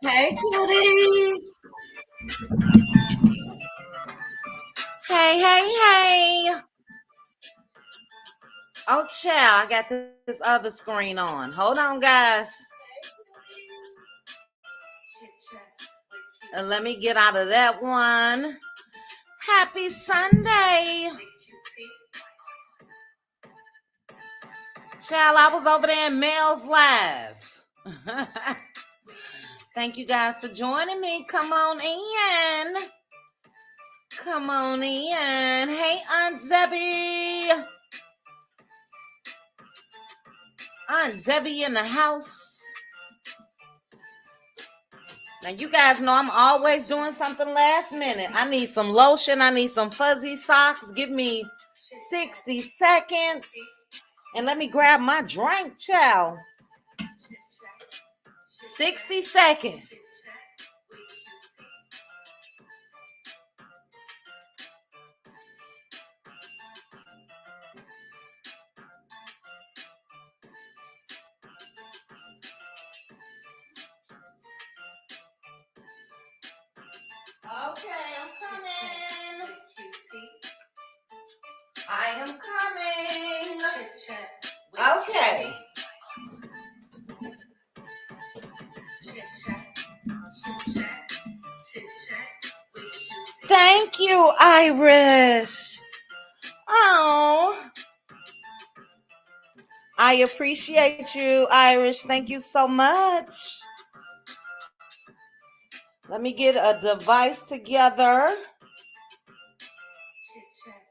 Hey, cuties. Hey, hey, hey. Oh, child, I got this other screen on. Hold on, guys. And let me get out of that one. Happy Sunday. Child, I was over there in Mel's Live. Thank you guys for joining me. Come on in. Come on in. Hey, Aunt Debbie. Aunt Debbie in the house. Now, you guys know I'm always doing something last minute. I need some lotion. I need some fuzzy socks. Give me 60 seconds. And let me grab my drink, child. 60 seconds. Okay, I'm coming. I am coming. Okay. Thank you, Irish. Oh, I appreciate you, Irish. Thank you so much. Let me get a device together.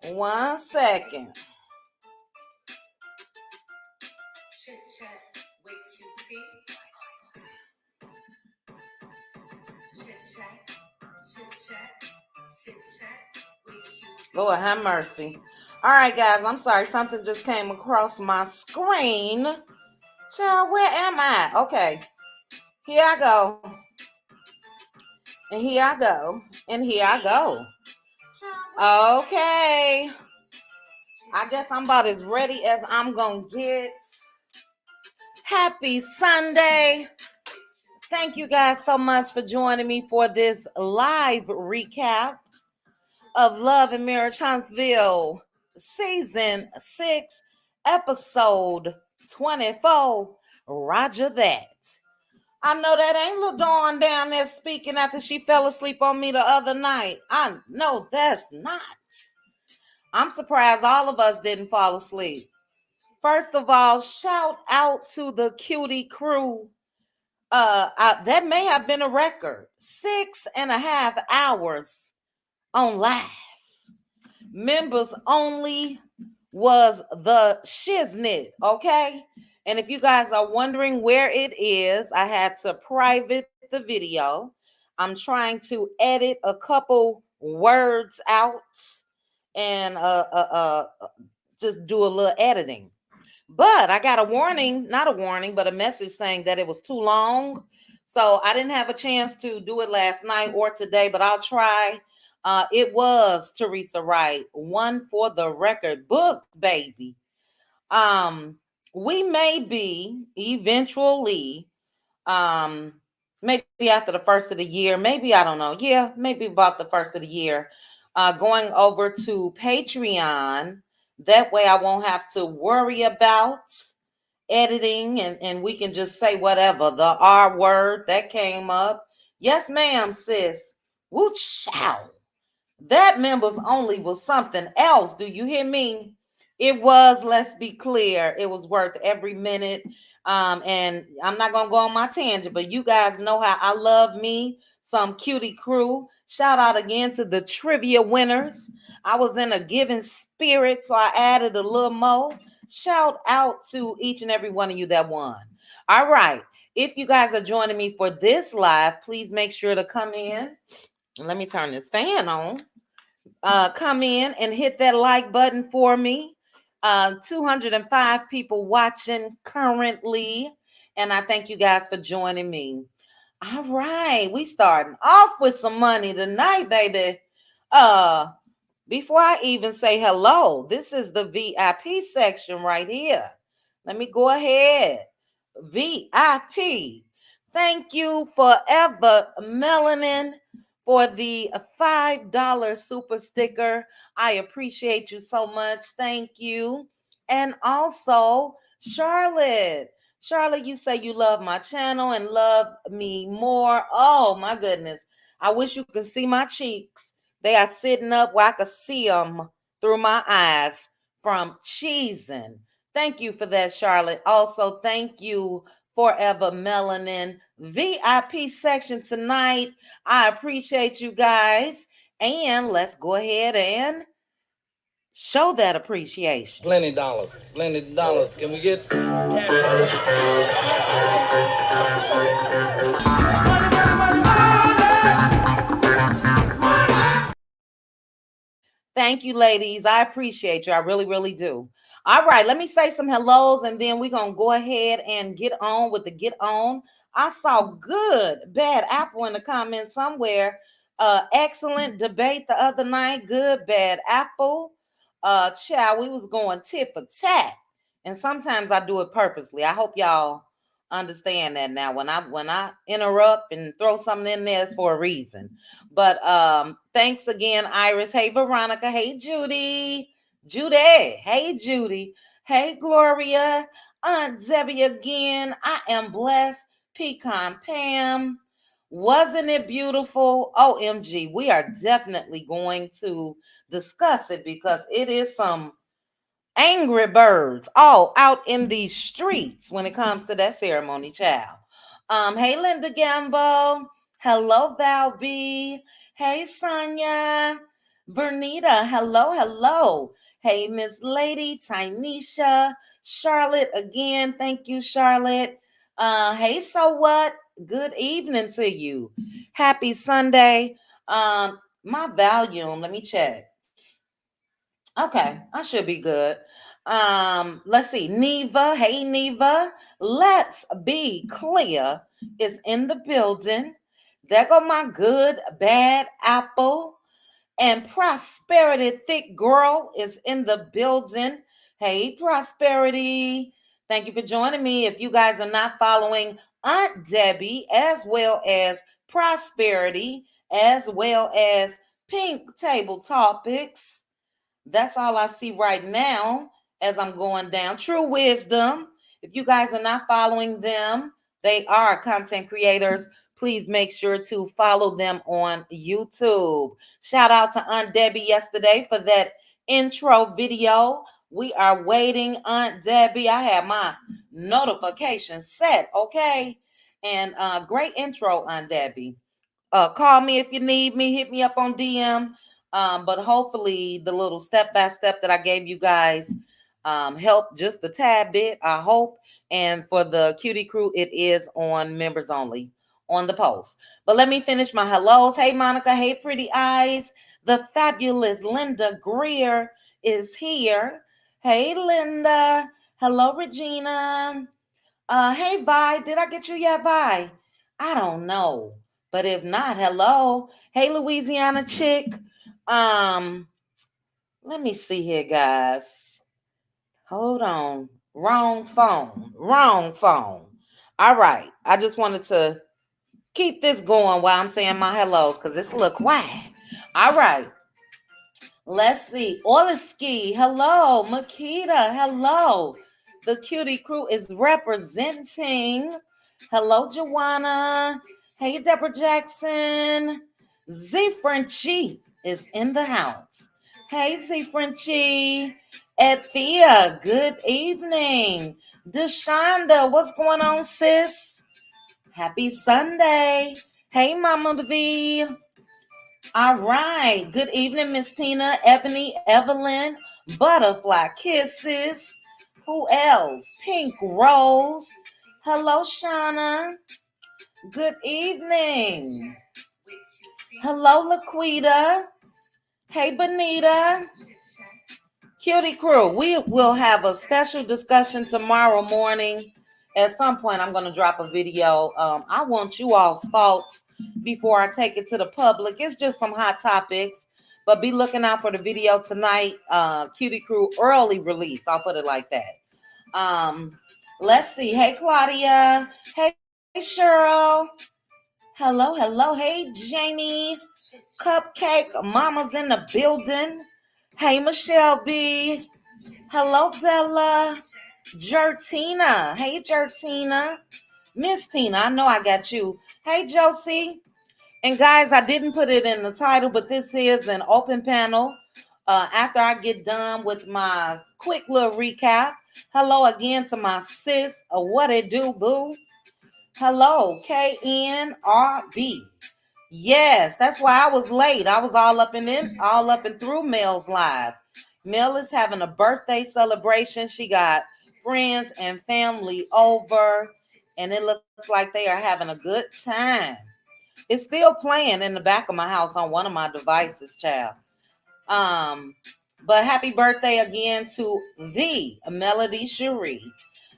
1 second. Lord have mercy. All right, guys, I'm sorry. Something just came across my screen. Child, where am I? Okay. Here I go. And here I go. And here I go. Okay. I guess I'm about as ready as I'm going to get. Happy Sunday. Thank you guys so much for joining me for this live recap of Love and Marriage Huntsville, Season 6, Episode 24, Rodger That. I know that ain't little Dawn down there speaking after she fell asleep on me the other night. I know that's not. I'm surprised all of us didn't fall asleep. First of all, shout out to the cutie crew. That may have been a record. 6.5 hours on live. Members only was the shiznit, okay? And if you guys are wondering where it is, I had to private the video. I'm trying to edit a couple words out and just do a little editing. But I got a warning, not a warning, but a message saying that it was too long. So I didn't have a chance to do it last night or today, but I'll try. It was Teresa Wright, one for the record book, baby. we may be eventually, um, maybe after the first of the year, maybe I don't know. Yeah, maybe about the first of the year, going over to Patreon. That way I won't have to worry about editing and we can just say whatever. The R word that came up. Yes, ma'am, sis. Woo chow. That members only was something else. Do you hear me? It was, let's be clear, it was worth every minute. And I'm not gonna go on my tangent, but you guys know how I love me some cutie crew. Shout out again to the trivia winners. I was in a giving spirit, so I added a little more. Shout out to each and every one of you that won. All right. If you guys are joining me for this live, please make sure to come in. Let me turn this fan on. Come in and hit that like button for me. 205 people watching currently, and I thank you guys for joining me. All right, we starting off with some money tonight, baby. Before I even say hello, this is the VIP section right here. Let me go ahead. VIP. Thank you forever, Melanin, for the $5 super sticker. I appreciate you so much. Thank you. And also, Charlotte. Charlotte, you say you love my channel and love me more. Oh, my goodness. I wish you could see my cheeks. They are sitting up where I could see them through my eyes from cheesing. Thank you for that, Charlotte. Also, thank you, Forever Melanin. VIP section tonight. I appreciate you guys. And let's go ahead and show that appreciation. Plenty dollars. Plenty dollars. Can we get... Thank you, ladies. I appreciate you. I really, really do. All right, let me say some hellos and then we're going to go ahead and get on with the get on. I saw good, bad apple in the comments somewhere. Excellent debate the other night. Good, bad apple. Child, we was going tit for tat. And sometimes I do it purposely. I hope y'all understand that now. When I interrupt and throw something in there, it's for a reason. But thanks again, Iris. Hey, Veronica. Hey, Judy. Judy. Hey, Judy. Hey, Gloria. Aunt Debbie again. I am blessed. Pecan Pam. Wasn't it beautiful? OMG. We are definitely going to discuss it because it is some angry birds all out in these streets when it comes to that ceremony, child. Hey, Linda Gambo. Hello, Val B. Hey, Sonia. Vernita. Hello, hello. Hey, Miss Lady. Tynesha. Charlotte again. Thank you, Charlotte. Hey, so what? Good evening to you. Happy Sunday. My volume, let me check. Okay, I should be good. Let's see. Neva. Hey, Neva. Let's be clear is in the building. There go my good, bad apple. And Prosperity Thick Girl is in the building. Hey, Prosperity. Thank you for joining me. If you guys are not following Aunt Debbie, as well as Prosperity, as well as Pink Table Topics, that's all I see right now as I'm going down. True Wisdom. If you guys are not following them, they are content creators. Please make sure to follow them on YouTube. Shout out to Aunt Debbie yesterday for that intro video. We are waiting, Aunt Debbie. I have my notification set, okay? And great intro, Aunt Debbie. Call me if you need me. Hit me up on DM. But hopefully the little step-by-step that I gave you guys helped just a tad bit, I hope. And for the cutie crew, it is on members only on the post. But let me finish my hellos. Hey, Monica. Hey, Pretty Eyes. The fabulous Linda Greer is here. Hey, Linda. Hello, Regina. Hey, Vi. Did I get you yet, Vi? I don't know. But if not, hello. Hey, Louisiana chick. Let me see here, guys. Hold on. Wrong phone. Wrong phone. All right. I just wanted to keep this going while I'm saying my hellos because it's a little quiet. All right. Let's see. Oliski. Hello. Makita. Hello. The cutie crew is representing. Hello, Joanna. Hey, Deborah Jackson. Z Frenchie is in the house. Hey, Z Frenchie. Ethia, good evening. Deshonda, what's going on, sis? Happy Sunday. Hey, Mama V. All right. Good evening, Miss Tina, Ebony, Evelyn, Butterfly Kisses. Who else? Pink Rose. Hello, Shauna. Good evening. Hello, Laquita. Hey, Bonita. Cutie crew, we will have a special discussion tomorrow morning. At some point, I'm going to drop a video. I want you all's thoughts before I take it to the public. It's just some hot topics, but be looking out for the video tonight. Cutie crew early release. I'll put it like that. Let's see. Hey, Claudia. Hey, Cheryl. Hello. Hey, Jamie. Cupcake Mama's in the building. Hey, Michelle B. Hello, Bella. Jertina. Hey, Jertina. Miss Tina, I know I got you. Hey, Josie. And guys, I didn't put it in the title, but this is an open panel. After I get done with my quick little recap. Hello again to my sis. What it do, boo? Hello, KNRB. Yes, that's why I was late. I was all up and through Mel's live. Mel is having a birthday celebration. She got friends and family over, and it looks like they are having a good time. It's still playing in the back of my house on one of my devices, child. But happy birthday again to the Melody Cherie.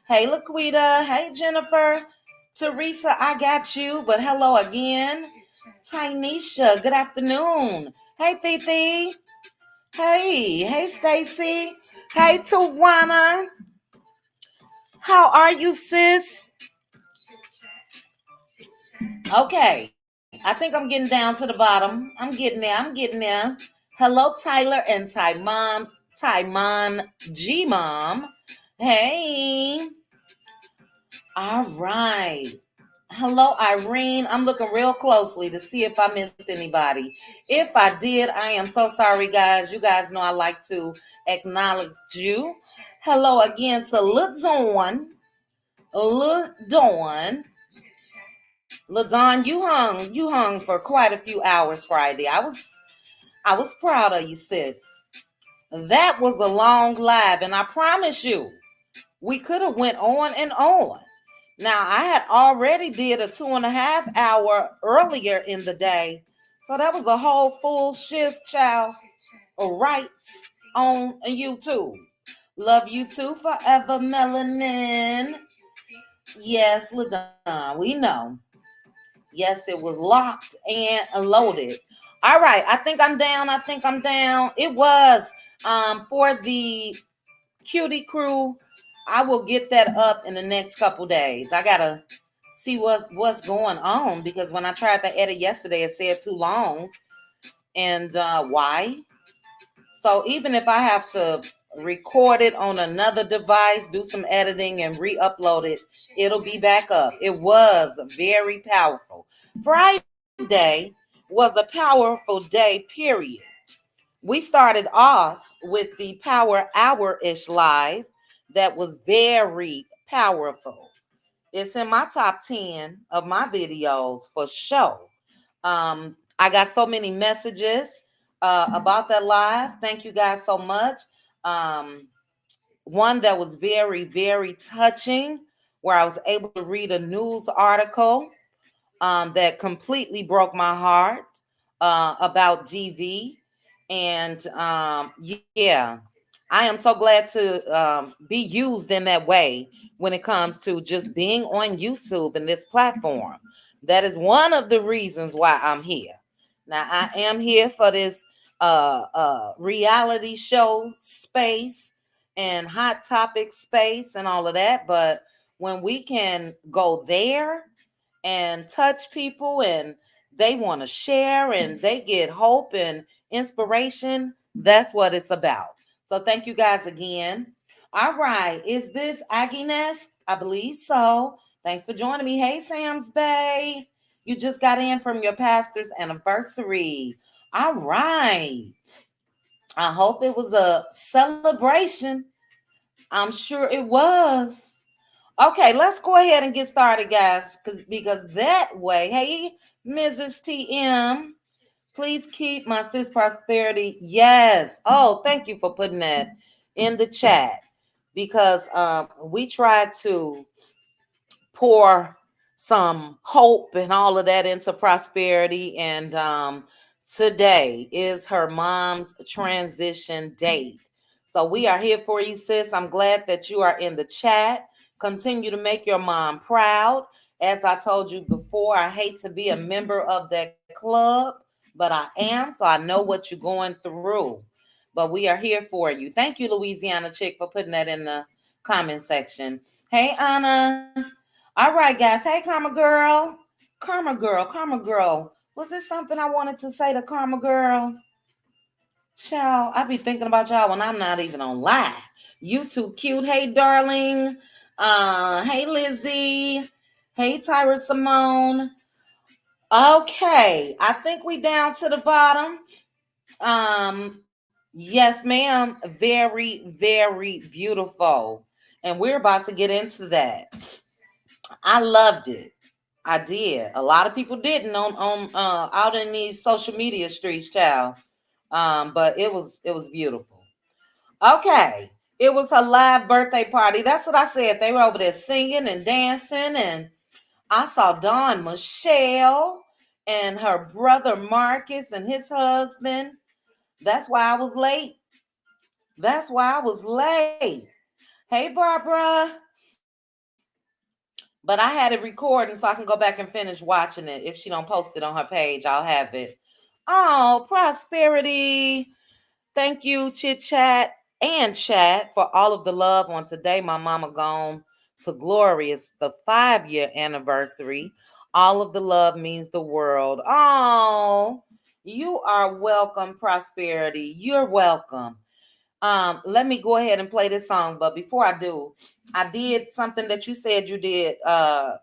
Hey, Laquita. Hey, Jennifer. Teresa, I got you, but hello again. Tynesha, good afternoon. Hey, Titi. Hey, Stacy. Hey, Tawana. How are you, sis? Okay, I think I'm getting down to the bottom. I'm getting there. Hello, Tyler and Tymon G Mom. Hey. All right. Hello, Irene. I'm looking real closely to see if I missed anybody. If I did, I am so sorry, guys. You guys know I like to acknowledge you. Hello again to LaDawn. LaDawn, you hung for quite a few hours Friday. I was proud of you, sis. That was a long live, and I promise you, we could have went on and on. Now, I had already did a 2.5 hour earlier in the day. So that was a whole full shift, child. Right on YouTube. Love you too forever, Melanin. Yes, LaDon, we know. Yes, it was locked and loaded. All right, I think I'm down. It was for the cutie crew. I will get that up in the next couple days. I gotta see what's going on because when I tried to edit yesterday, it said too long. And why? So even if I have to record it on another device, do some editing and re-upload it, it'll be back up. It was very powerful. Friday was a powerful day, period. We started off with the Power Hour-ish live that was very powerful. It's in my top 10 of my videos for sure. I got so many messages about that live. Thank you guys so much. One that was very, very touching, where I was able to read a news article that completely broke my heart about DV. And yeah, I am so glad to be used in that way when it comes to just being on YouTube and this platform. That is one of the reasons why I'm here. Now, I am here for this reality show space and hot topic space and all of that. But when we can go there and touch people and they want to share and they get hope and inspiration, that's what it's about. So thank you guys again. All right. Is this Aggie Nest? I believe so. Thanks for joining me. Hey, Sam's Bay. You just got in from your pastor's anniversary. All right. I hope it was a celebration. I'm sure it was. Okay, let's go ahead and get started, guys, because that way, hey, Mrs. TM, please keep my sis prosperity. Yes. Oh, thank you for putting that in the chat because we tried to pour some hope and all of that into prosperity. And today is her mom's transition date. So we are here for you, sis. I'm glad that you are in the chat. Continue to make your mom proud. As I told you before, I hate to be a member of that club, but I am. So I know what you're going through. But we are here for you. Thank you, Louisiana Chick, for putting that in the comment section. Hey, Anna. All right, guys. Hey, Karma Girl. Karma Girl. Karma Girl. Was this something I wanted to say to Karma Girl? Child, I be thinking about y'all when I'm not even on live. You too cute. Hey, darling. Hey, Lizzie. Hey, Tyra Simone. Okay, I think we down to the bottom. Yes, ma'am. Very, very beautiful. And we're about to get into that. I loved it. I did. A lot of people didn't on out in these social media streets, child. But it was beautiful. Okay. It was her live birthday party. That's what I said. They were over there singing and dancing, and I saw Dawn Michelle and her brother Marcus and his husband. That's why I was late. That's why I was late. Hey, Barbara. But I had it recording so I can go back and finish watching it. If she don't post it on her page, I'll have it. Oh, prosperity. Thank you, Chit Chat and Chat, for all of the love on today. My mama gone to glory. It's the 5-year anniversary. All of the love means the world. Oh, you are welcome, prosperity. You're welcome. Let me go ahead and play this song, but before I do, I did something that you said you did,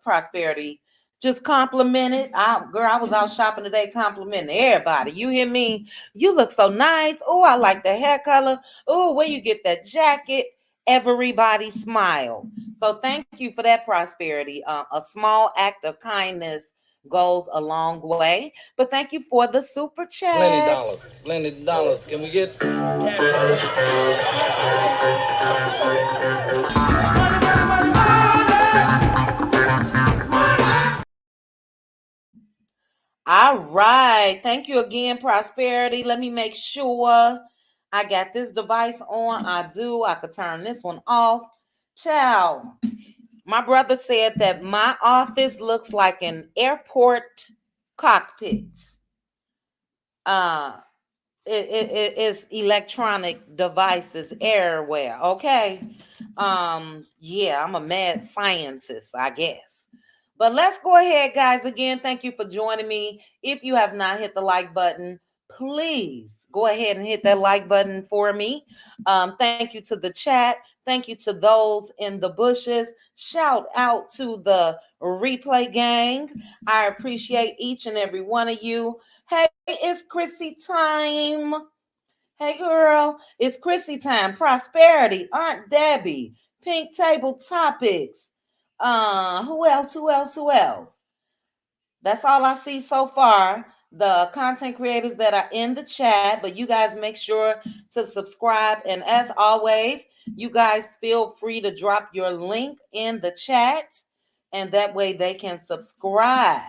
prosperity. Just complimented. Girl, I was out shopping today complimenting everybody. You hear me? You look so nice. Oh, I like the hair color. Oh, where you get that jacket? Everybody smile. So thank you for that, prosperity. A small act of kindness goes a long way. But thank you for the super Plenty chat. dollars. Plenty dollars. Can we get? All right. Thank you again, prosperity. Let me make sure I got this device on. I do. I could turn this one off. Ciao. My brother said that my office looks like an airport cockpit. Uh, it is electronic devices everywhere. Okay. Yeah, I'm a mad scientist, I guess. But let's go ahead, guys. Again, thank you for joining me. If you have not hit the like button, please go ahead and hit that like button for me. Thank you to the chat. Thank you to those in the bushes. Shout out to the replay gang. I appreciate each and every one of you. Hey, it's Chrissy time. Hey, girl, it's Chrissy time. Prosperity, Aunt Debbie, Pink Table Topics. Who else? Who else? Who else? That's all I see so far. The content creators that are in the chat, but you guys make sure to subscribe. And as always, you guys feel free to drop your link in the chat, and that way they can subscribe.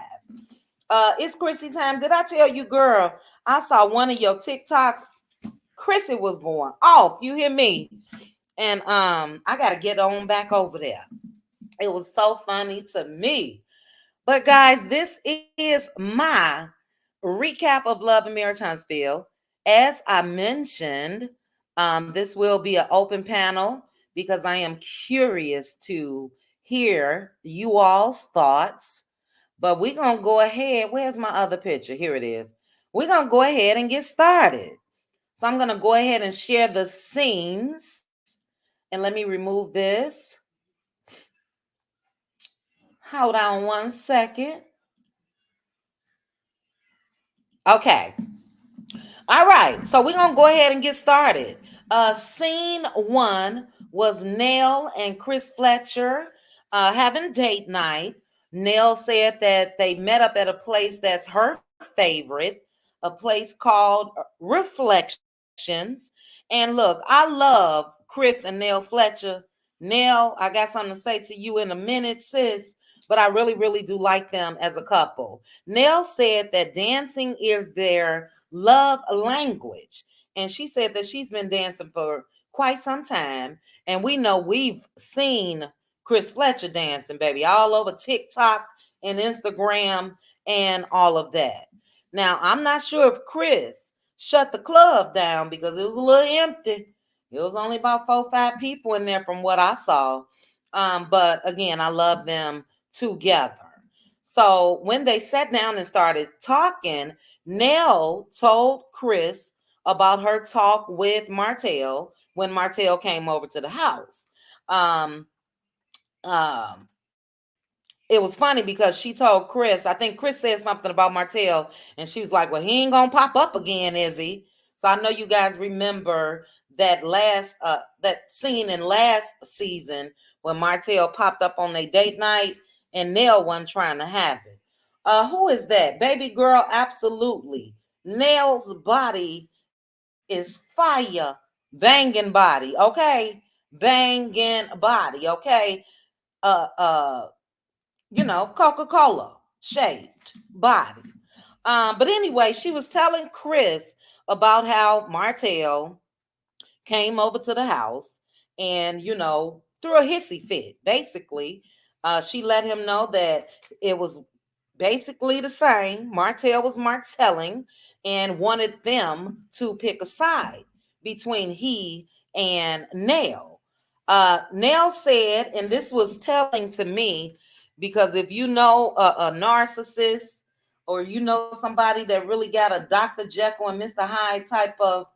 It's Chrissy time. Did I tell you, girl? I saw one of your TikToks. Chrissy was going off. You hear me? And I gotta get on back over there. It was so funny to me. But guys, this is my recap of Love and Marriage Huntsville. As I mentioned, This will be an open panel because I am curious to hear you all's thoughts. But we're going to go ahead. Where's my other picture? Here it is. We're going to go ahead and get started. So I'm going to go ahead and share the scenes. And let me remove this. Hold on one second. Okay. All right. So we're going to go ahead and get started. Scene one was Nell and Chris Fletcher having date night. Nell said that they met up at a place that's her favorite, a place called Reflections. And look, I love Chris and Nell Fletcher. Nell, I got something to say to you in a minute, sis, but I really, really do like them as a couple. Nell said that dancing is their love language. And she said that she's been dancing for quite some time. And we know we've seen Chris Fletcher dancing, baby, all over TikTok and Instagram and all of that. Now, I'm not sure if Chris shut the club down because it was a little empty. It was only about 4 or 5 people in there from what I saw. But again, I love them together. So when they sat down and started talking, Nell told Chris about her talk with Martell when Martell came over to the house. Um, um, it was funny because she told Chris, I think Chris said something about Martell, and she was like, well, he ain't gonna pop up again, is he? So I know you guys remember that scene in last season when Martell popped up on their date night and Nell wasn't trying to have it. Who is that? Baby girl, absolutely. Nell's body is fire. Banging body, okay? Banging body, okay? Uh, Coca-Cola shaped body. But anyway, she was telling Chris about how Martell came over to the house and, threw a hissy fit. Basically, she let him know that it was basically the same. Martell was Martelling and wanted them to pick a side between he and Nell. Nell said, and this was telling to me because if you know a narcissist or you know somebody that really got a Dr. Jekyll and Mr. Hyde type of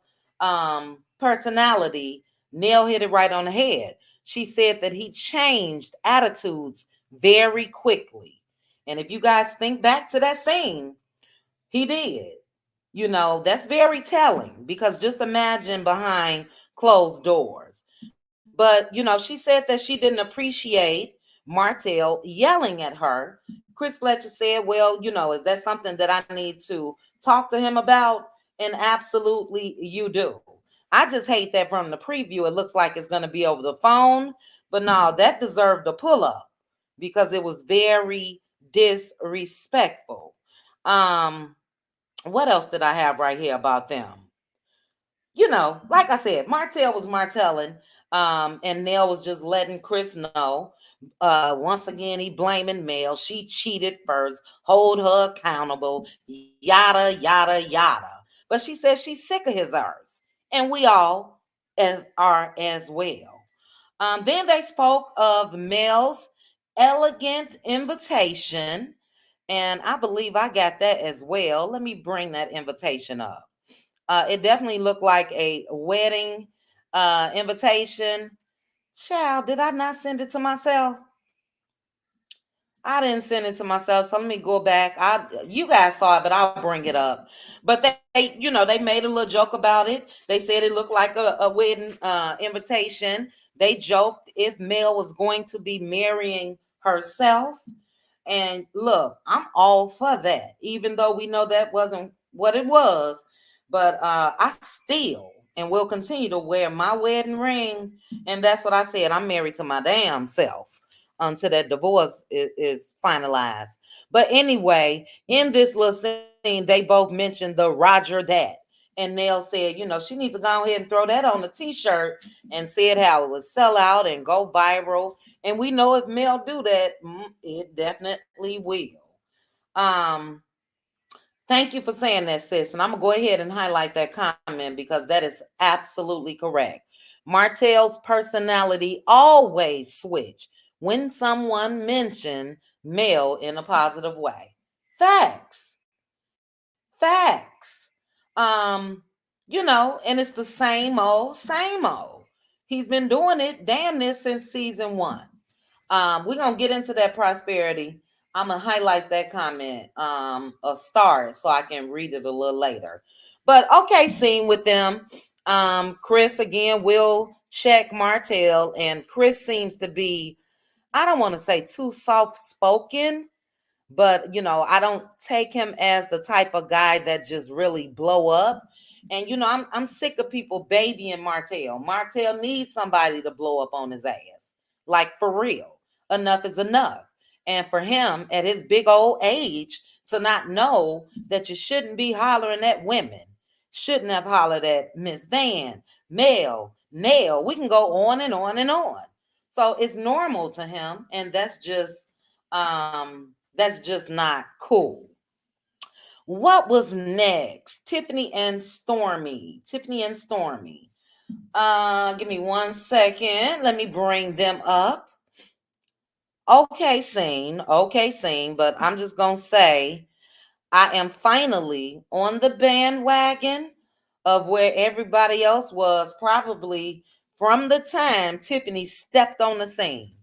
personality, Nell hit it right on the head. She said that he changed attitudes very quickly. And if you guys think back to that scene, he did. That's very telling because just imagine behind closed doors. But, she said that she didn't appreciate Martell yelling at her. Chris Fletcher said, well, is that something that I need to talk to him about? And absolutely you do. I just hate that from the preview. It looks like it's going to be over the phone. But no, that deserved a pull up because it was very disrespectful. What else did I have right here about them? Like I said, Martell was Martelling, and Nell was just letting Chris know. Once again, he blaming Mel. She cheated first. Hold her accountable. Yada yada yada. But she says she's sick of his arse, and we all are as well. Then they spoke of Mel's elegant invitation, and I believe I got that as well. Let me bring that invitation up. It definitely looked like a wedding invitation. Child, did I not send it to myself? I didn't send it to myself, so let me go back. You guys saw it, but I'll bring it up. But they made a little joke about it. They said it looked like a wedding invitation. They joked if Mel was going to be marrying herself. And look, I'm all for that, even though we know that wasn't what it was. But I still and will continue to wear my wedding ring. And that's what I said. I'm married to my damn self until that divorce is finalized. But anyway, in this little scene, they both mentioned the Rodger that. And Nell said, she needs to go ahead and throw that on the t-shirt and said how it would sell out and go viral. And we know if Mel do that, it definitely will. Um, Thank you for saying that, sis. And I'm going to go ahead and highlight that comment because that is absolutely correct. Martell's personality always switch when someone mentioned male in a positive way. Facts. Facts. Um, and it's the same old, same old. He's been doing it damn near since season one. We're gonna get into that prosperity. I'm gonna highlight that comment, a star, so I can read it a little later. But okay, scene with them. Chris again will check Martell, and Chris seems to be, I don't want to say too soft spoken, but I don't take him as the type of guy that just really blow up. And I'm sick of people babying Martell. Martell needs somebody to blow up on his ass, like for real. Enough is enough. And for him at his big old age to not know that you shouldn't be hollering at women, shouldn't have hollered at Miss Van, Mel, Nail. We can go on and on and on. So it's normal to him, and that's just not cool. What was next? Tiffany and Stormy. Tiffany and Stormy. Give me 1 second. Let me bring them up. Okay, scene, but I'm just gonna say I am finally on the bandwagon of where everybody else was probably from the time Tiffany stepped on the scene.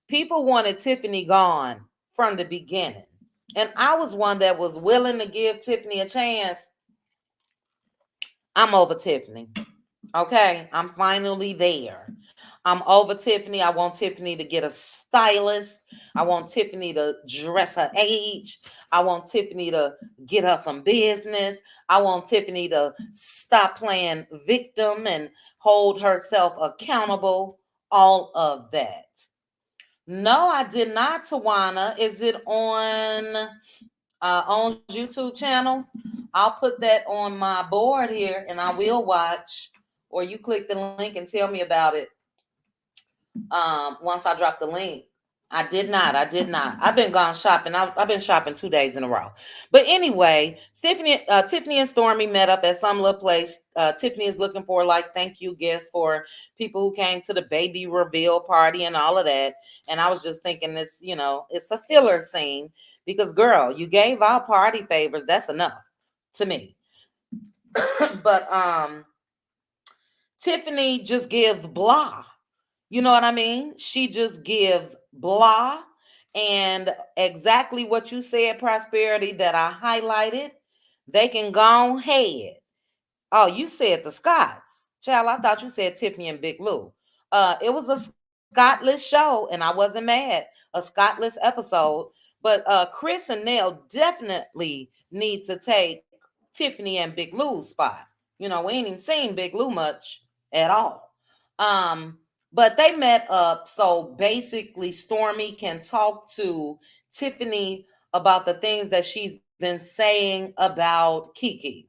People wanted Tiffany gone from the beginning. And I was one that was willing to give Tiffany a chance. I'm over Tiffany. Okay. I'm finally there. I'm over Tiffany. I want Tiffany to get a stylist. I want Tiffany to dress her age. I want Tiffany to get her some business. I want Tiffany to stop playing victim and hold herself accountable. All of that. No, I did not, Tawana. Is it on YouTube channel? I'll put that on my board here and I will watch. Or you click the link and tell me about it. Once I drop the link. I did not. I did not. I've been gone shopping. I've been shopping 2 days in a row. But anyway, Tiffany and Stormy met up at some little place. Tiffany is looking for like thank you gifts for people who came to the baby reveal party and all of that. And I was just thinking this, it's a filler scene because girl, you gave out party favors. That's enough to me. But Tiffany just gives blah. You know what I mean? She just gives blah. And exactly what you said, prosperity, that I highlighted, they can go ahead. Oh, you said the Scots. Child, I thought you said Tiffany and Big Lou. It was a Scotless show, and I wasn't mad. A Scotless episode. But Chris and Nell definitely need to take Tiffany and Big Lou's spot. We ain't even seen Big Lou much at all. But they met up so basically Stormy can talk to Tiffany about the things that she's been saying about Kiki.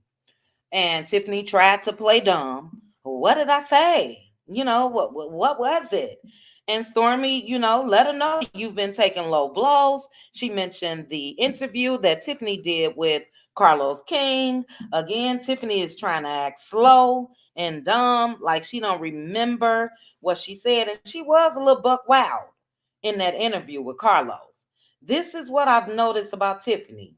And Tiffany tried to play dumb. What did I say? What was it? And Stormy, let her know you've been taking low blows. She mentioned the interview that Tiffany did with Carlos King. Again, Tiffany is trying to act slow and dumb, like she don't remember what she said. And she was a little buck wild in that interview with Carlos. This is what I've noticed about Tiffany.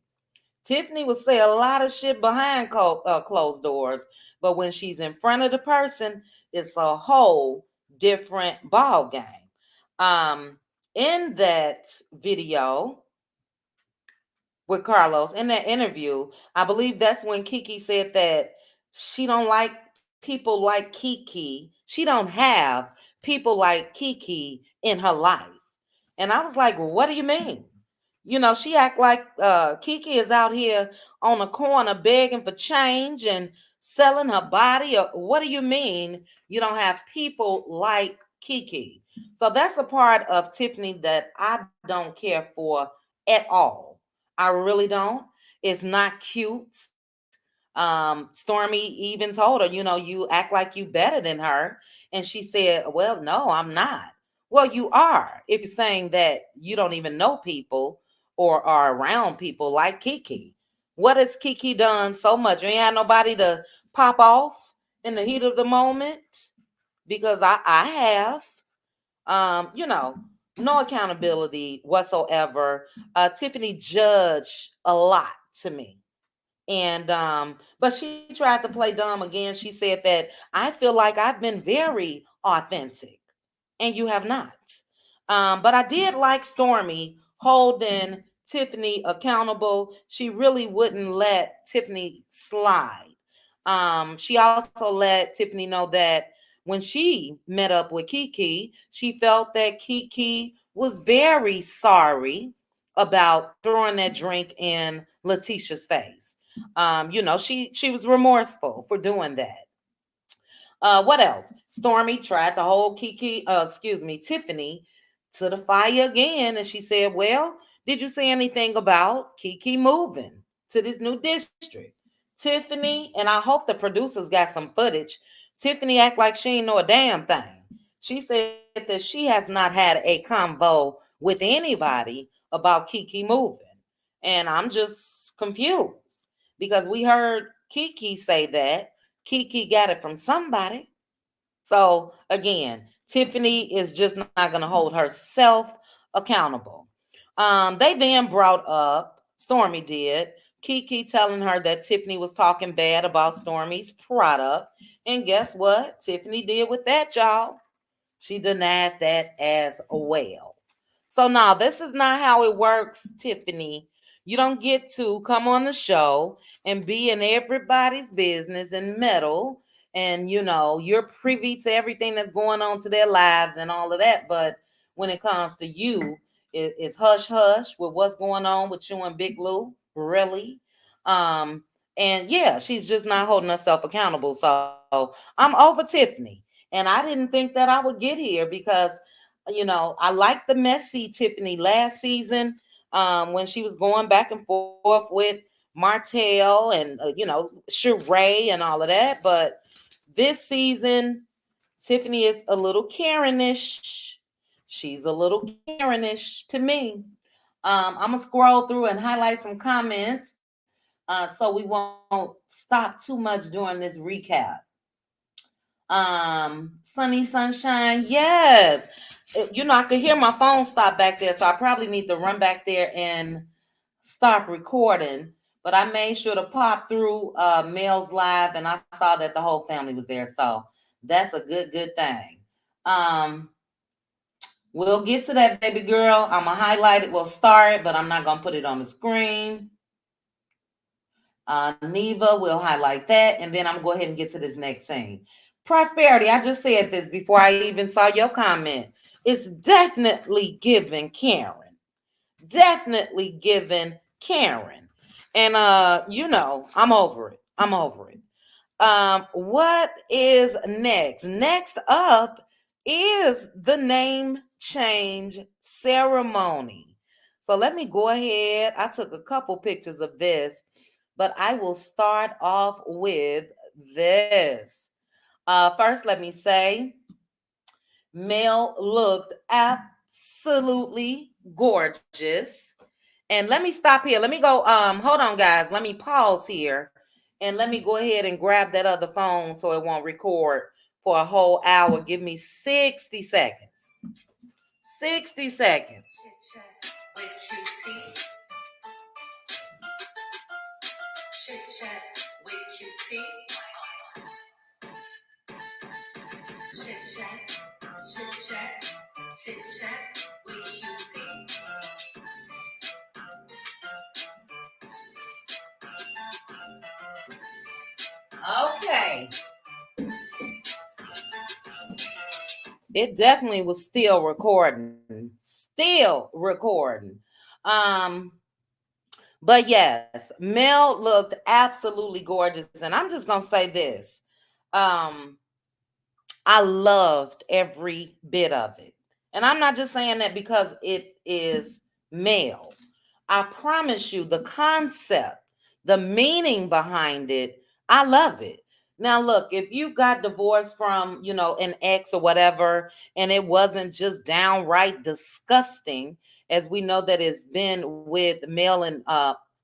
Tiffany will say a lot of shit behind closed doors, but when she's in front of the person, it's a whole different ball game. In that video with Carlos, in that interview, I believe that's when Kiki said that she don't like people like Kiki. She don't have people like Kiki in her life. And I was like, well, what do you mean? She act like Kiki is out here on the corner begging for change and selling her body. Or what do you mean you don't have people like Kiki? So that's a part of Tiffany that I don't care for at all. I really don't. It's not cute. Stormy even told her, you act like you better than her. And she said, well, no, I'm not. Well, you are if you're saying that you don't even know people or are around people like Kiki. What has Kiki done so much? You ain't had nobody to pop off in the heat of the moment? Because I have. You know, no accountability whatsoever. Tiffany judged a lot to me. And but she tried to play dumb again. She said that I feel like I've been very authentic and you have not. But I did like Stormy holding Tiffany accountable. She really wouldn't let Tiffany slide. She also let Tiffany know that when she met up with Kiki, she felt that Kiki was very sorry about throwing that drink in Letitia's face. She was remorseful for doing that. What else? Stormy tried to hold Tiffany to the fire again. And she said, well, did you say anything about Kiki moving to this new district? Tiffany, and I hope the producers got some footage. Tiffany act like she ain't know a damn thing. She said that she has not had a convo with anybody about Kiki moving. And I'm just confused because we heard Kiki say that Kiki got it from somebody. So again, Tiffany is just not going to hold herself accountable. They then brought up, Stormy did, Kiki telling her that Tiffany was talking bad about Stormy's product. And guess what? Tiffany did with that, y'all. She denied that as well. So now this is not how it works, Tiffany. You don't get to come on the show and be in everybody's business and meddle, and you're privy to everything that's going on to their lives and all of that. But when it comes to you, it's hush hush with what's going on with you and Big Lou. Really? And yeah, she's just not holding herself accountable. So I'm over Tiffany. And I didn't think that I would get here because, I liked the messy Tiffany last season, when she was going back and forth with Martell and, Sheree and all of that. But this season, Tiffany is a little Karenish. She's a little Karenish to me. I'm going to scroll through and highlight some comments, so we won't stop too much during this recap. Sunny Sunshine, yes. I could hear my phone stop back there, so I probably need to run back there and stop recording. But I made sure to pop through Mel's live, and I saw that the whole family was there, so that's a good thing. Um, we'll get to that, baby girl. I'm gonna highlight it. We'll start it, but I'm not gonna put it on the screen. Neva will highlight that, and then I'm gonna go ahead and get to this next scene. Prosperity, I just said this before I even saw your comment. It's definitely giving Karen. Definitely giving Karen. And I'm over it. I'm over it. What is next? Next up is the name change ceremony. So let me go ahead. I took a couple pictures of this, but I will start off with this. First, let me say, Mel looked absolutely gorgeous. And let me stop here. Let me go. Hold on, guys. Let me pause here and let me go ahead and grab that other phone so it won't record for a whole hour. Give me 60 seconds. 60 seconds. Chit chat with QT. Chit chat, chit chat, chit chat with QT. Okay. It definitely was still recording. Still recording. Um, but yes, Mel looked absolutely gorgeous. And I'm just gonna say this. Um, I loved every bit of it. And I'm not just saying that because it is male. I promise you, the concept, the meaning behind it, I love it. Now, look, if you got divorced from, an ex or whatever, and it wasn't just downright disgusting, as we know that it's been with Mel and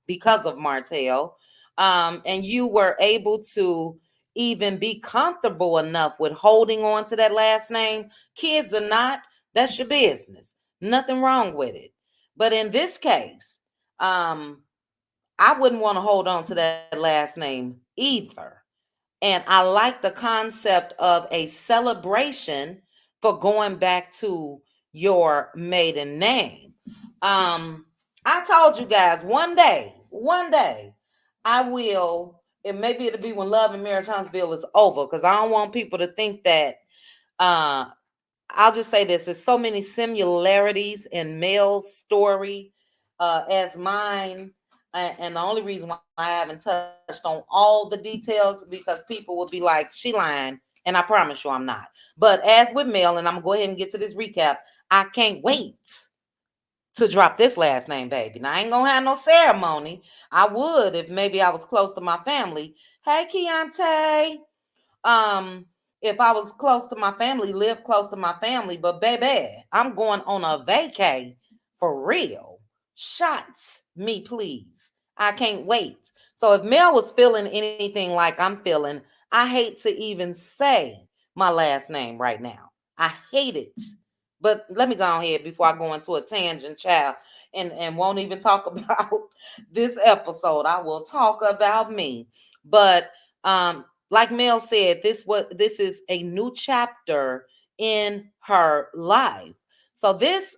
because of Martell. And you were able to even be comfortable enough with holding on to that last name. Kids or not, that's your business. Nothing wrong with it. But in this case, I wouldn't want to hold on to that last name either. And I like the concept of a celebration for going back to your maiden name. Um, I told you guys one day, I will, and maybe it'll be when Love and Marriage Huntsville is over, because I don't want people to think that uh I'll just say this: there's so many similarities in Mel's story as mine, and the only reason why I haven't touched on all the details because people will be like, "She lying," and I promise you, I'm not. But as with Mel, and I'm gonna go ahead and get to this recap, I can't wait to drop this last name, baby. Now I ain't gonna have no ceremony. I would if maybe I was close to my family. Hey, Keontae. um if I was close to my family, live close to my family, but baby, I'm going on a vacay for real. Shots me, please. I can't wait. So if Mel was feeling anything like I'm feeling, I hate to even say my last name right now. I hate it. But let me go ahead before I go into a tangent, child, and won't even talk about this episode. I will talk about me. But like Mel said, this is a new chapter in her life. So this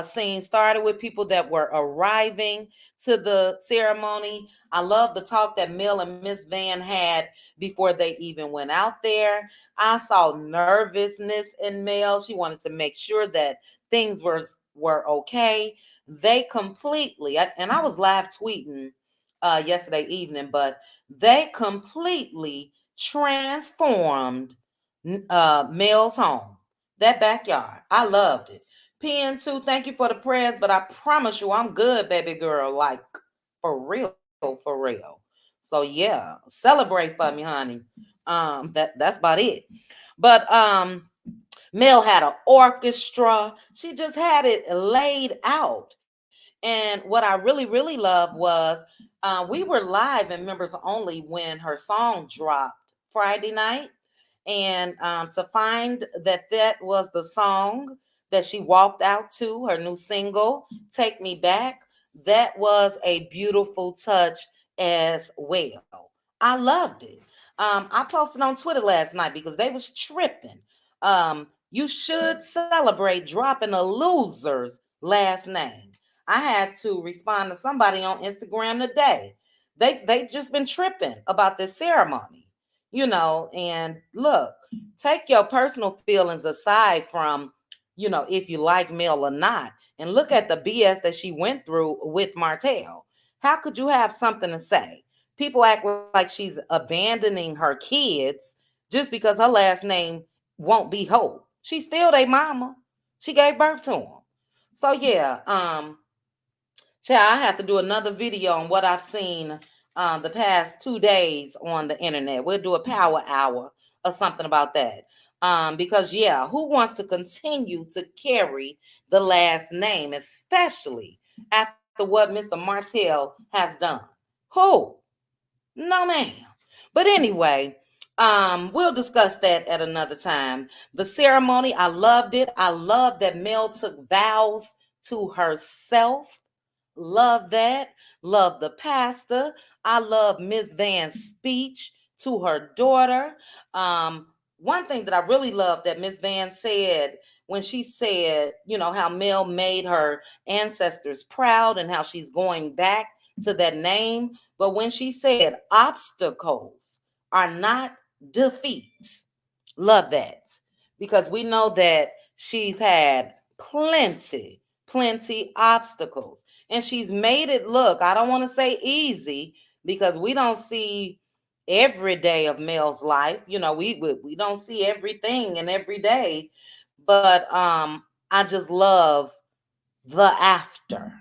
scene started with people that were arriving to the ceremony. I love the talk that Mel and Miss Van had before they even went out there. I saw nervousness in Mel. She wanted to make sure that things were okay. They completely, and I was live tweeting yesterday evening, but they completely transformed Mel's home, that backyard. I loved it. PN2, thank you for the prayers, but I promise you I'm good, baby girl. Like for real, for real. So yeah, celebrate for me, honey. That's about it. But Mel had an orchestra. She just had it laid out. And what I really loved was we were live and members only when her song dropped Friday night. And to find that that was the song that she walked out to, her new single, Take Me Back, that was a beautiful touch as well. I loved it. I posted on Twitter last night because they was tripping. You should celebrate dropping a loser's last name. I had to respond to somebody on Instagram today. They just been tripping about this ceremony, and look, take your personal feelings aside from, if you like Mel or not, and look at the BS that she went through with Martell. How could you have something to say? People act like she's abandoning her kids just because her last name won't be whole. She's still their mama. She gave birth to them. So yeah, I have to do another video on what I've seen the past 2 days on the internet. We'll do a power hour or something about that. Because yeah, who wants to continue to carry the last name, especially after what Mr. Martell has done? Who? No, ma'am. But anyway, we'll discuss that at another time. The ceremony, I loved it. I love that Mel took vows to herself. Love that. Love the pastor. I love Miss Van's speech to her daughter. One thing that I really love that Miss Van said when she said, how Mel made her ancestors proud and how she's going back to that name. But when she said obstacles are not defeats, love that. Because we know that she's had plenty obstacles. And she's made it look, I don't want to say easy, because we don't see every day of Mel's life. We don't see everything and every day. But I just love the after.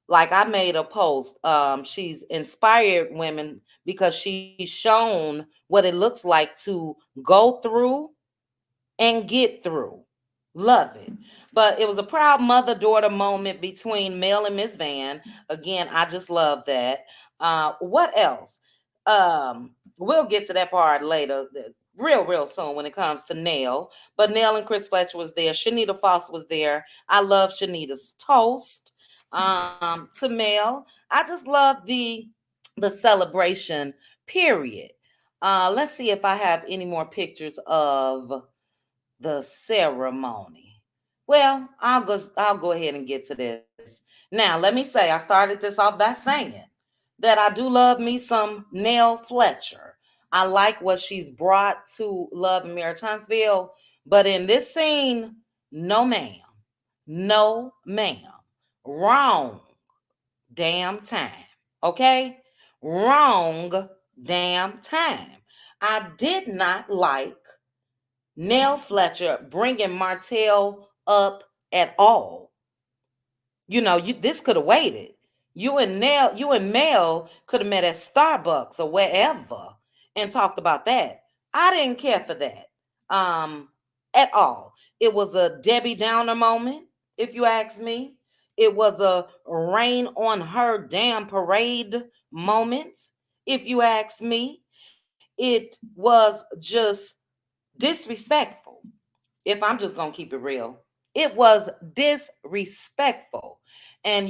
Like I made a post. She's inspired women because she's shown what it looks like to go through and get through. Love it. But it was a proud mother daughter moment between Mel and Miss Van. Again, I just love that. What else? We'll get to that part later, real soon when it comes to Nell. But Nell and Chris Fletcher was there. Shanita Foster was there. I love Shanita's toast to Mel. I just love the celebration. Period. Let's see if I have any more pictures of the ceremony. Well, I'll go ahead and get to this. Now, let me say I started this off by saying that I do love me some Nell Fletcher. I like what she's brought to Love and Marriage Huntsville, but in this scene, no ma'am. No ma'am. Wrong damn time. Okay? Wrong damn time. I did not like Nell Fletcher bringing Martell up at all. This could have waited. You and Mel could have met at Starbucks or wherever and talked about that. I didn't care for that at all. It was a Debbie Downer moment, if you ask me. It was a rain on her damn parade moment, if you ask me. It was just disrespectful, if I'm just gonna keep it real. It was disrespectful. And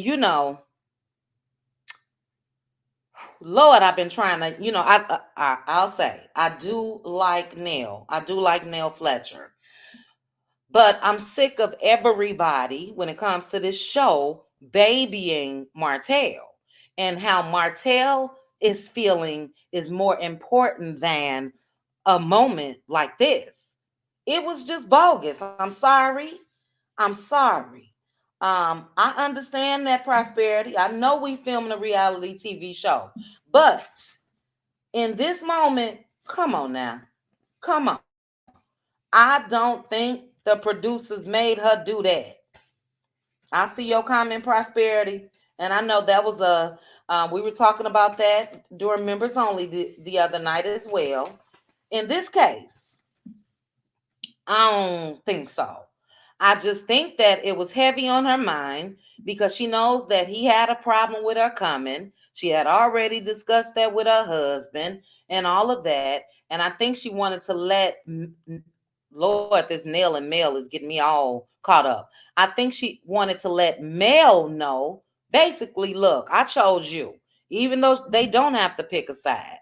Lord, I've been trying to, I'll say I do like Neil. I do like Neil Fletcher. But I'm sick of everybody when it comes to this show babying Martell, and how Martell is feeling is more important than a moment like this. It was just bogus. I'm sorry. I'm sorry. I understand that prosperity. I know we filming a reality TV show, but in this moment, come on now. Come on. I don't think the producers made her do that. I see your comment, prosperity, and I know that was we were talking about that during members only the other night as well. In this case, I don't think so. I just think that it was heavy on her mind because she knows that he had a problem with her coming. She had already discussed that with her husband and all of that. And I think she wanted to let Lord, this Nell and Mel is getting me all caught up. I think she wanted to let Mel know, basically, look, I chose you, even though they don't have to pick a side.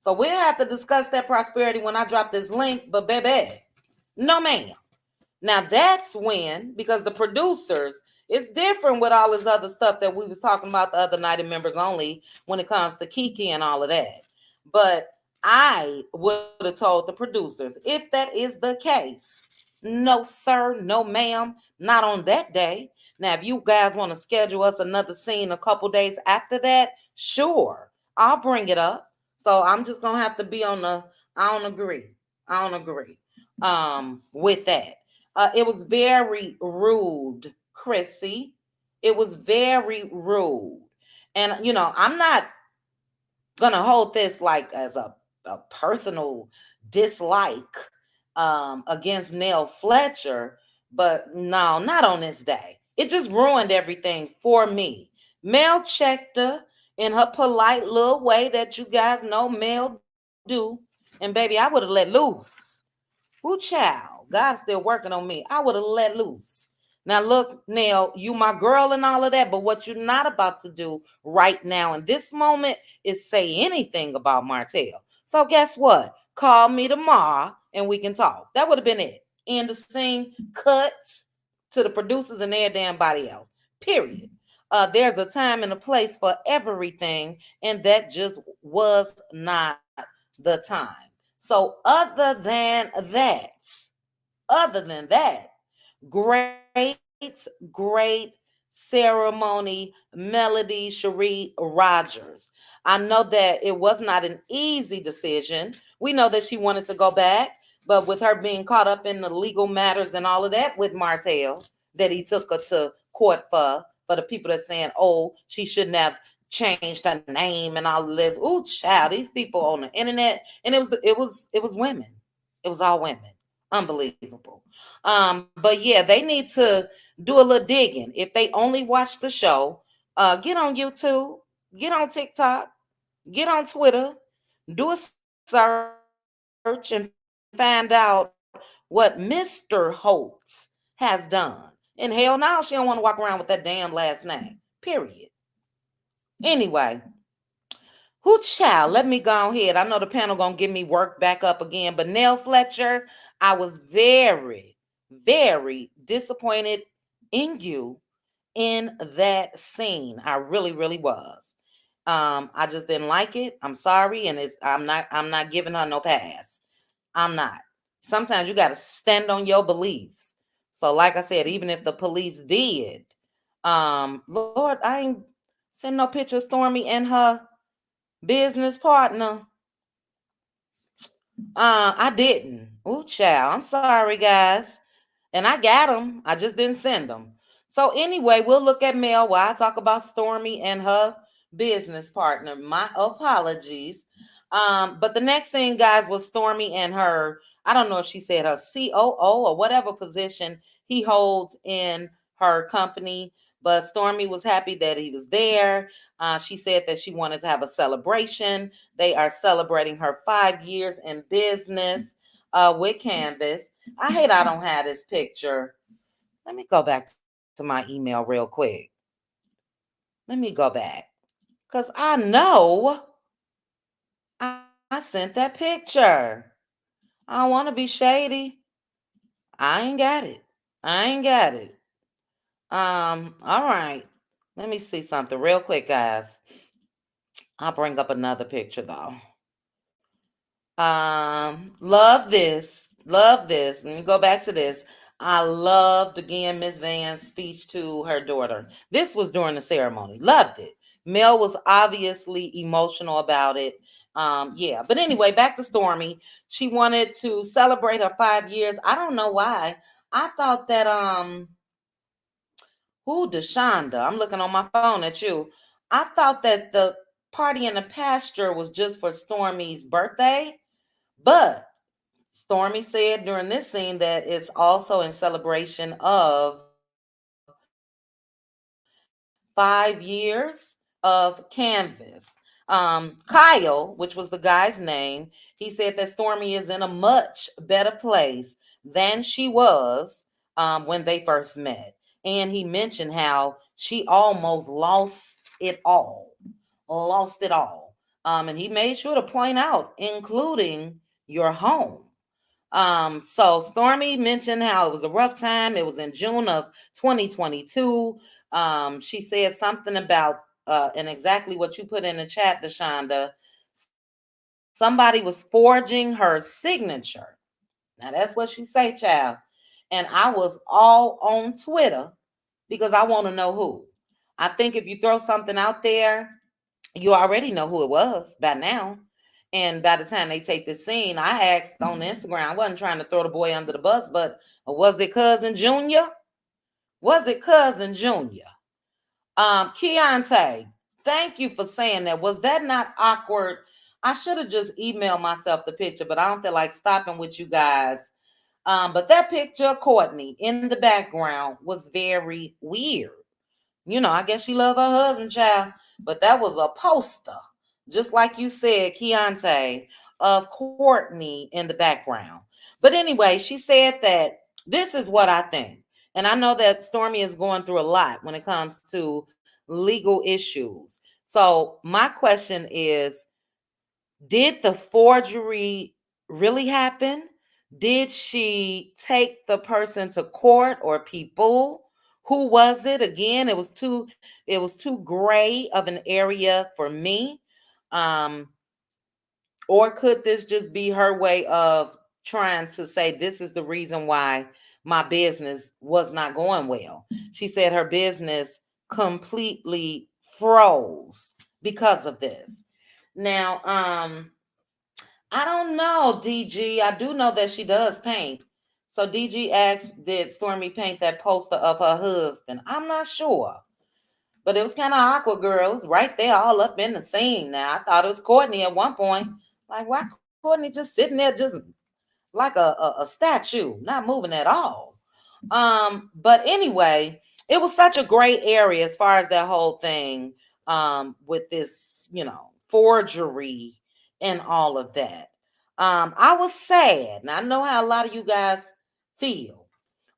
So we'll have to discuss that prosperity when I drop this link. But baby, no ma'am. Now that's when, because the producers, it's different with all this other stuff that we was talking about the other night in members only when it comes to Kiki and all of that. But I would have told the producers, if that is the case, no sir, no ma'am, not on that day. Now, if you guys want to schedule us another scene a couple days after that, sure, I'll bring it up. So I'm just gonna have to be on the. I don't agree. I don't agree with that. It was very rude, Chrissy. It was very rude. And, I'm not going to hold this like as a personal dislike against Nell Fletcher, but no, not on this day. It just ruined everything for me. Mel checked her in her polite little way that you guys know Mel do. And baby, I would have let loose. Who child? God's still working on me. I would have let loose. Now look, Nell, you my girl and all of that, but what you're not about to do right now in this moment is say anything about Martell. So guess what? Call me tomorrow and we can talk. That would have been it. End the scene, cut to the producers and their damn body else. Period. There's a time and a place for everything, and that just was not the time. So other than that, great ceremony, Melody Cherie Rodgers. I know that it was not an easy decision. We know that she wanted to go back, but with her being caught up in the legal matters and all of that with Martell, that he took her to court for the people that saying, oh, she shouldn't have changed her name and all of this. Ooh, child, these people on the internet, and it was women. It was all women. Unbelievable. But yeah, they need to do a little digging. If they only watch the show, get on YouTube, get on TikTok, Get on Twitter, do a search, and find out what Mr. Holtz has done. And hell no, she don't want to walk around with that damn last name. Period. Anyway, who child? Let me go ahead. I know the panel gonna give me work back up again, but Nell Fletcher, I was very, very disappointed in you in that scene. I really, really was. I just didn't like it. I'm sorry, and I'm not giving her no pass. I'm not. Sometimes you gotta stand on your beliefs. So, like I said, even if the police did, Lord, I ain't send no picture of Stormy and her business partner. I didn't. Ooh, child. I'm sorry, guys. And I got them. I just didn't send them. So anyway, we'll look at mail while I talk about Stormy and her business partner. My apologies. But the next thing, guys, was Stormy and her. I don't know if she said her COO or whatever position he holds in her company. But Stormy was happy that he was there. She said that she wanted to have a celebration. They are celebrating her 5 years in business with Canvas. I hate I don't have this picture. Let me go back to my email real quick. Let me go back. Because I know I sent that picture. I don't want to be shady. I ain't got it. I ain't got it. All right. Let me see something real quick, guys. I'll bring up another picture though. Love this. Love this. Let me go back to this. I loved again Miss Van's speech to her daughter. This was during the ceremony. Loved it. Mel was obviously emotional about it. Yeah. But anyway, back to Stormy. She wanted to celebrate her 5 years. I don't know why. I thought that who Deshonda? I'm looking on my phone at you. I thought that the party in the pasture was just for Stormy's birthday, but Stormy said during this scene that it's also in celebration of 5 years of Canvas. Kyle, which was the guy's name, he said that Stormy is in a much better place than she was when they first met. And he mentioned how she almost lost it all. Lost it all. And he made sure to point out, including your home. So Stormy mentioned how it was a rough time. It was in June of 2022. She said something about and exactly what you put in the chat, Deshonda. Somebody was forging her signature. Now that's what she say, child. And I was all on Twitter because I want to know who. I think if you throw something out there, you already know who it was by now. And by the time they take this scene, I asked on Instagram, I wasn't trying to throw the boy under the bus, but was it Cousin Junior? Was it Cousin Junior? Keontae, thank you for saying that. Was that not awkward? I should have just emailed myself the picture, but I don't feel like stopping with you guys. But that picture of Courtney in the background was very weird. I guess she loved her husband, child. But that was a poster, just like you said, Keontae, of Courtney in the background. But anyway, she said that this is what I think. And I know that Stormy is going through a lot when it comes to legal issues. So my question is, did the forgery really happen? Did she take the person to court or people? Who was it? Again, it was too gray of an area for me. Um, or could this just be her way of trying to say this is the reason why my business was not going well? She said her business completely froze because of this. Now, I don't know, DG. I do know that she does paint. So DG asked, did Stormy paint that poster of her husband? I'm not sure. But it was kind of awkward, girls, right there, all up in the scene. Now, I thought it was Courtney at one point. Like, why Courtney just sitting there just like a statue, not moving at all? But anyway, it was such a great area as far as that whole thing with this, forgery and all of that. I was sad. And I know how a lot of you guys feel,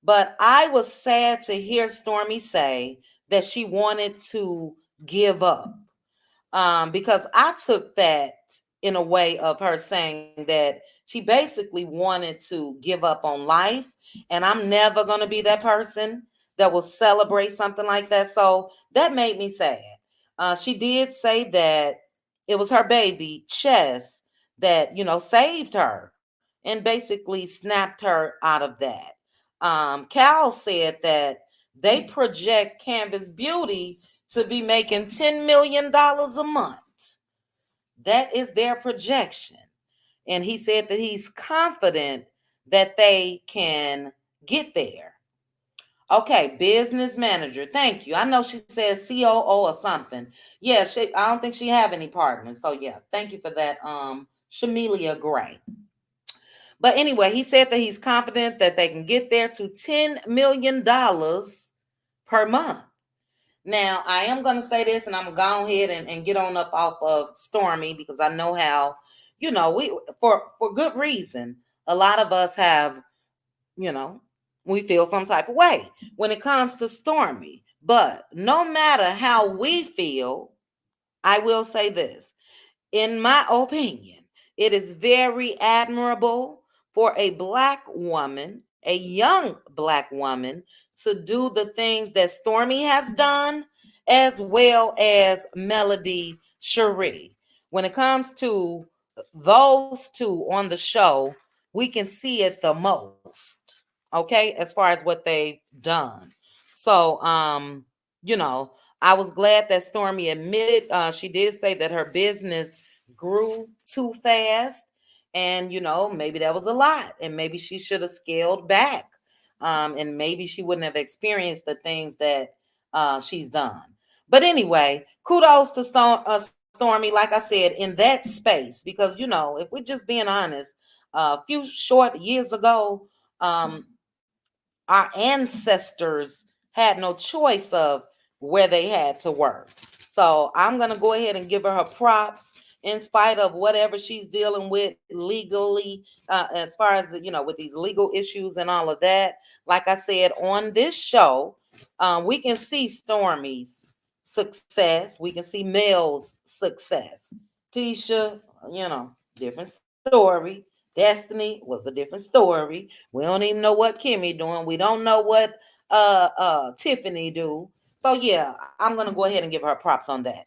but I was sad to hear Stormy say that she wanted to give up. Because I took that in a way of her saying that she basically wanted to give up on life. And I'm never going to be that person that will celebrate something like that. So that made me sad. She did say that it was her baby, Chess, that, saved her and basically snapped her out of that. Cal said that they project Canvas Beauty to be making $10 million a month. That is their projection. And he said that he's confident that they can get there. Okay, business manager. Thank you. I know she says COO or something. Yeah, I don't think she have any partners. So yeah, thank you for that, Shamelia Gray. But anyway, he said that he's confident that they can get there to $10 million per month. Now, I am going to say this, and I'm going to go ahead and get on up off of Stormy, because I know how, we for good reason, a lot of us have, we feel some type of way when it comes to Stormy. But no matter how we feel, I will say this. In my opinion, it is very admirable for a Black woman, a young Black woman, to do the things that Stormy has done, as well as Melody Cherie. When it comes to those two on the show, we can see it the most, okay, as far as what they've done. So, I was glad that Stormy admitted, she did say that her business grew too fast, and maybe that was a lot, and maybe she should have scaled back, and maybe she wouldn't have experienced the things that she's done. But anyway, kudos to Stormy, like I said, in that space, because if we're just being honest, a few short years ago, our ancestors had no choice of where they had to work. So I'm going to go ahead and give her props in spite of whatever she's dealing with legally, as far as, with these legal issues and all of that. Like I said, on this show, we can see Stormy's success. We can see Mel's success. Tisha, different story. Destiny was a different story. We don't even know what Kimmy doing. We don't know what Tiffany do. So yeah, I'm gonna go ahead and give her props on that.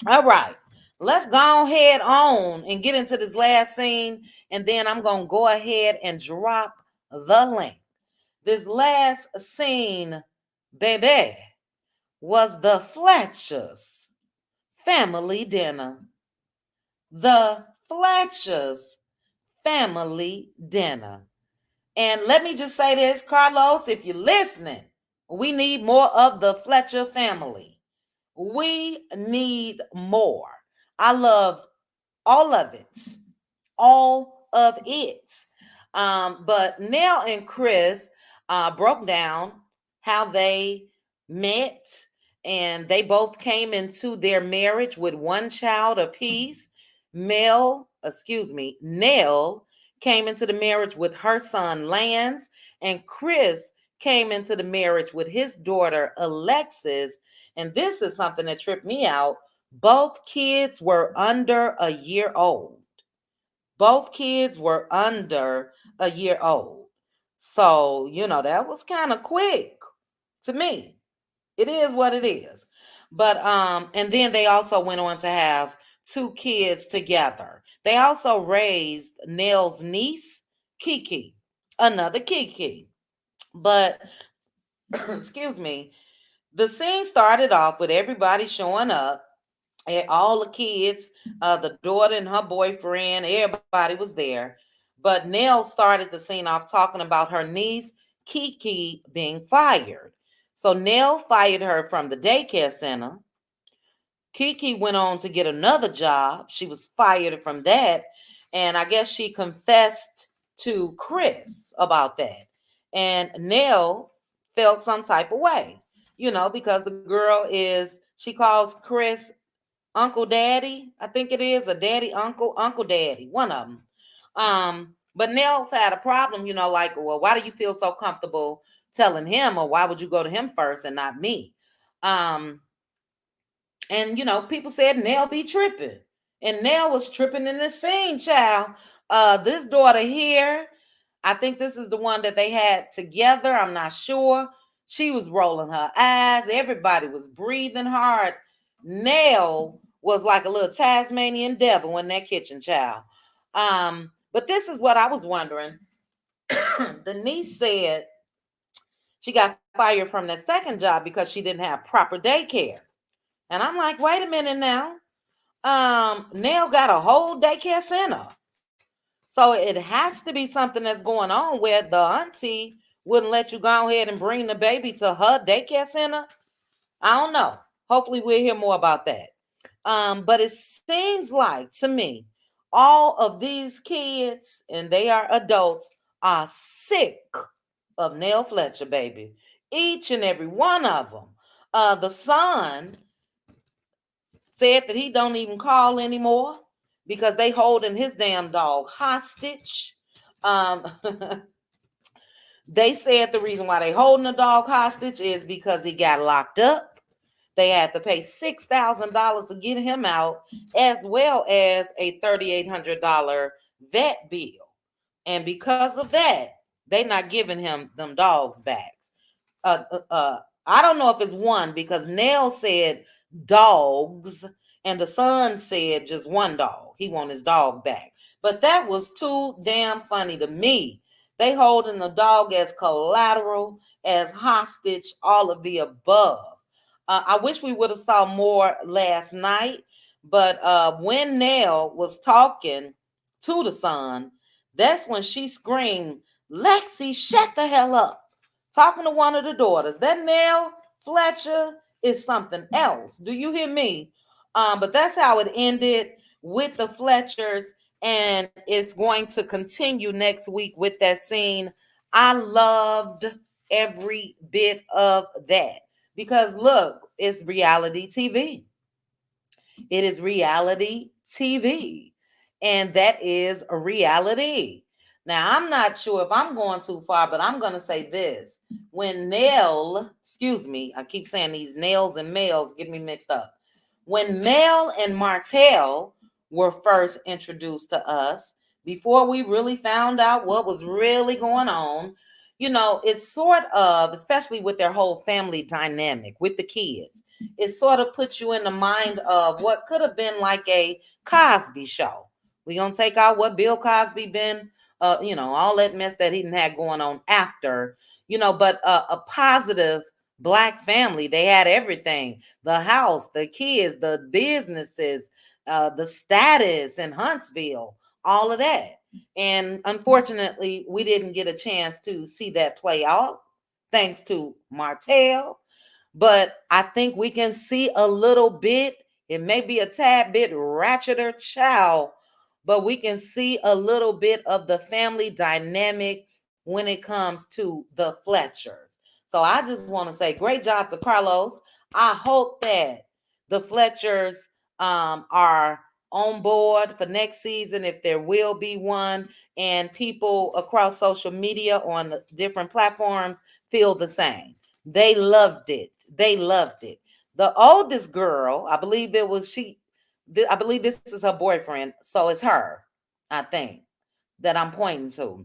All right. Let's go ahead on and get into this last scene, and then I'm gonna go ahead and drop the link. This last scene, baby, was the Fletchers family dinner. The Fletchers family dinner. And let me just say this, Carlos, if you're listening, we need more of the Fletcher family. We need more. I loved all of it. All of it. But Nell and Chris broke down how they met, and they both came into their marriage with one child apiece. Nell came into the marriage with her son Lance, and Chris came into the marriage with his daughter Alexis. And this is something that tripped me out. Both kids were under a year old. Both kids were under a year old. So, that was kind of quick to me. It is what it is. But and then they also went on to have two kids together. They also raised Nell's niece, Kiki, another Kiki. But excuse me, the scene started off with everybody showing up, all the kids, the daughter and her boyfriend, everybody was there. But Nell started the scene off talking about her niece, Kiki, being fired. So Nell fired her from the daycare center. Kiki went on to get another job. She was fired from that. And I guess she confessed to Chris about that. And Nell felt some type of way, because the girl she calls Chris Uncle Daddy, I think it is, a daddy, Uncle Daddy, one of them. But Nell's had a problem, like, well, why do you feel so comfortable telling him, or why would you go to him first and not me? Um, and people said Nell be tripping. And Nell was tripping in the scene, child. This daughter here, I think this is the one that they had together. I'm not sure. She was rolling her eyes. Everybody was breathing hard. Nell was like a little Tasmanian devil in that kitchen, child. But this is what I was wondering. Denise said she got fired from that second job because she didn't have proper daycare. And I'm like, wait a minute now. Nell got a whole daycare center. So it has to be something that's going on where the auntie wouldn't let you go ahead and bring the baby to her daycare center. I don't know. Hopefully we'll hear more about that. But it seems like to me, all of these kids, and they are adults, are sick of Nell Fletcher, baby. Each and every one of them. The son said that he don't even call anymore because they holding his damn dog hostage. Um, they said the reason why they holding the dog hostage is because he got locked up. They had to pay $6,000 to get him out, as well as a $3,800 vet bill. And because of that, they not giving him them dogs back. I don't know if it's one because Nell said dogs and the son said just one dog. He want his dog back. But that was too damn funny to me. They holding the dog as collateral, as hostage, all of the above. I wish we would have saw more last night, but when Nell was talking to the son, that's when she screamed, "Lexi, shut the hell up." Talking to one of the daughters. That Nell Fletcher is something else. Do you hear me? But that's how it ended with the Fletchers, and it's going to continue next week with that scene. I loved every bit of that because look, it's reality TV. It is reality TV, and that is a reality. Now, I'm not sure if I'm going too far, but I'm going to say this. When Nell, excuse me, I keep saying these nails and males get me mixed up. When Mel and Martell were first introduced to us, before we really found out what was really going on, it's sort of, especially with their whole family dynamic with the kids, it sort of puts you in the mind of what could have been like a Cosby show. We're going to take out what Bill Cosby been, all that mess that he had going on after, but a positive Black family. They had everything, the house, the kids, the businesses, the status in Huntsville, all of that. And unfortunately, we didn't get a chance to see that play out thanks to Martell. But I think we can see a little bit. It may be a tad bit ratcheter, child, but we can see a little bit of the family dynamic when it comes to the Fletchers. So I just want to say great job to Carlos. I hope that the Fletchers are on board for next season, if there will be one, and people across social media on the different platforms feel the same. They loved it. They loved it. The oldest girl, I believe it was she. I believe this is her boyfriend, so it's her. I think that I'm pointing to.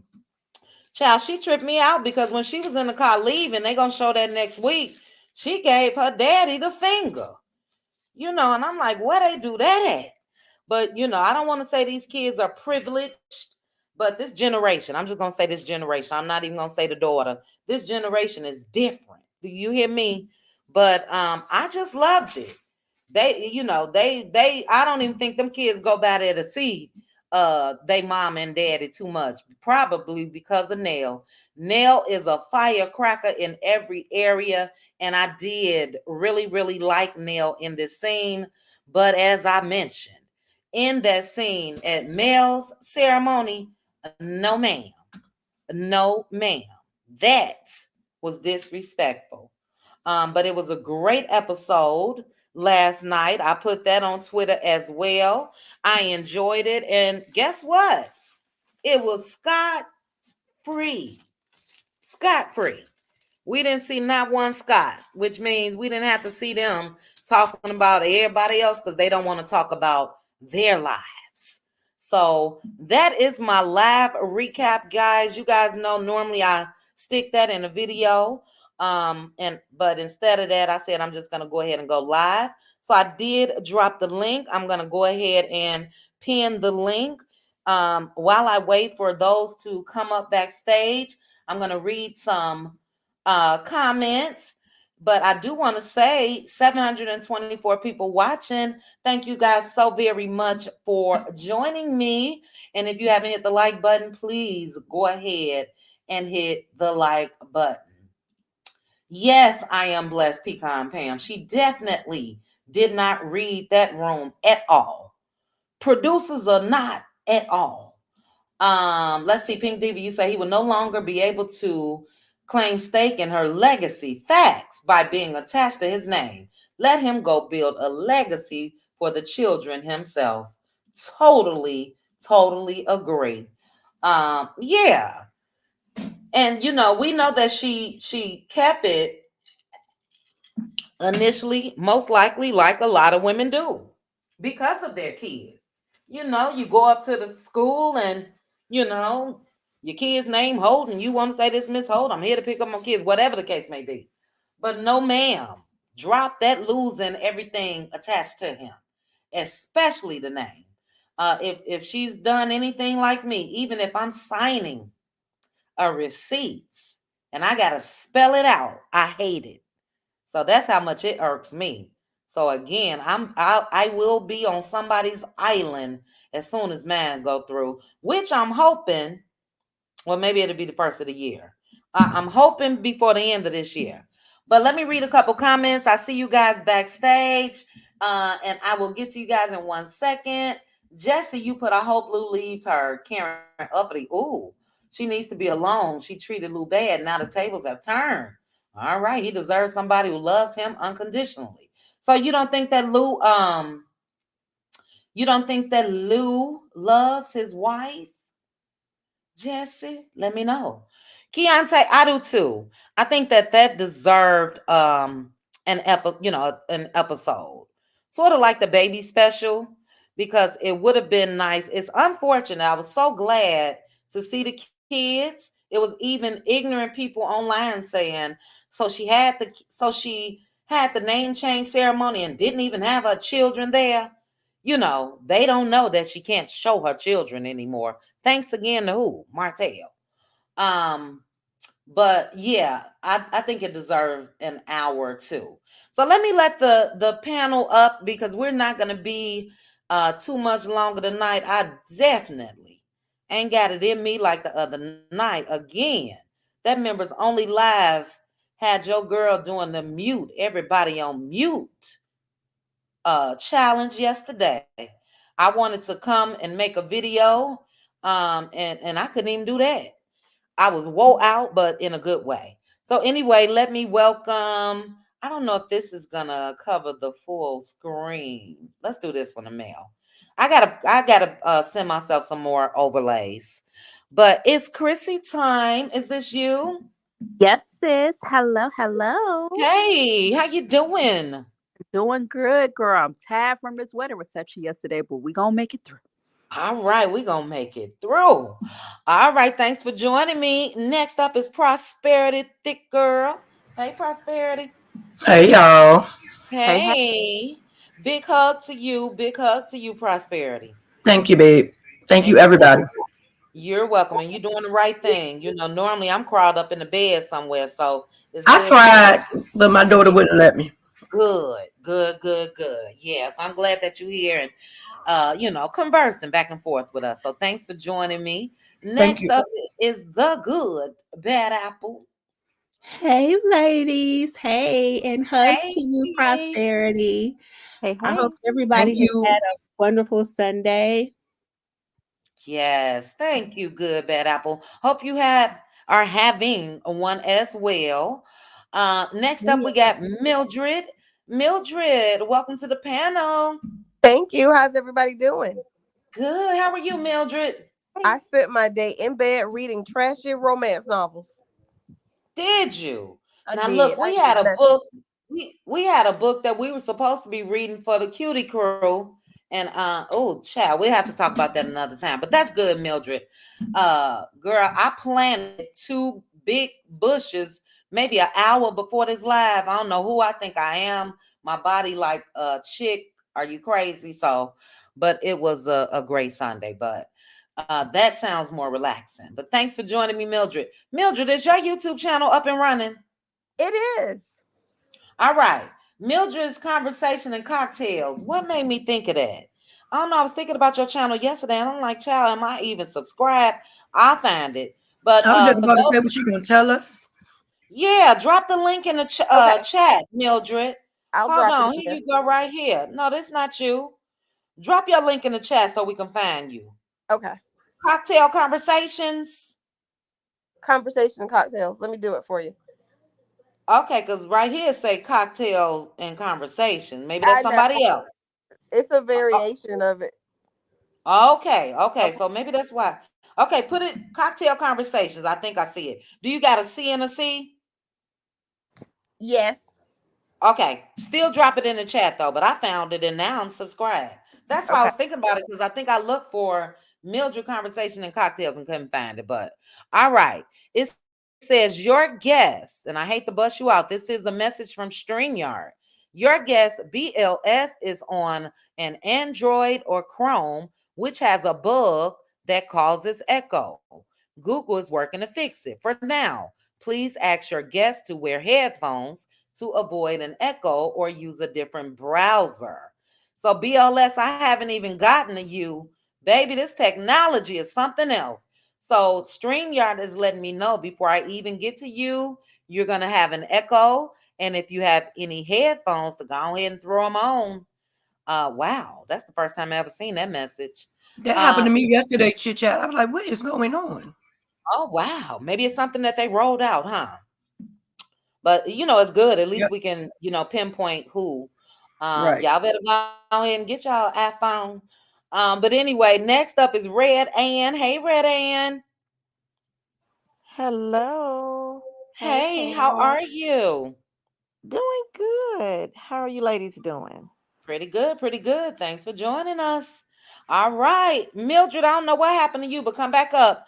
Child, she tripped me out because when she was in the car leaving, they gonna show that next week. She gave her daddy the finger, and I'm like, where they do that at? But I don't want to say these kids are privileged, but this generation, I'm just gonna say this generation. I'm not even gonna say the daughter. This generation is different. Do you hear me? But I just loved it. They I don't even think them kids go by there to see they mom and daddy too much. Probably because of Nell. Nell is a firecracker in every area, and I did really, really like Nell in this scene. But as I mentioned, in that scene at Mel's ceremony, no ma'am. No ma'am. That was disrespectful. But it was a great episode. last night. I put that on Twitter as well. I enjoyed it. And guess what? It was free. Scot free. We didn't see not one Scott, which means we didn't have to see them talking about everybody else because they don't want to talk about their lives. So that is my live recap, guys. You guys know normally I stick that in a video. But instead of that, I said I'm just gonna go ahead and go live. So I did drop the link. I'm gonna go ahead and pin the link. While I wait for those to come up backstage, I'm gonna read some comments. But I do want to say 724 people watching. Thank you guys so very much for joining me. And if you haven't hit the like button, please go ahead and hit the like button. Yes, I am blessed, Pecan Pam. She definitely did not read that room at all. Producers are not at all. Let's see, Pink Diva, you say he will no longer be able to claim stake in her legacy facts by being attached to his name. Let him go build a legacy for the children himself. Totally, totally agree. Yeah. And we know that she kept it initially, most likely, like a lot of women do, because of their kids. You go up to the school and you know your kid's name Holden. You want to say, this Miss Holden, I'm here to pick up my kids, whatever the case may be. But no, ma'am, drop that losing everything attached to him, especially the name. If she's done anything like me, even if I'm signing a receipt and I gotta spell it out, I hate it. So that's how much it irks me. So again, I will be on somebody's island as soon as mine go through, which I'm hoping. Well, maybe it'll be the first of the year. I'm hoping before the end of this year. But let me read a couple comments. I see you guys backstage, and I will get to you guys in 1 second. Jesse, you put, I hope Lou leaves her. Karen uppity. Ooh, she needs to be alone. She treated Lou bad. Now the tables have turned. All right, he deserves somebody who loves him unconditionally. So you don't think that Lou loves his wife? Jesse, let me know. Keontae, I do too. I think that deserved an episode. Sort of like the baby special, because it would have been nice. It's unfortunate. I was so glad to see the kids. It was even ignorant people online saying, so she had the name change ceremony and didn't even have her children there. They don't know that she can't show her children anymore. Thanks again to who? Martell. Um, but yeah, I think it deserved an hour too. So let me let the panel up, because we're not gonna be too much longer tonight. I definitely ain't got it in me like the other night again. That members only live had your girl doing the mute, everybody on mute challenge yesterday. I wanted to come and make a video, and I couldn't even do that. I was woe out, but in a good way. So anyway, let me welcome. I don't know if this is gonna cover the full screen. Let's do this one, a mail. I gotta send myself some more overlays. But it's Chrissy time. Is this you? Yes, sis. Hello, hello. Hey, how you doing? Doing good, girl. I'm tired from this wedding reception yesterday, but we gonna make it through. All right, we're gonna make it through. All right, thanks for joining me. Next up is Prosperity, thick girl. Hey, Prosperity. Hey y'all. Hey, hey. Hey, big hug to you. Big hug to you, Prosperity. Thank you, babe. Thank you, And everybody. you're welcome. And you're doing the right thing. Normally I'm crawled up in the bed somewhere, so it's I good to tried, but my daughter see. wouldn't let me. Good, good, good, good. Yes, I'm glad that you're here and conversing back and forth with us. So thanks for joining me. Thank Next you. up is the good bad apple. Hey, ladies. Hey, and hugs to you, Hey. Prosperity. Hey, I hey. hope everybody Thank has you. had a wonderful Sunday. Yes, thank you, good bad apple. Hope you are having one as well. Next up, we Yeah. got Mildred. Mildred, welcome to the panel. Thank you. How's everybody doing? Good. How are you, Mildred? I spent my day in bed reading trashy romance novels. Did you? I Now did. look, I we did had a nothing. book. We had a book that we were supposed to be reading for the cutie crew. And oh child, we have to talk about that another time. But that's good, Mildred. Girl, I planted two big bushes maybe an hour before this live. I don't know who I think I am. My body like a chick. Are you crazy? So, but it was a great Sunday. But that sounds more relaxing. But thanks for joining me, Mildred. Mildred, is your YouTube channel up and running? It is. All right. Mildred's Conversation and Cocktails. What made me think of that? I don't know. I was thinking about your channel yesterday, and I'm like, child, am I even subscribed? I'll find it. But I was just for about to those, say what you gonna tell us. yeah, drop the link in the Okay. chat, Mildred. I'll Hold drop it on. in Here there. you go right here. No, that's not you. Drop your link in the chat so we can find you. Okay. Cocktail Conversations. Conversation and cocktails. Let me do it for you. Okay, because right here say Cocktails and Conversation. Maybe that's I know. somebody else. It's a variation of it. Okay. Okay. So maybe that's why. Okay, put it Cocktail Conversations. I think I see it. Do you got a C and a C? Yes. Okay, still drop it in the chat though, but I found it and now I'm subscribed. That's why I Okay. was thinking about it because I think I looked for Mildred Conversation and Cocktails and couldn't find it. But all right, it says your guest, and I hate to bust you out. This is a message from StreamYard. Your guest BLS is on an Android or Chrome, which has a bug that causes echo. Google is working to fix it. For now, please ask your guest to wear headphones to avoid an echo or use a different browser. So BLS, I haven't even gotten to you. Baby, this technology is something else. So StreamYard is letting me know before I even get to you, you're going to have an echo. And if you have any headphones, to go ahead and throw them on. Wow, that's the first time I ever seen that message. That happened to me yesterday, chit chat. I was like, what is going on? Oh, wow. Maybe it's something that they rolled out, huh? But it's good. At least Yep. we can, pinpoint who. Right. Y'all better go ahead and get y'all iPhone. But anyway, next up is Red Ann. Hey, Red Ann. Hello. Hey, how Pam. are you? Doing good. How are you ladies doing? Pretty good, pretty good. Thanks for joining us. All right, Mildred, I don't know what happened to you, but come back up.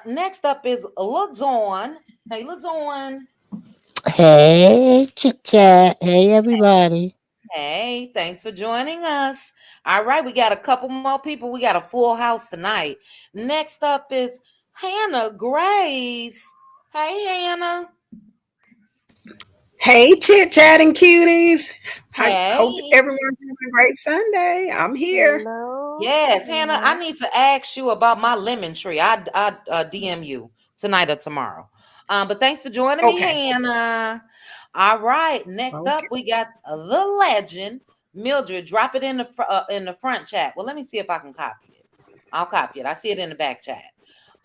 Next up is LaDawn. Hey, LaDawn. Hey, chit chat. Hey, everybody. Hey, thanks for joining us. All right, we got a couple more people. We got a full house tonight. Next up is Hannah Grace. Hey, Hannah. Hey, chit chatting cuties. I hope Hey. everyone's having a great Sunday. I'm here. Hello. Yes, Hannah, I need to ask you about my lemon tree. I DM you tonight or tomorrow. But thanks for joining me, Okay. Hannah. All right, next Okay. up we got the legend Mildred. Drop it in the front chat. Well, let me see if I can copy it. I'll copy it. I see it in the back chat.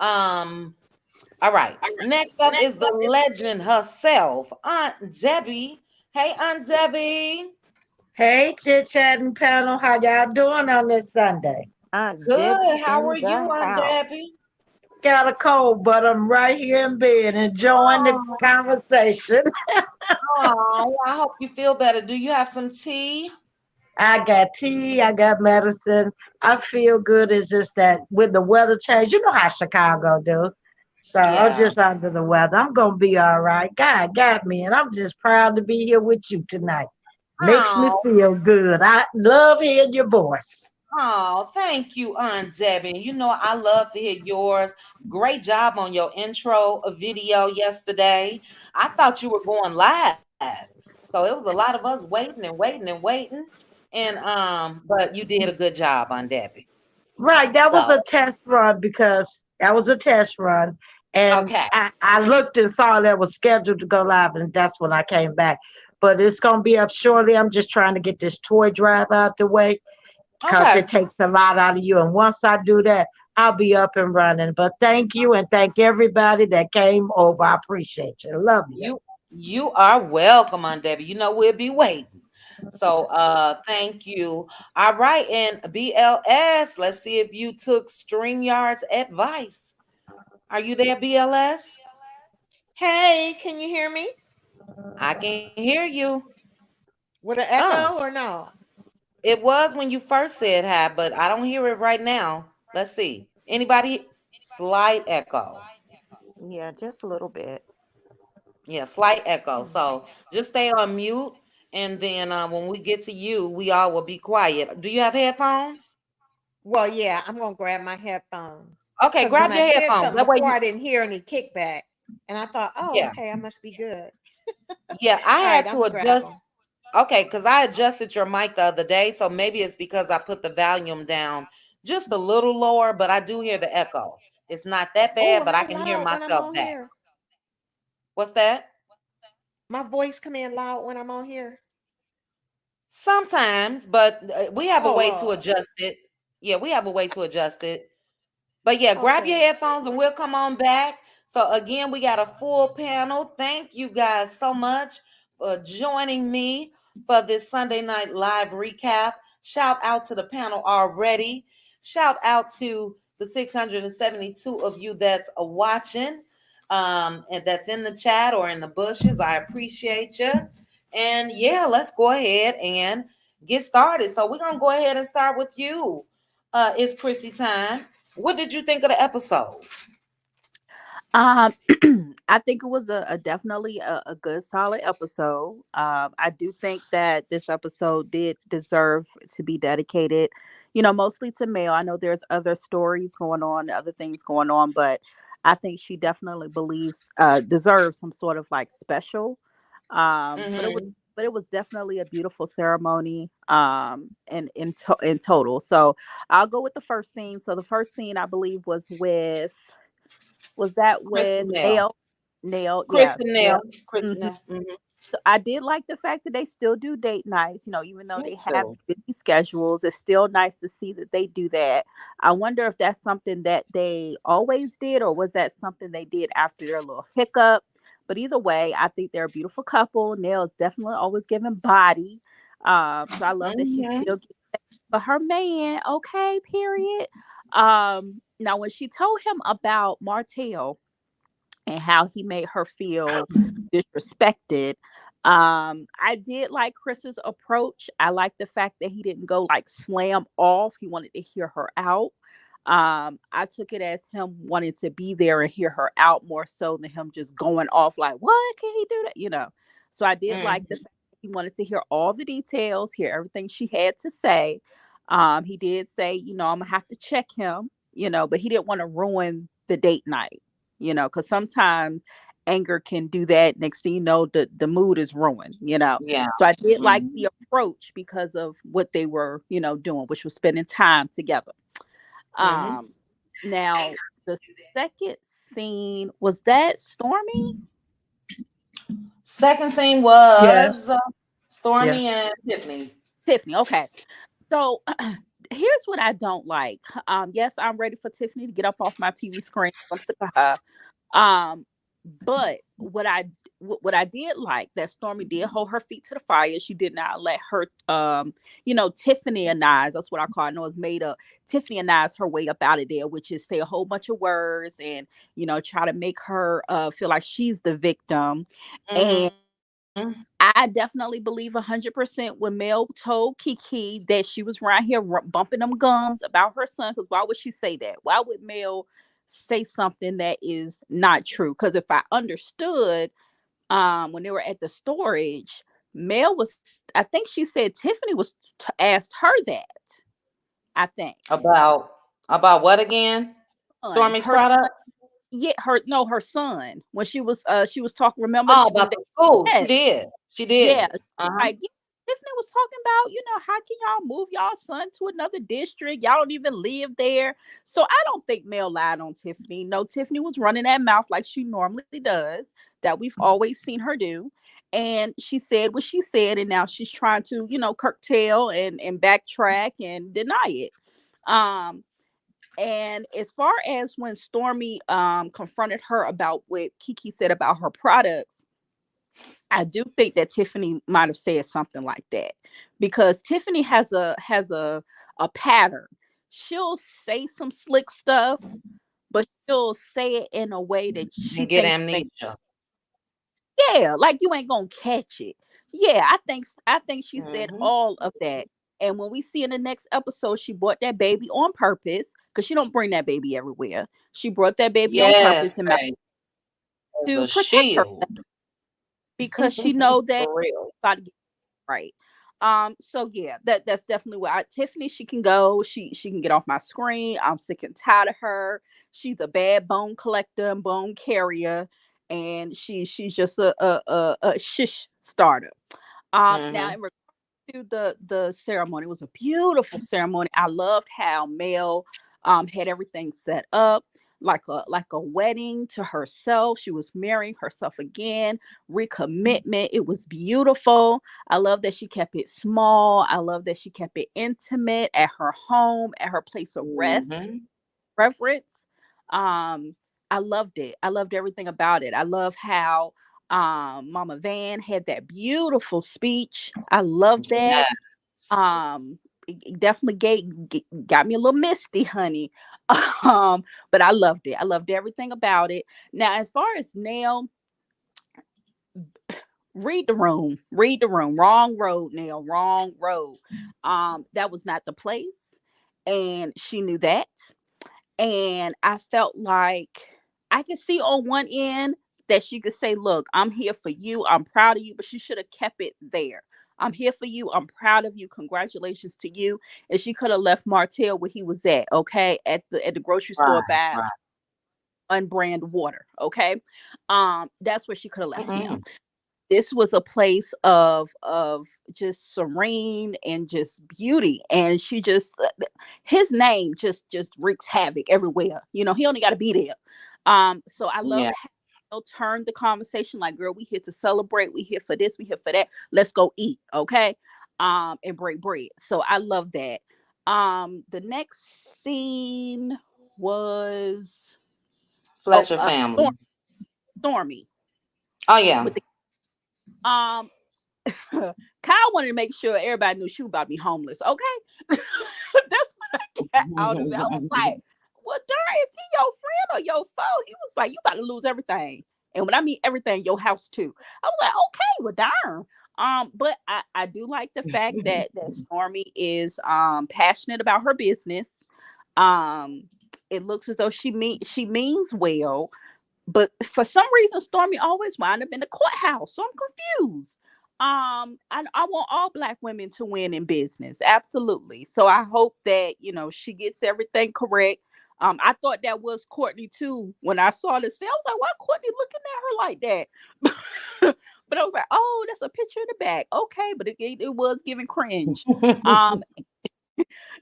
All right. Next up is the legend herself, Aunt Debbie. Hey, Aunt Debbie. Hey, chit chatting panel, how y'all doing on this Sunday? Aunt Good. Debbie How are in you, the Aunt house. Debbie? Got a cold, but I'm right here in bed enjoying the Oh, conversation. I hope you feel better. Do you have some tea? I got tea, I got medicine. I feel good. It's just that with the weather change, you know how Chicago do. So I'm Yeah. just under the weather. I'm gonna be all right. God got me, and I'm just proud to be here with you tonight. Makes me Oh, feel good. I love hearing your voice. thank you, Aunt Debbie. I love to hear yours. Great job on your intro video yesterday. I thought you were going live. So it was a lot of us waiting and waiting and waiting. And but you did a good job, Aunt Debbie. Right, that was So a test run because that was a test run. And okay. I looked and saw that was scheduled to go live, and that's when I came back. But it's going to be up shortly. I'm just trying to get this toy drive out the way because Okay. it takes a lot out of you. And once I do that, I'll be up and running. But thank you, and thank everybody that came over. I appreciate you. Love you. You are welcome, Aunt Debbie. We'll be waiting. So thank you. All right, and BLS, let's see if you took StreamYard's advice. Are you there, BLS? Hey, can you hear me? I can hear you. With an Oh, echo or no? it was when you first said hi, but I don't hear it right now. Let's see. Anybody? Slight echo. Yeah, just a little bit. Yeah, slight echo. Hmm. So just stay on mute, and then when we get to you, we all will be quiet. Do you have headphones? Well, yeah, I'm gonna grab my headphones Okay, because when grab I your said headphones. something That way before, you. I didn't hear any kickback, and I thought, oh, Yeah, okay, I must be good. yeah. I All right, had I'm to gonna grab adjust. them. Okay, because I adjusted your mic the other day, so maybe it's because I put the volume down just a little lower, but I do hear the echo. It's not that Oh, bad, am but I I can hear loud when I'm myself on back. here? What's that? My voice come in loud when I'm on here. Sometimes, but we have a Oh way to Lord. adjust it. Yeah, we have a way to adjust it. But yeah, grab your Okay. headphones and we'll come on back. So again, we got a full panel. Thank you guys so much for joining me for this Sunday night live recap. Shout out to the panel already. Shout out to the 672 of you that's watching and that's in the chat or in the bushes. I appreciate you. And yeah, let's go ahead and get started. So we're gonna go ahead and start with you. It's Chrissy time. What did you think of the episode? Um, I think it was a definitely a good solid episode. I do think that this episode did deserve to be dedicated, mostly to Mel. I know there's other stories going on, other things going on, but I think she definitely deserves some sort of like special. But it was Mm-hmm. definitely a beautiful ceremony. In total. So I'll go with the first scene. So the first scene I believe was that Kristen with Nell. Nail? Nail, yeah, Kristen Nail. Nell. Kristen hmm Nell. Mm-hmm. So I did like the fact that they still do date nights, even though Me they have too. busy schedules. It's still nice to see that they do that. I wonder if that's something that they always did, or was that something they did after their little hiccup? But either way, I think they're a beautiful couple. Nail is definitely always giving body. So I love that she Mm-hmm. still gets that for her man. Okay, period. Now when she told him about Martell and how he made her feel disrespected. I did like Chris's approach. I like the fact that he didn't go like slam off. He wanted to hear her out. I took it as him wanting to be there and hear her out more so than him just going off like, what can he do that? So I did like the Mm-hmm. fact that he wanted to hear all the details, hear everything she had to say. He did say, I'm gonna have to check him, but he didn't want to ruin the date night, because sometimes anger can do that. Next thing you know, the mood is ruined. Yeah. So I did like Mm-hmm. the approach because of what they were, doing, which was spending time together. Mm-hmm. Um, Now the second scene was that Stormy? Second scene Yeah, was yeah. Stormy and Tiffany. Tiffany. Okay. So here's what I don't like. Yes, I'm ready for Tiffany to get up off my TV screen. I'm sick of her. Um, but what I did like that Stormy did hold her feet to the fire. She did not let her Tiffany-anize. That's what I call it. I know it's made up. Tiffany-anize her way up out of there, which is say a whole bunch of words and try to make her feel like she's the victim. And Mm-hmm. I definitely believe 100% when Mel told Kiki that she was around here bumping them gums about her son. Because why would she say that? Why would Mel say something that is not true? Because if I understood, when they were at the storage, Mel was, I think she said Tiffany was asked her that. I think. About what again? Stormy's Her son, products? yeah, her son. When she was talking. Remember Oh, when about the school. She they did. She Yeah, did. Uh-huh. like yeah, Tiffany was talking about, how can y'all move y'all son to another district? Y'all don't even live there. So I don't think Mel lied on Tiffany. No, Tiffany was running that mouth like she normally does, that we've always seen her do. And she said what she said, and now she's trying to, curtail and backtrack and deny it. Um, and as far as when Stormy confronted her about what Kiki said about her products, I do think that Tiffany might have said something like that, because Tiffany has a pattern. She'll say some slick stuff, but she'll say it in a way that she And get thinks amnesia. yeah, like you ain't gonna catch it. Yeah, I think she said Mhm. all of that. And when we see in the next episode, she brought that baby on purpose, because she don't bring that baby everywhere. She brought that baby on Yes, purpose and babe. As to a protect her, shield. because she know that For real. about to get right. So yeah, that's definitely where Tiffany, she can go. She can get off my screen. I'm sick and tired of her. She's a bad bone collector and bone carrier, and she's just a shish starter. Now Mhm. in to the ceremony, it was a beautiful ceremony. I loved how Mel had everything set up like a wedding to herself. She was marrying herself again, recommitment. It was beautiful. I love that she kept it small. I love that she kept it intimate at her home, at her place of rest, Mhm. reverence. um I loved it. I loved everything about it. I love how Mama Van had that beautiful speech. I love Yeah. that. It definitely got me a little misty, honey. But I loved it. I loved everything about it. Now, as far as Nail, read the room. Wrong road, Nail, wrong road. That was not the place, and she knew that. And I felt like I could see on one end that she could say, look, I'm here for you, I'm proud of you, but she should have kept it there. I'm here for you, I'm proud of you, congratulations to you. And she could have left Martell where he was at, okay, at the grocery store Right. buying Right. unbrand water, okay. That's where she could have left him. Mm-mm. This was a place of just serene and just beauty, and she just his name just wreaks havoc everywhere. He only got to be there. So I Yeah. loved how they'll turn the conversation like, girl, we here to celebrate, we here for this, we here for that, let's go eat, okay, and break bread. So I love that. The next scene was Fletcher family. Stormy Oh yeah. with the Kyle wanted to make sure everybody knew she was about to be homeless. Okay, that's what I got out of it. I was like, "Well, darn, is he your friend or your foe?" He was like, "You about to lose everything," and when I mean everything, your house too. I was like, "Okay, well, darn." But I do like the fact that Stormy is passionate about her business. Um, it looks as though she means well, but for some reason, Stormy always wind up in the courthouse. So I'm confused. I want all Black women to win in business. Absolutely. So I hope that, she gets everything correct. I thought that was Courtney too. When I saw this, I was like, why Courtney looking at her like that? But I was like, oh, that's a picture in the back. Okay, but it was giving cringe. Um,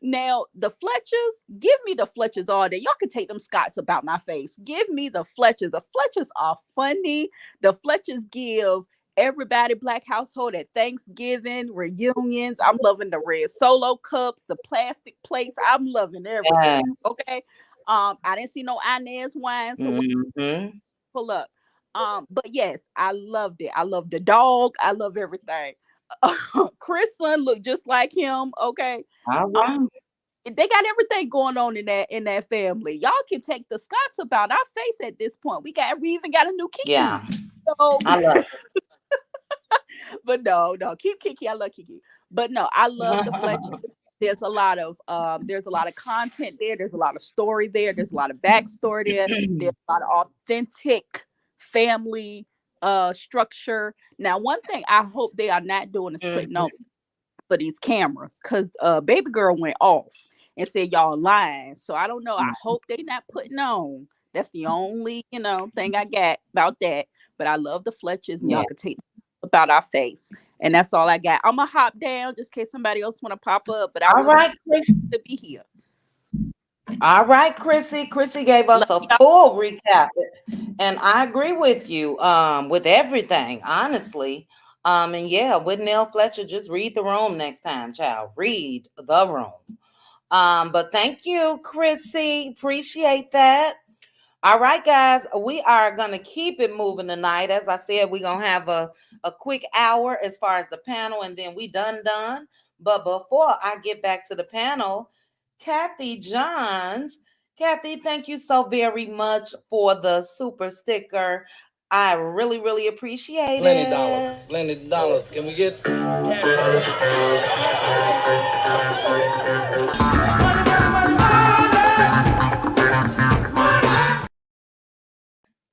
Now, the Fletchers, give me the Fletchers all day. Y'all can take them Scots about my face. Give me the Fletchers. The Fletchers are funny. The Fletchers give everybody Black household at Thanksgiving, reunions. I'm loving the red solo cups, the plastic plates. I'm loving everything. Yes. Okay. I didn't see no Inez wine, so Mm-hmm. pull up. But yes, I loved it. I love the dog. I love everything. Chris' son looked just like him. Okay. All Um, right. they got everything going on in that family. Y'all can take the Scots about our face at this point. We even got a new Kiki. Yeah. So, I love but no, keep Kiki. I love Kiki. But no, I love the it. Fletchers. There's a lot of content there. There's a lot of story there. There's a lot of backstory there. There's a lot of authentic family structure. Now, one thing I hope they are not doing is putting on for these cameras, because baby girl went off and said y'all lying. So I don't know. I hope they not putting on. That's the only thing I got about that. But I love the Fletchers, and Yeah. y'all can take about our face. And that's all I got. I'm gonna hop down just in case somebody else want to pop up. But I All was right, Chris. to be here. All right, Chrissy. Chrissy gave us Love a y'all. full recap, and I agree with you with everything, honestly. And yeah, with Neil Fletcher, just read the room next time, child. Read the room. But thank you, Chrissy. Appreciate that. All right, guys, we are going to keep it moving tonight. As I said, we're going to have a quick hour as far as the panel, and then we done. But before I get back to the panel, Kathy Johns. Kathy, thank you so very much for the super sticker. I really, really appreciate Plenty it. dollars. Plenty dollars. Can we get?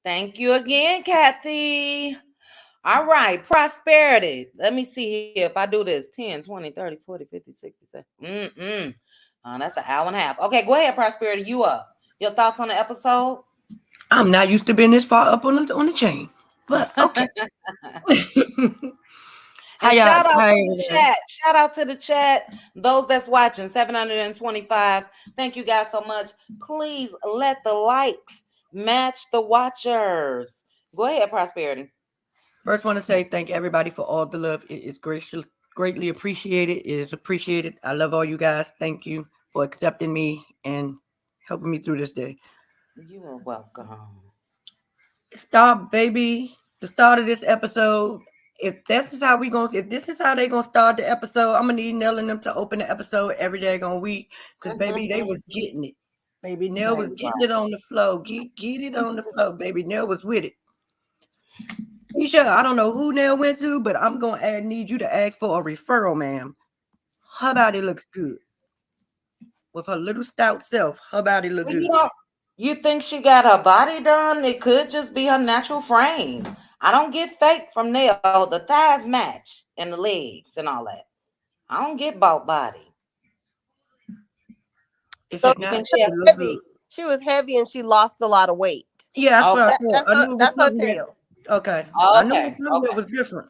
Thank you again, Kathy. All right, prosperity. Let me see here. If I do this 10, 20, 30, 40, 50, 60, 70. That's an hour and a half. Okay, go ahead, prosperity. You up. Your thoughts on the episode? I'm not used to being this far up on the chain, but okay. And shout out to the chat. Shout out to the chat. Those that's watching, 725. Thank you guys so much. Please let the likes match the watchers. Go ahead, prosperity. First, want to say thank everybody for all the love. It is greatly appreciated. It is appreciated. I love all you guys. Thank you for accepting me and helping me through this day. You are welcome. Stop, baby. The start of this episode. If this is how they gonna start the episode, I'm gonna need Nell and them to open the episode every day gonna week. Because baby, they was getting it. Baby, Nell was getting it on the flow. Get it on the flow, baby. Nell was with it. Tisha, I don't know who Nell went to, but I'm gonna need you to ask for a referral, ma'am. Her body looks good. With her little stout self, her body looks good. You think she got her body done? It could just be her natural frame. I don't get fake from Nell. The thighs match and the legs and all that. I don't get bought body. So she was heavy and she lost a lot of weight. Yeah, that's what I thought. That's her tale. Okay. I knew it was different.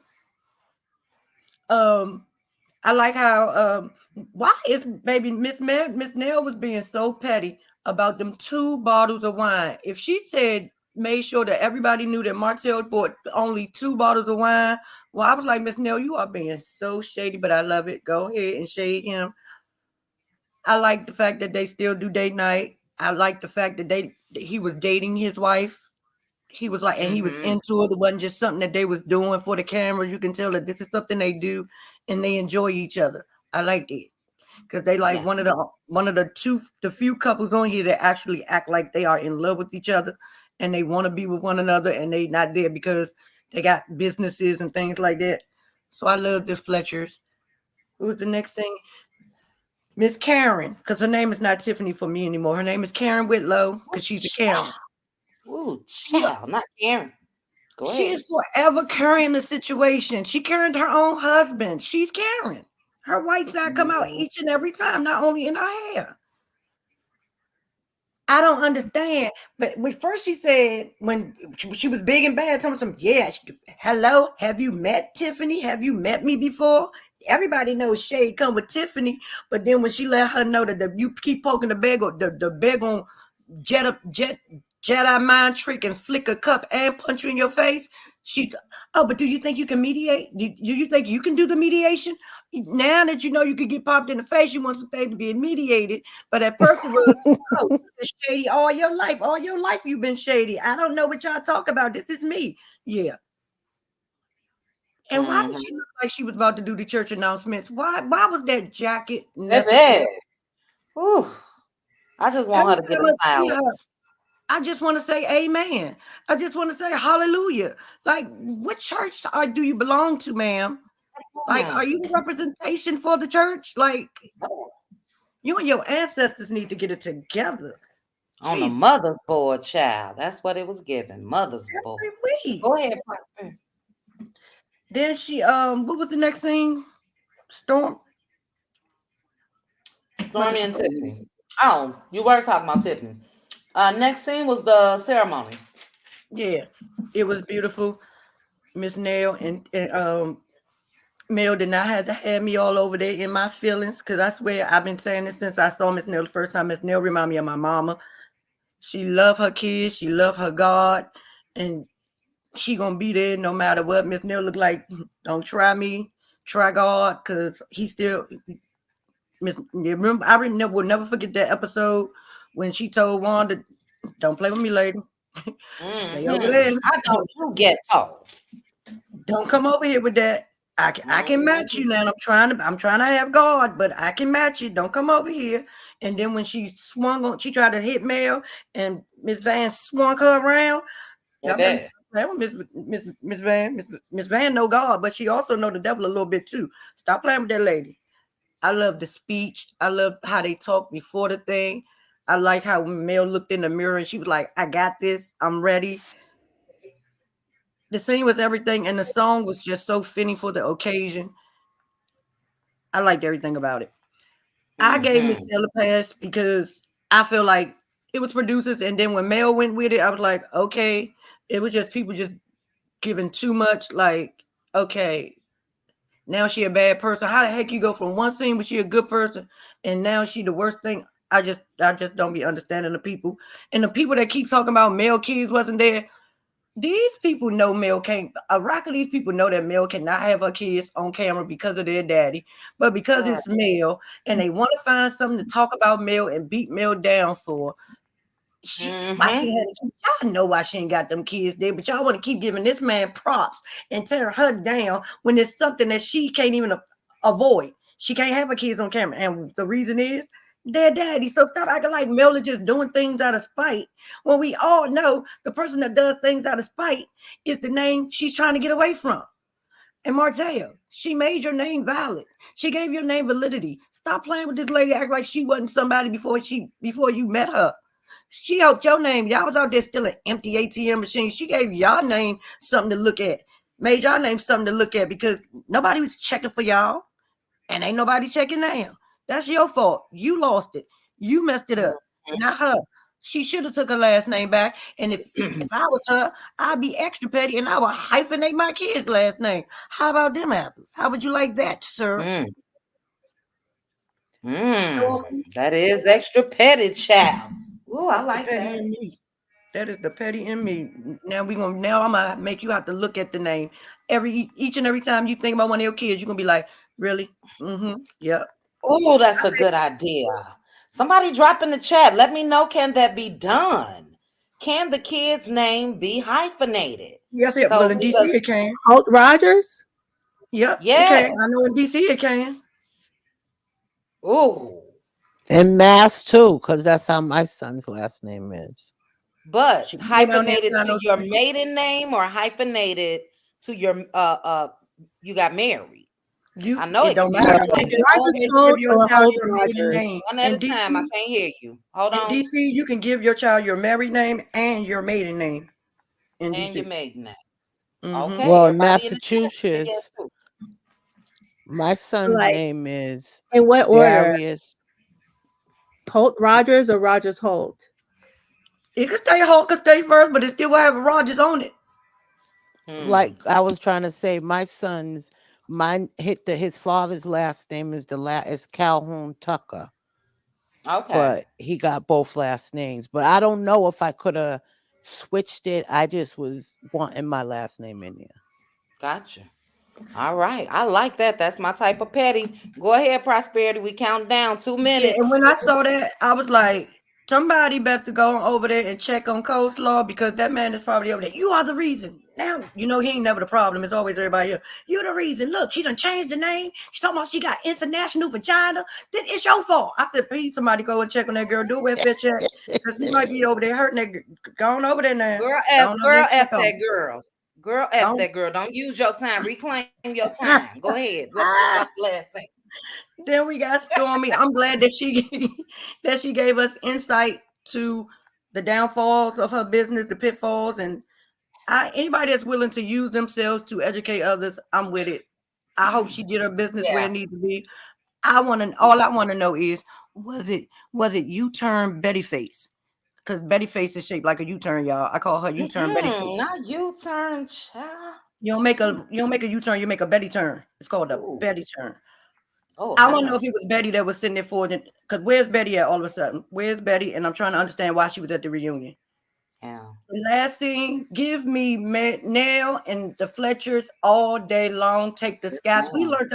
I like how why is baby Miss Nell was being so petty about them 2 bottles of wine. If she made sure that everybody knew that Martell bought only 2 bottles of wine, well, I was like, Miss Nell, you are being so shady, but I love it. Go ahead and shade him. I like the fact that they still do date night. I like the fact that he was dating his wife. He was like, and he was into it. It wasn't just something that they was doing for the camera. You can tell that this is something they do, and they enjoy each other. I liked it because they like one of the few couples on here that actually act like they are in love with each other, and they want to be with one another, and they not there because they got businesses and things like that. So I love the Fletchers. Who was the next thing? Miss Karen, because her name is not Tiffany for me anymore. Her name is Karen Whitlow because she's a Karen. Ooh, child, not Karen. Go ahead. She is forever carrying the situation. She carried her own husband. She's Karen. Her white side come out each and every time, not only in her hair. I don't understand. But when first she said, when she was big and bad, someone said, hello, have you met Tiffany? Have you met me before? Everybody knows shade come with Tiffany. But then when she let her know that you keep poking the bag on Jedi mind trick and flick a cup and punch you in your face. But do you think you can mediate? Do you think you can do the mediation? Now that you know you could get popped in the face, you want something to be mediated. But at first it was, you've been shady all your life. All your life you've been shady. I don't know what y'all talk about. This is me. Yeah. And why did she look like she was about to do the church announcements? Why was that jacket necessary? Ooh, I just want her to get a silence. I just want to say amen. I just want to say hallelujah. Like, what church do you belong to, ma'am? Like, are you the representation for the church? Like, you and your ancestors need to get it together. On the mother's board, child. That's what it was given. Mother's board. Go ahead, Prosper. Then she, what was the next thing? Stormy and Tiffany. Oh, you were talking about Tiffany. Next scene was the ceremony. Yeah, it was beautiful. Miss Nell and Mel did not have to have me all over there in my feelings, because I swear I've been saying this since I saw Miss Nell the first time. Miss Nell remind me of my mama. She love her kids. She love her God, and she gonna be there no matter what. Miss Nell look like, don't try me, try God, because he still. Remember, I will never forget that episode when she told Wanda, "Don't play with me, lady. Stay over there. I know you get told. Don't come over here with that. I can match you now. I'm trying to have God, but I can match you. Don't come over here. And then when she tried to hit Mel, and Miss Van swung her around. Y'all better play with Miss Van. Miss Van know God, but she also know the devil a little bit too. Stop playing with that lady. I love the speech. I love how they talked before the thing. I like how Mel looked in the mirror and she was like, I got this. I'm ready. The scene was everything, and the song was just so fitting for the occasion. I liked everything about it. I gave Miss Stella a pass because I feel like it was producers, and then when Mel went with it, I was like, okay, it was just people just giving too much. Like, okay, now she a bad person. How the heck you go from one scene, but she a good person, and now she the worst thing? I just don't be understanding the people, and the people that keep talking about Mel kids wasn't there. These people know Mel can't. A rock of these people know that Mel cannot have her kids on camera because of their daddy, but because it's Mel and they want to find something to talk about Mel and beat Mel down for. Why she had kids? Y'all know why she ain't got them kids there, but y'all want to keep giving this man props and tearing her down when it's something that she can't even avoid. She can't have her kids on camera, and the reason is their daddy. So stop acting like Mel is just doing things out of spite when we all know the person that does things out of spite is the name she's trying to get away from. And Martell, she made your name valid. She gave your name validity. Stop playing with this lady, act like she wasn't somebody before you met her. She helped your name. Y'all was out there still an empty ATM machine. She gave y'all name something to look at. Made y'all name something to look at because nobody was checking for y'all. And ain't nobody checking now. That's your fault. You lost it. You messed it up. Not her. She should have took her last name back. And if I was her, I'd be extra petty and I would hyphenate my kid's last name. How about them apples? How would you like that, sir? That is extra petty, child. Ooh, I like that. That is the petty in me. Now I'm gonna make you have to look at the name. Each and every time you think about one of your kids, you're gonna be like, really? Yep. Oh, that's a good idea. Somebody drop in the chat. Let me know, can that be done? Can the kid's name be hyphenated? Yes, it will. In DC it can. Holt Rodgers? Yep. Yeah. It can. I know in DC it can. Ooh. And Mass too, because that's how my son's last name is. But hyphenated to your maiden name or hyphenated to your you got married. I know it don't matter. One at a time. I can't hear you. Hold on. In DC, you can give your child your married name and your maiden name. In DC. And your maiden name. Okay. Well, in Massachusetts, my son's name is in what order? Darius. Holt Rodgers or Rodgers Holt? It could stay Holt, could stay first, but it still will have Rodgers on it. Like I was trying to say, my son's his father's last name is is Calhoun Tucker. Okay. But he got both last names. But I don't know if I could have switched it. I just was wanting my last name in there. Gotcha. All right. I like that. That's my type of petty. Go ahead, Prosperity. We count down 2 minutes. Yeah, and when I saw that, I was like, somebody better go over there and check on Coleslaw because that man is probably over there. You are the reason. Now, he ain't never the problem. It's always everybody else. You're the reason. Look, she done changed the name. She's talking about she got international vagina. Then it's your fault. I said, please, somebody go and check on that girl. Do a welfare check because he might be over there hurting that girl. Go on over there now. Girl, F that girl. Girl, F that girl. Don't use your time. Reclaim your time. Go ahead. What's the last thing? Then we got Stormy. I'm glad that she gave us insight to the downfalls of her business, the pitfalls, and anybody that's willing to use themselves to educate others, I'm with it. I hope she did her business where it needs to be. All I want to know is, was it U-turn Betty Face? Because Betty Face is shaped like a U-turn, y'all. I call her U-turn Betty Face. Not U-turn, child. You don't make a U-turn, you make a Betty turn. It's called a Betty turn. Oh, I want to know if it was Betty that was sitting there for it. Because where's Betty at all of a sudden? Where's Betty? And I'm trying to understand why she was at the reunion. Yeah. Last scene, give me Nell and the Fletchers all day long. Take the Scots. We learned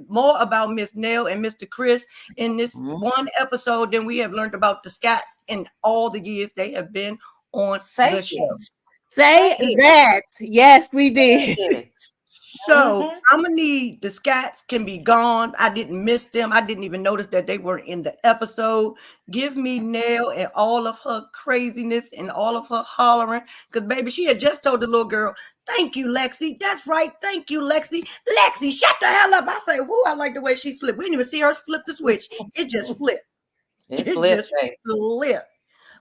more about Miss Nell and Mr. Chris in this one episode than we have learned about the Scots in all the years they have been on Say the show. it. Say Say it. that. Yes, we did. Say it. So Mhm. I'm gonna need the scats can be gone. I didn't miss them. I didn't even notice that they were in the episode. Give me Nell and all of her craziness and all of her hollering. Because baby, she had just told the little girl, "Thank you, Lexi. That's right. Thank you, Lexi. Lexi, shut the hell up." I say, "Woo, I like the way she flipped. We didn't even see her flip the switch. It just flipped. It It flipped, just babe. flipped."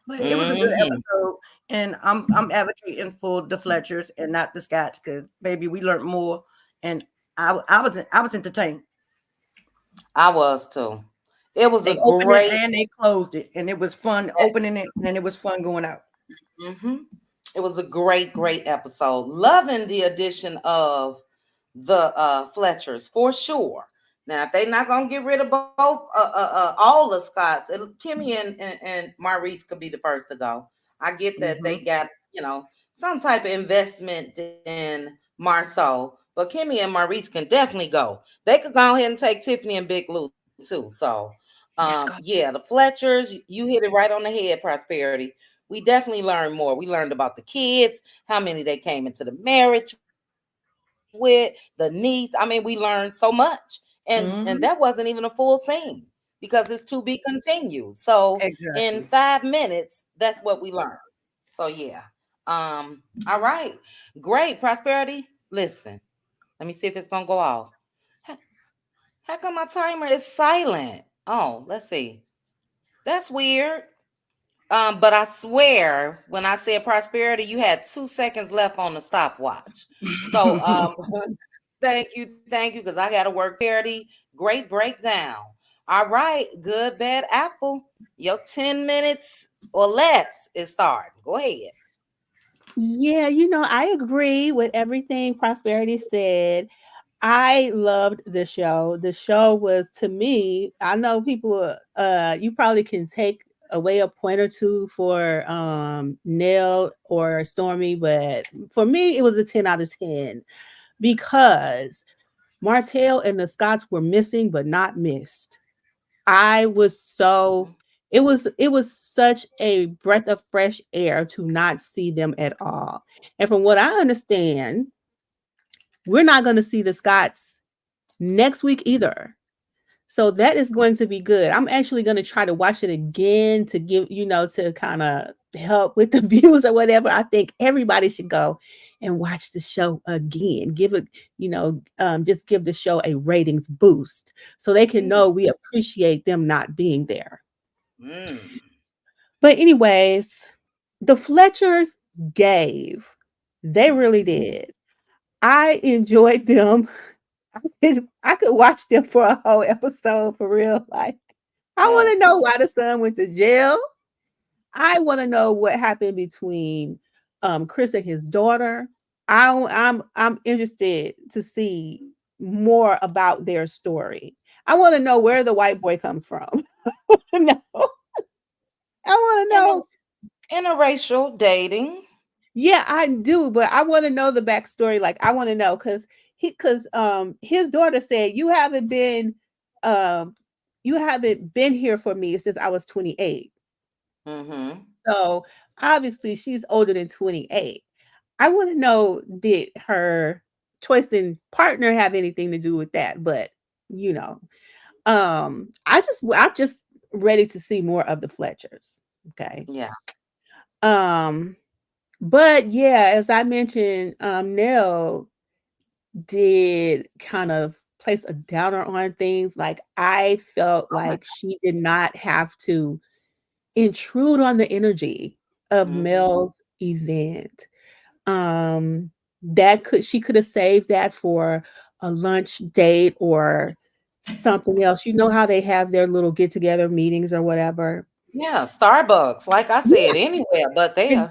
But it was a good Mhm. episode, and I'm advocating for the Fletchers and not the Scotts because baby, we learned more, and I was entertained. I was too. It was a They opened it great. and they closed it, and it was fun opening it, and it was fun going out. Mm-hmm. It was a great episode. Loving the addition of the Fletchers for sure. Now, if they not gonna get rid of both, all the Scots, Kimmy and Maurice could be the first to go. I get that Mm-hmm. they got some type of investment in Marsau, but Kimmy and Maurice can definitely go. They could go ahead and take Tiffany and Big Lou too. So, Yes, God. yeah, the Fletchers, you hit it right on the head. Prosperity. We definitely learned more. We learned about the kids, how many they came into the marriage with, the niece. I mean, we learned so much. And that wasn't Mm-hmm. even a full scene because it's to be continued. So in Exactly. 5 minutes, that's what we learned. So yeah. All right. Great. Prosperity. Listen, let me see if it's gonna go off. How, how come my timer is silent? Oh, let's see. That's weird. But I swear, when I said prosperity, you had 2 seconds left on the stopwatch. So, thank you, because I got to work charity. Great breakdown. All right, good, bad apple. Your 10 minutes or less is starting. Go ahead. Yeah, I agree with everything Prosperity said. I loved the show. The show was, to me, I know people you probably can take away a point or two for Nell or Stormy, but for me it was a 10 out of 10 because Martell and the Scots were missing but not missed. I was so Mhm. it was such a breath of fresh air to not see them at all. And from what I understand, we're not going to see the Scots next week either. So that is going to be good. I'm actually going to try to watch it again to give, to kind of help with the views or whatever. I think everybody should go and watch the show again. Give it, just give the show a ratings boost so they can Mm, know we appreciate them not being there. mm, But, anyways, the Fletchers gave. They really did. I enjoyed them. I could watch them for a whole episode for real. Like, I want to know why the yes. son went to jail. I want to know what happened between Chris and his daughter. I'm interested to see more about their story. I want to know where the white boy comes from. No, I want to Inter- know. interracial dating. Yeah, I do, but I want to know the backstory. Like, I want to know because his daughter said um you haven't been here for me since I was 28. Mm-hmm. So obviously she's older than 28. I want to know, did her choice in partner have anything to do with that? But you know, I'm just ready to see more of the Fletchers. Okay. Yeah. Um, but yeah, as I mentioned, Nell did kind of place a downer on things. Like, I felt Oh my like she did not have to intrude on the energy of God. Mm-hmm. Mel's event. That she could have saved that for a lunch date or something else. You know how they have their little get together meetings or whatever. Yeah, Starbucks. Like I Yeah, said, anywhere but there.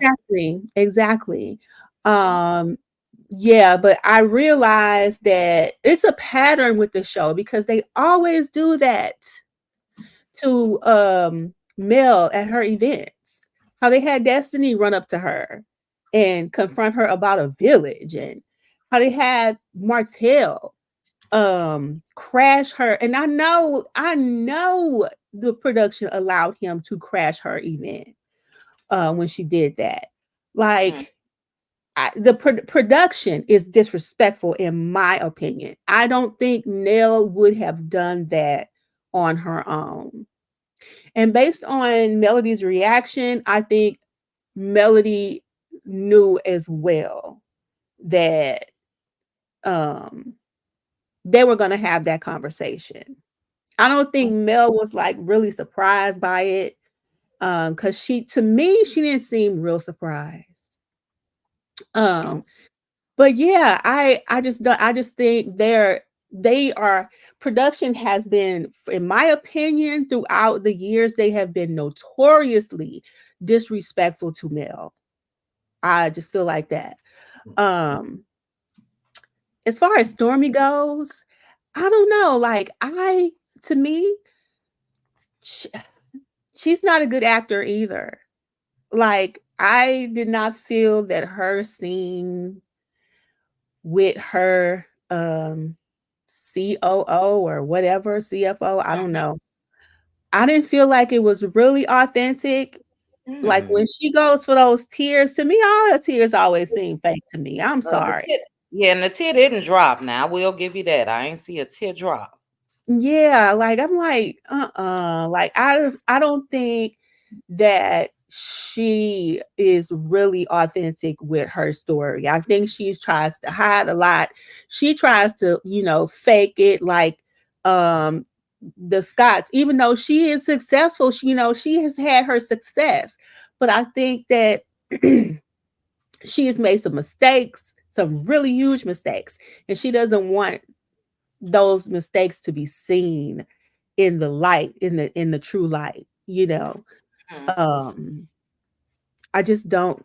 exactly. Um, yeah, but I realized that it's a pattern with the show because they always do that to Mel at her events. How they had Destiny run up to her and confront her about a village, and how they had Martell crash her. And I know the production allowed him to crash her event. when she did that. Like, the production is disrespectful in my opinion. I don't think Nell would have done that on her own. And based on Melody's reaction, I think Melody knew as well that they were going to have that conversation. I don't think Mel was like really surprised by it, because to me, she didn't seem real surprised. But yeah, I just think they are production has been, in my opinion, throughout the years, they have been notoriously disrespectful to Mel. I just feel like that. As far as Stormy goes, I don't know. Like, to me, she's not a good actor either. Like, I did not feel that her scene with her COO or whatever, CFO, I don't know. I didn't feel like it was really authentic. Like, when she goes for those tears, to me, all her tears always seem fake to me. I'm sorry. Yeah, and the tear didn't drop. Now, I will give you that. I ain't see a tear drop. Yeah, like, I'm like, like, I don't think that she is really authentic with her story. I think she tries to hide a lot. She tries to, fake it, like the Scotts, even though she is successful, she has had her success. But I think that she has made some mistakes, some really huge mistakes, and she doesn't want those mistakes to be seen in the light, in the true light. I just don't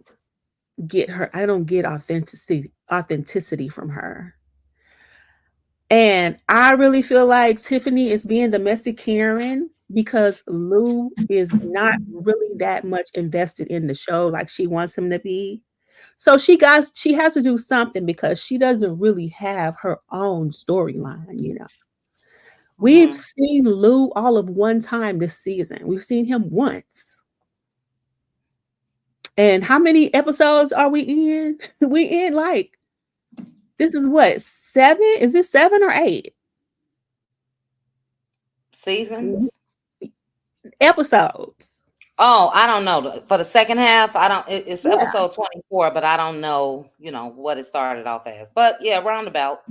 get her. I don't get authenticity from her. And I really feel like Tiffany is being the messy Karen because Lou is not really that much invested in the show like she wants him to be. So she has to do something because she doesn't really have her own storyline. We've seen Lou all of one time this season. We've seen him once. And how many episodes are we in? We in like, this is what, 7? Is this 7 or 8? Seasons? Episodes. Oh, I don't know. For the second half, it's Yeah. episode 24, but I don't know, what it started off as. But yeah, roundabout.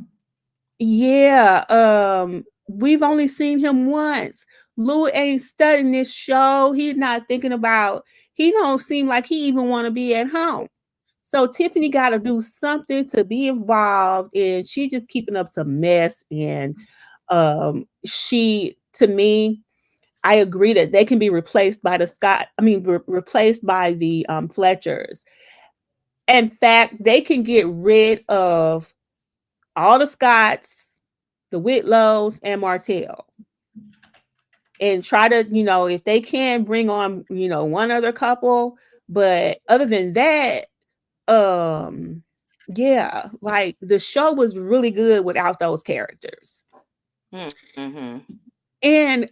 Yeah. We've only seen him once. Lou ain't studying this show. He's not thinking about, he don't seem like he even want to be at home. So Tiffany got to do something to be involved, and she just keeping up some mess. And to me, I agree that they can be replaced by replaced by the Fletchers. In fact, they can get rid of all the Scotts, the Whitlows, and Martell, and try to, if they can, bring on, one other couple. But other than that, yeah, like, the show was really good without those characters. And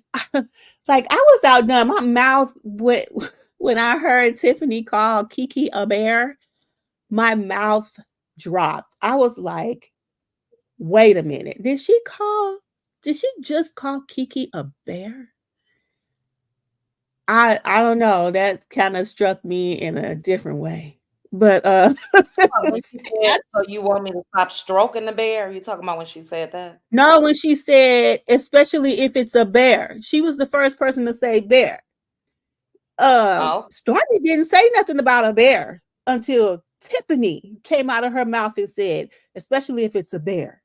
like, I was outdone. My mouth when I heard Tiffany call Kiki a bear, my mouth dropped. I was like, wait a minute. Did she just call Kiki a bear? I don't know. That kind of struck me in a different way. But so you want me to stop stroking the bear? You talking about when she said that? No, when she said, especially if it's a bear. She was the first person to say bear. Stormy didn't say nothing about a bear until Tiffany came out of her mouth and said, especially if it's a bear.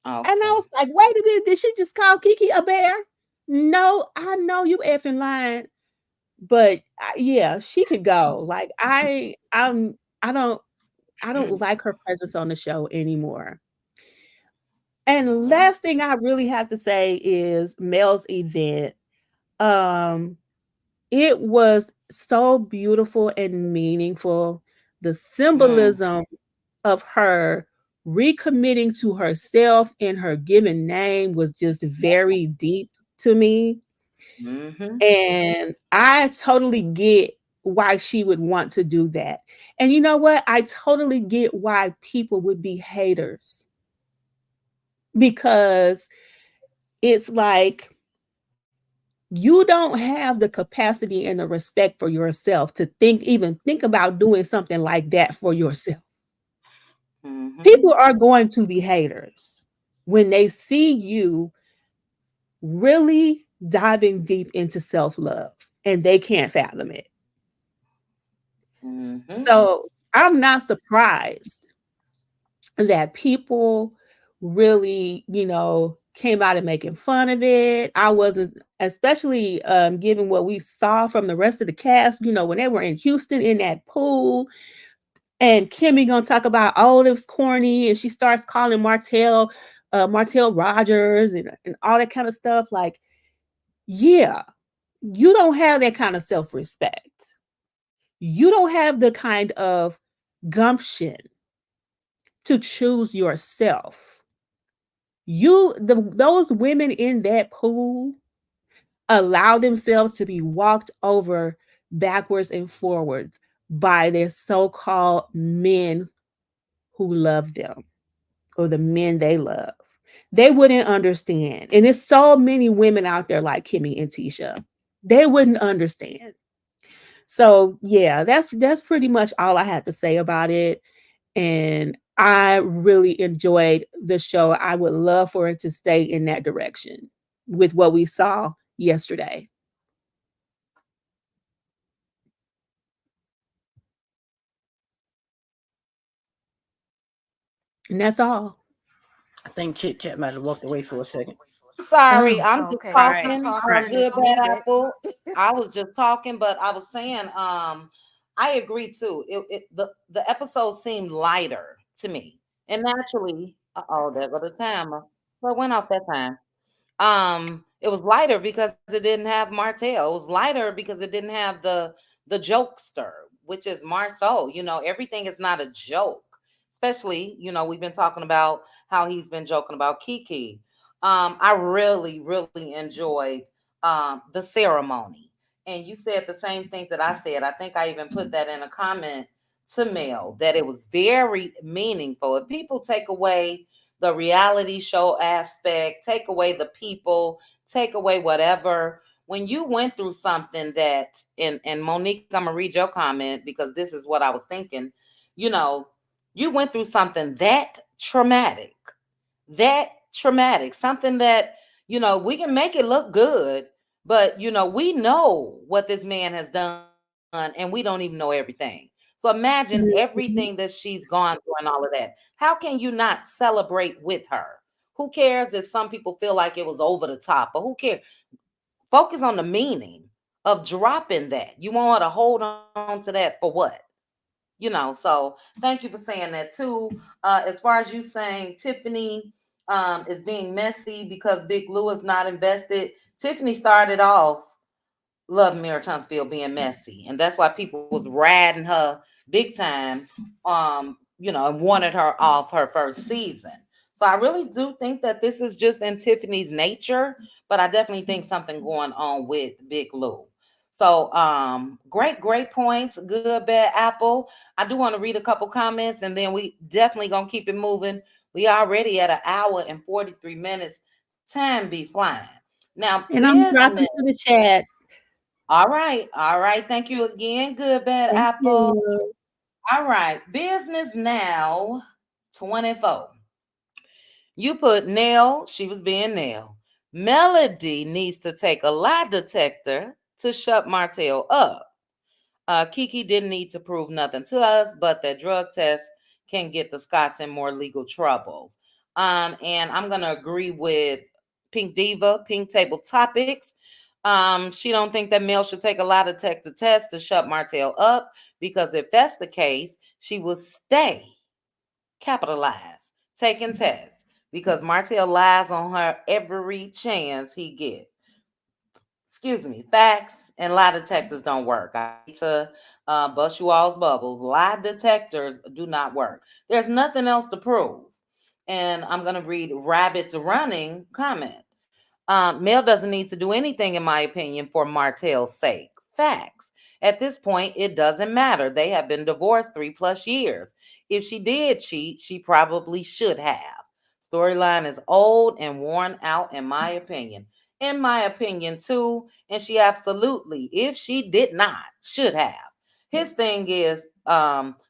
And I was like, wait a minute, did she just call Kiki a bear? No, I know you effing lying. But yeah, she could go. Like, I don't like her presence on the show anymore. And last thing I really have to say is Mel's event. It was so beautiful and meaningful. The symbolism of her recommitting to herself and her given name was just very deep to me. And I totally get why she would want to do that. And you know what? I totally get why people would be haters, because it's like you don't have the capacity and the respect for yourself to even think about doing something like that for yourself. People are going to be haters when they see you really diving deep into self-love and they can't fathom it. So I'm not surprised that people really, came out and making fun of it. I wasn't, especially given what we saw from the rest of the cast, when they were in Houston in that pool, and Kimmy gonna talk about, oh, it was corny, and she starts calling Martell Rodgers and all that kind of stuff. Like, yeah, you don't have that kind of self-respect. You don't have the kind of gumption to choose yourself. Those women in that pool allow themselves to be walked over backwards and forwards by their so-called men who love them, or the men they love. They wouldn't understand. And there's so many women out there like Kimmy and Tisha. They wouldn't understand. So yeah, that's pretty much all I had to say about it. And I really enjoyed the show. I would love for it to stay in that direction with what we saw yesterday. And that's all. I think Kit Kat might have walked away for a second. Sorry, I'm just Okay, Right. I'm talking. talking and Good it's bad muted. apple. I was just talking, but I was saying, I agree too. The episode seemed lighter to me, and naturally, oh, there go the timer. Well, it went off that time. It was lighter because it didn't have Martell. It was lighter because it didn't have the jokester, which is Marsau. Everything is not a joke. Especially, we've been talking about how he's been joking about Kiki. I really, really enjoyed the ceremony. And you said the same thing that I said. I think I even put that in a comment to Mel, that it was very meaningful. If people take away the reality show aspect, take away the people, take away whatever. When you went through something that, and Monique, I'm gonna read your comment because this is what I was thinking. You know, you went through something that traumatic, something that, we can make it look good, but we know what this man has done and we don't even know everything. So imagine everything that she's gone through and all of that. How can you not celebrate with her? Who cares if some people feel like it was over the top, or who cares? Focus on the meaning of dropping that. You want her to hold on to that for what? So thank you for saying that too. As far as you saying Tiffany is being messy because Big Lou is not invested, Tiffany started off Love Mary Huntsville being messy, and that's why people was riding her big time, and wanted her off her first season. So I really do think that this is just in Tiffany's nature, but I definitely think something going on with Big Lou. So great points, good bad apple. I do want to read a couple comments and then we definitely gonna keep it moving. We already at an hour and 43 minutes. Time be flying. Now And I'm business. dropping to the chat. All right. Thank you again. Good bad Thank apple. you. All right. Business now 24. You put Nell, she was being Nell. Melody needs to take a lie detector to shut Martell up. Kiki didn't need to prove nothing to us, but that drug test can get the Scots in more legal troubles. And I'm gonna agree with Pink Diva, Pink Table Topics. She don't think that Mel should take a lie detector test to shut Martell up, because if that's the case, she will stay capitalized taking tests, because Martell lies on her every chance he gets. Excuse me, facts and lie detectors don't work. I hate to bust you all's bubbles. Lie detectors do not work. There's nothing else to prove. And I'm going to read Rabbit's Running comment. Mel doesn't need to do anything, in my opinion, for Martell's sake. Facts. At this point, it doesn't matter. They have been divorced 3+ years. If she did cheat, she probably should have. Storyline is old and worn out, in my opinion. In my opinion, too. And she absolutely, if she did not, should have. His thing is,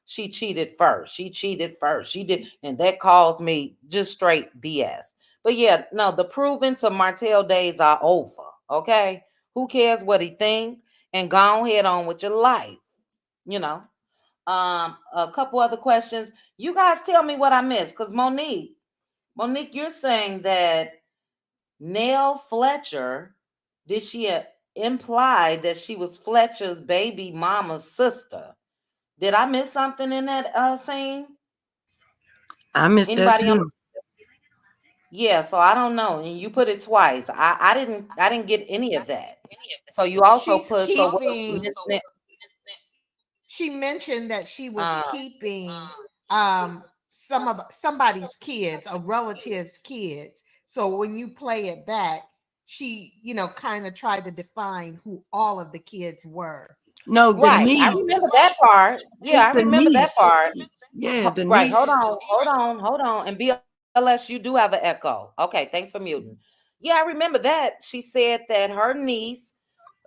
she cheated first. She cheated first. She did, and that calls me just straight BS. But yeah, no, the proven to Martell days are over. Okay, who cares what he think? And go ahead on with your life. You know. A couple other questions. You guys tell me what I missed, because Monique, you're saying that Nell Fletcher, did she imply that she was Fletcher's baby mama's sister? Did I miss something in that scene? I missed that Anybody on? too. Yeah, so I don't know. And you put it twice. I didn't get any of that. So you also She's put so what keeping, Miss Ne- she mentioned that she was uh keeping somebody's kids, a relative's kids. So when you play it back, she, kind of tried to define who all of the kids were. No, the right. I niece. remember that part. Yeah, It's I the remember that niece. part. Yeah, the Right. niece. Hold on. And BLS, you do have an echo. Okay, thanks for muting. Yeah, I remember that. She said that her niece,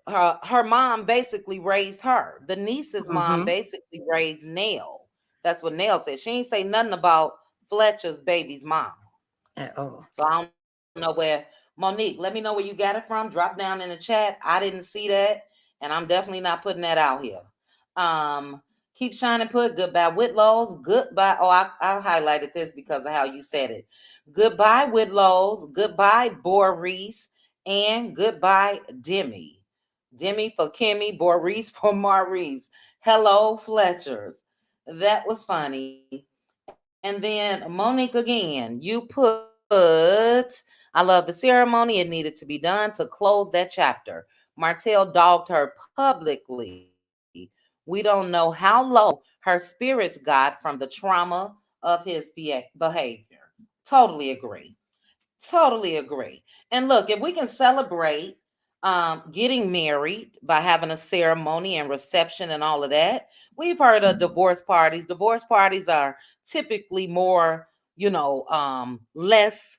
her mom basically raised her. The niece's mom Mm-hmm. basically raised Nell. That's what Nell said. She ain't say nothing about Fletcher's baby's mom. At all. So I don't know where. Monique, let me know where you got it from. Drop down in the chat. I didn't see that, and I'm definitely not putting that out here. Um, Keep shining. Put goodbye Whitlow's. Goodbye. Oh, I highlighted this because of how you said it. Goodbye Whitlow's. Goodbye Boris, and goodbye Demi. Demi for Kimmy, Boris for Maurice. Hello Fletchers. That was funny. And then Monique again. You put. I love the ceremony. It needed to be done to close that chapter. Martell dogged her publicly. We don't know how low her spirits got from the trauma of his behavior. Totally agree. Totally agree. And look, if we can celebrate getting married by having a ceremony and reception and all of that, we've heard of divorce parties. Divorce parties are typically more, less,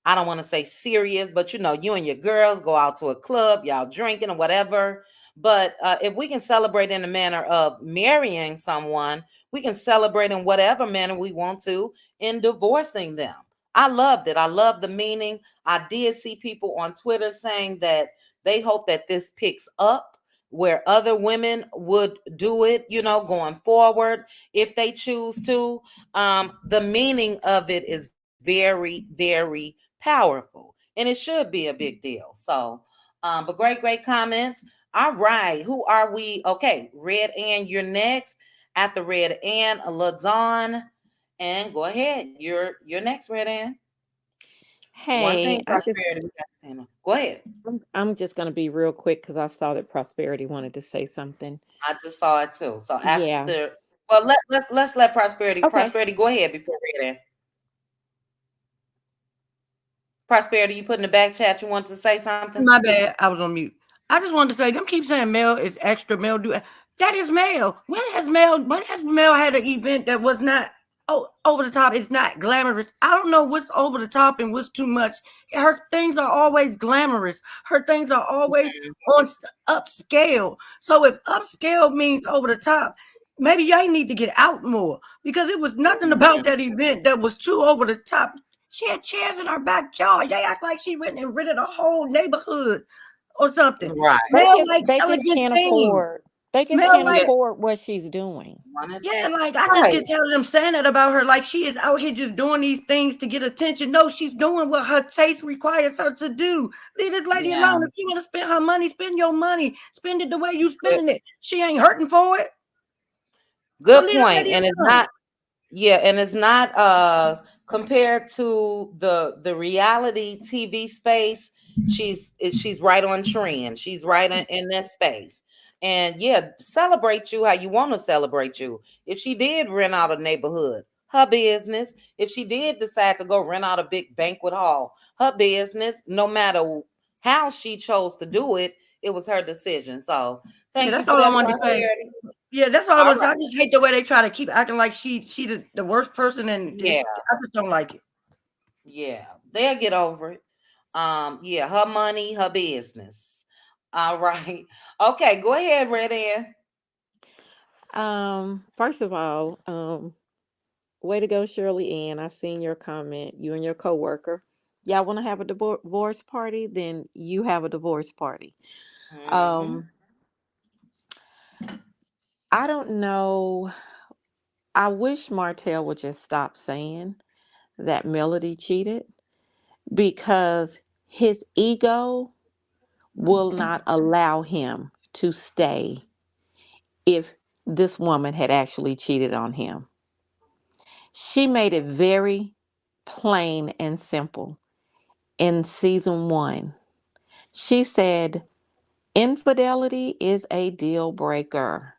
I don't want to say serious, but you and your girls go out to a club, y'all drinking or whatever. But if we can celebrate in the manner of marrying someone, we can celebrate in whatever manner we want to in divorcing them. I loved it. I love the meaning. I did see people on Twitter saying that they hope that this picks up where other women would do it, going forward if they choose to. The meaning of it is very, very powerful, and it should be a big deal. So, but great comments. All right, who are we? Okay, Red Ann, you're next. After Red Ann, LaDawn, and go ahead. You're next, Red Ann. One Hey, thing, Prosperity, we got Santa. Go ahead. I'm just gonna be real quick because I saw that Prosperity wanted to say something. I just saw it too. So Yeah. after, well, let's let Prosperity. Okay. Prosperity, go ahead before Red Ann. Prosperity, you put in the back chat. You want to say something? My bad. I was on mute. I just wanted to say, them keep saying male is extra, male do. That is male. When has male had an event that was not over the top? It's not glamorous. I don't know what's over the top and what's too much. Her things are always glamorous. Her things are always on upscale. So if upscale means over the top, maybe y'all need to get out more, because it was nothing about that event that was too over the top. She had chairs in her backyard. They act like she went and rented a whole neighborhood or something. Right. Male like They just elegant can't things. afford. They just Male can't like, afford what she's doing. yeah, like I just get tired of them saying that about her. Like she is out here just doing these things to get attention. No, she's doing what her taste requires her to do. Leave this lady alone. If she want to spend her money, spend your money. Spend it the way you spending it. She ain't hurting for it. Good point. And it's not, and it's not compared to the reality TV space. She's right on trend. She's right in that space. And yeah, celebrate you how you want to celebrate you. If she did rent out a neighborhood, her business. If she did decide to go rent out a big banquet hall, her business. No matter how she chose to do it, it was her decision. So Yeah, Thank you that's for all I that wanted to say. prosperity. Yeah, that's all I All want to say. right. I just hate the way they try to keep acting like she the worst person, and Yeah. I just don't like it. Yeah. They'll get over it. Yeah, her money, her business. All right. Okay, go ahead, Red Ann. First of all, way to go, Shirley Ann. I seen your comment. You and your coworker. Y'all want to have a divorce party? Then you have a divorce party. Mm-hmm. Um, I don't know. I wish Martell would just stop saying that Melody cheated because his ego will not allow him to stay if this woman had actually cheated on him. She made it very plain and simple in season 1. She said, infidelity is a deal breaker.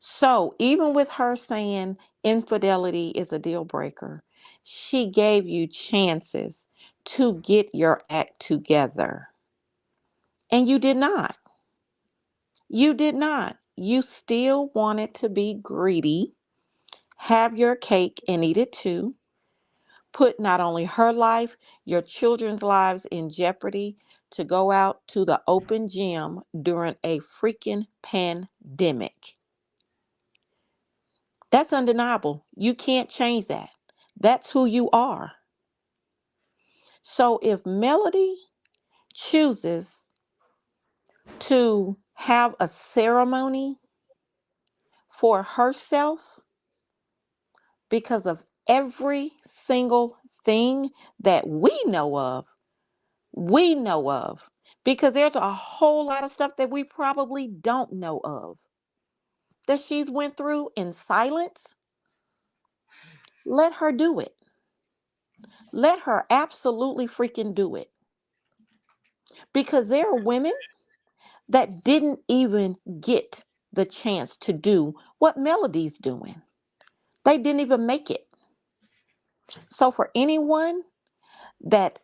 So, even with her saying infidelity is a deal breaker, she gave you chances to get your act together. And you did not. You did not. You still wanted to be greedy, have your cake and eat it too, put not only her life, your children's lives in jeopardy to go out to the open gym during a freaking pandemic. That's undeniable. You can't change that. That's who you are. So if Melody chooses to have a ceremony for herself because of every single thing that we know of, because there's a whole lot of stuff that we probably don't know of that she's went through in silence. Let her do it. Let her absolutely freaking do it. Because there are women that didn't even get the chance to do what Melody's doing. They didn't even make it. So for anyone that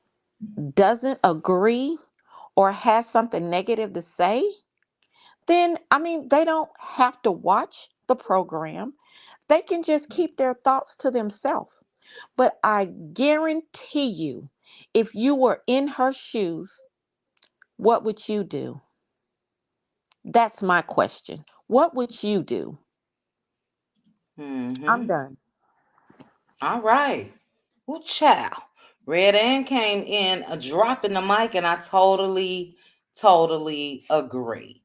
doesn't agree or has something negative to say, then I mean, they don't have to watch the program. They can just keep their thoughts to themselves. But I guarantee you, if you were in her shoes, what would you do? That's my question. What would you do? I'm Mm-hmm. done. All right. Ooh, child. Red Ann came in dropping the mic, and I totally agree.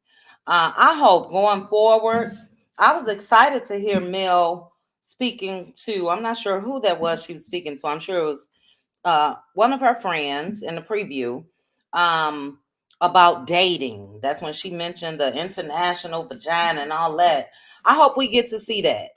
I hope going forward, I was excited to hear Mel speaking to, I'm not sure who that was she was speaking to. I'm sure it was one of her friends in the preview um, about dating. That's when she mentioned the international vagina and all that. I hope we get to see that.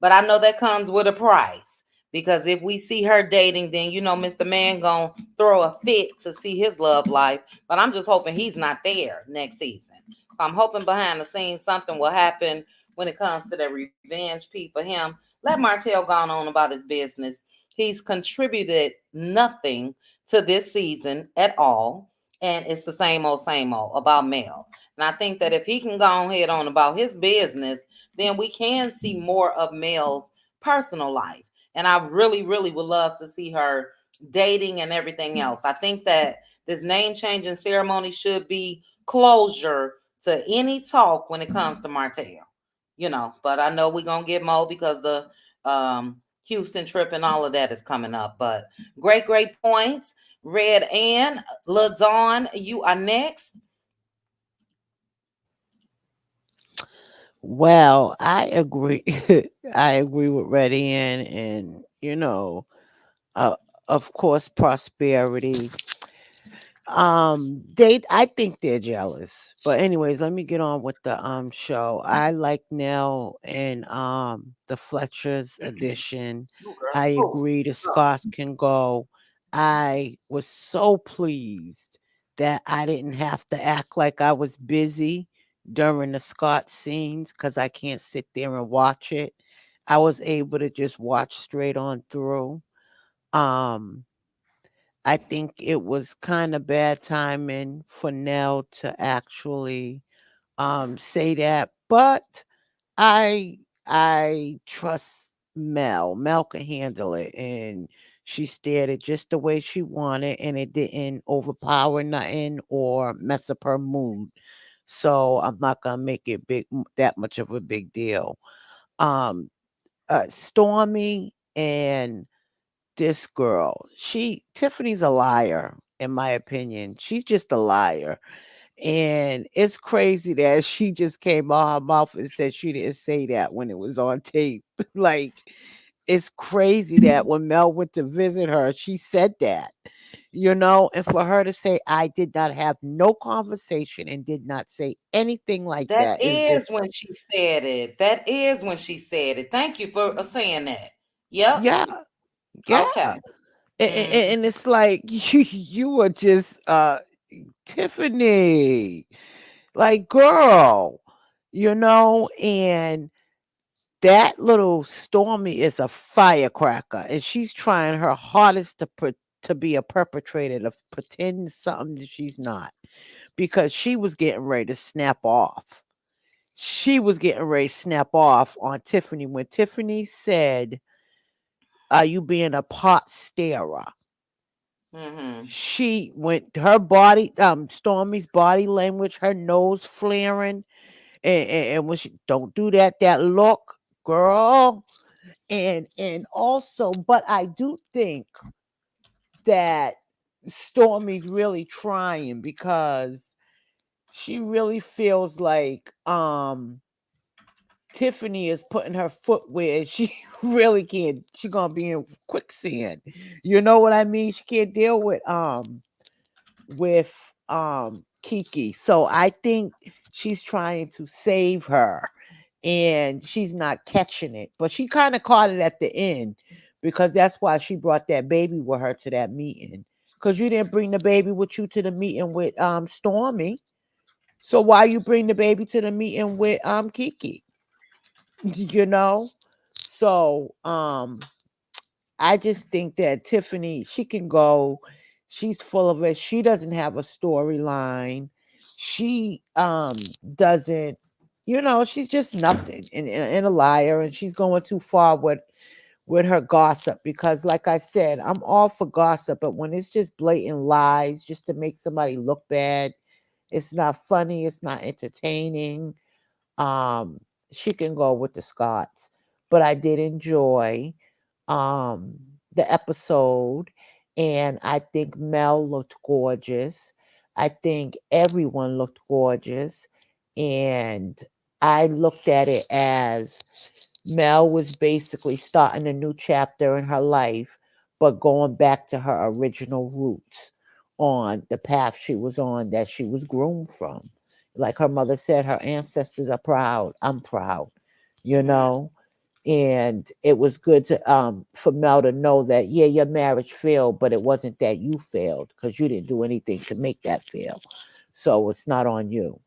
But I know that comes with a price. Because if we see her dating, then you know Mr. Man gonna throw a fit to see his love life. But I'm just hoping he's not there next season. So I'm hoping behind the scenes something will happen when it comes to the revenge piece for him. Let Martell go on about his business. He's contributed nothing to this season at all. And it's the same old about Mel. And I think that if he can go ahead on about his business, then we can see more of Mel's personal life. And I really would love to see her dating and everything else. I think that this name changing ceremony should be closure to any talk when it comes to Martell. But I know we're gonna get more because the Houston trip and all of that is coming up. But great points. Red Ann, LaDawn, you are next. Well, I agree. I agree with Reddy and uh, of course, prosperity. They I think they're jealous. But anyways, let me get on with the show. I like Nell and the Fletcher's edition. I agree the Scots can go. I was so pleased that I didn't have to act like I was busy during the Scott scenes because I can't sit there and watch it. I was able to just watch straight on through. Um I think it was kind of bad timing for Nell to actually say that, but I trust Mel. Mel can handle it, and she steered it just the way she wanted, and it didn't overpower nothing or mess up her mood. So I'm not gonna make it that much of a big deal. Um, Stormy and this girl, Tiffany's a liar, in my opinion. She's just a liar. And it's crazy that she just came out her mouth and said she didn't say that when it was on tape. Like, it's crazy that when Mel went to visit her, she said that, and for her to say, I did not have no conversation and did not say anything like That that is is just, when she said it. That is when she said it. Thank you for saying that. Yep. yeah, yeah. Okay. And it's like, you were just, Tiffany, like, girl, and that little Stormy is a firecracker, and she's trying her hardest to be a perpetrator, to pretend something that she's not, because she was getting ready to snap off. She was getting ready to snap off on Tiffany when Tiffany said, "Are you being a pot starer?" She went, her body, Stormy's body language, her nose flaring, and when she, don't do that look, girl. And also, but I do think that Stormy's really trying, because she really feels like Tiffany is putting her foot where she really can't. She gonna be in quicksand. You know what I mean? She can't deal with Kiki. So I think she's trying to save her, and she's not catching it. But she kind of caught it at the end, because that's why she brought that baby with her to that meeting. Because you didn't bring the baby with you to the meeting with Stormy. So why you bring the baby to the meeting with Kiki? You know? So I just think that Tiffany, she can go. She's full of it. She doesn't have a storyline. She doesn't, she's just nothing, and a liar, and she's going too far with her gossip, because like I said, I'm all for gossip, but when it's just blatant lies just to make somebody look bad, it's not funny, it's not entertaining. Um, she can go with the Scots, but I did enjoy um the episode, and I think Mel looked gorgeous. I think everyone looked gorgeous, and I looked at it as Mel was basically starting a new chapter in her life, but going back to her original roots on the path she was on, that she was groomed from. Like her mother said, her ancestors are proud. I'm proud, you know? And it was good to for Mel to know that, yeah, your marriage failed, but it wasn't that you failed, because you didn't do anything to make that fail. So it's not on you.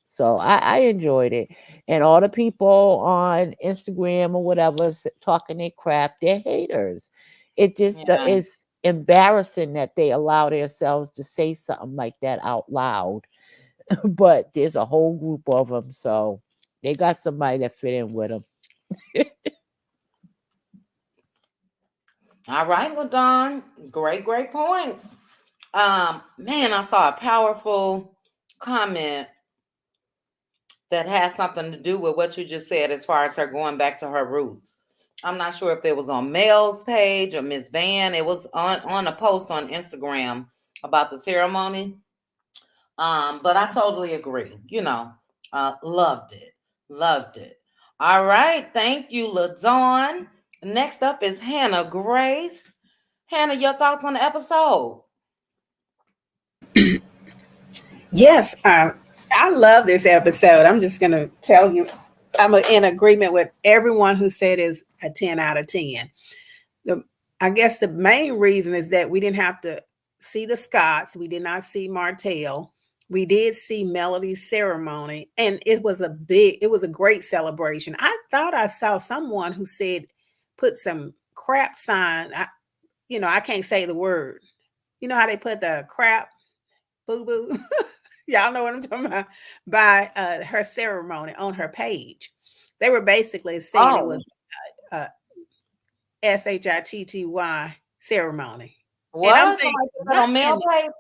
So I enjoyed it. And all the people on Instagram or whatever talking their crap, they're haters. It just Yeah. is embarrassing that they allow themselves to say something like that out loud. But there's a whole group of them, so they got somebody that fit in with them. All right, LaDon. Great points. Man, I saw a powerful comment that has something to do with what you just said as far as her going back to her roots. I'm not sure if it was on Mel's page or Miss Van. It was on a post on Instagram about the ceremony. But I totally agree. Loved it. Loved it. All right. Thank you, LaDawn. Next up is Hannah Grace. Hannah, your thoughts on the episode? Yes, I love this episode. I'm just going to tell you, I'm in agreement with everyone who said is a 10 out of 10. I guess the main reason is that we didn't have to see the Scots. We did not see Martell. We did see Melody's ceremony, and it was a great celebration. I thought I saw someone who said, put some crap sign. I can't say the word. You know how they put the crap, boo boo. Y'all know what I'm talking about, by her ceremony on her page. They were basically saying it Oh, was a SHITTY ceremony. And I'm what? thinking, Somebody put that why on mail in page?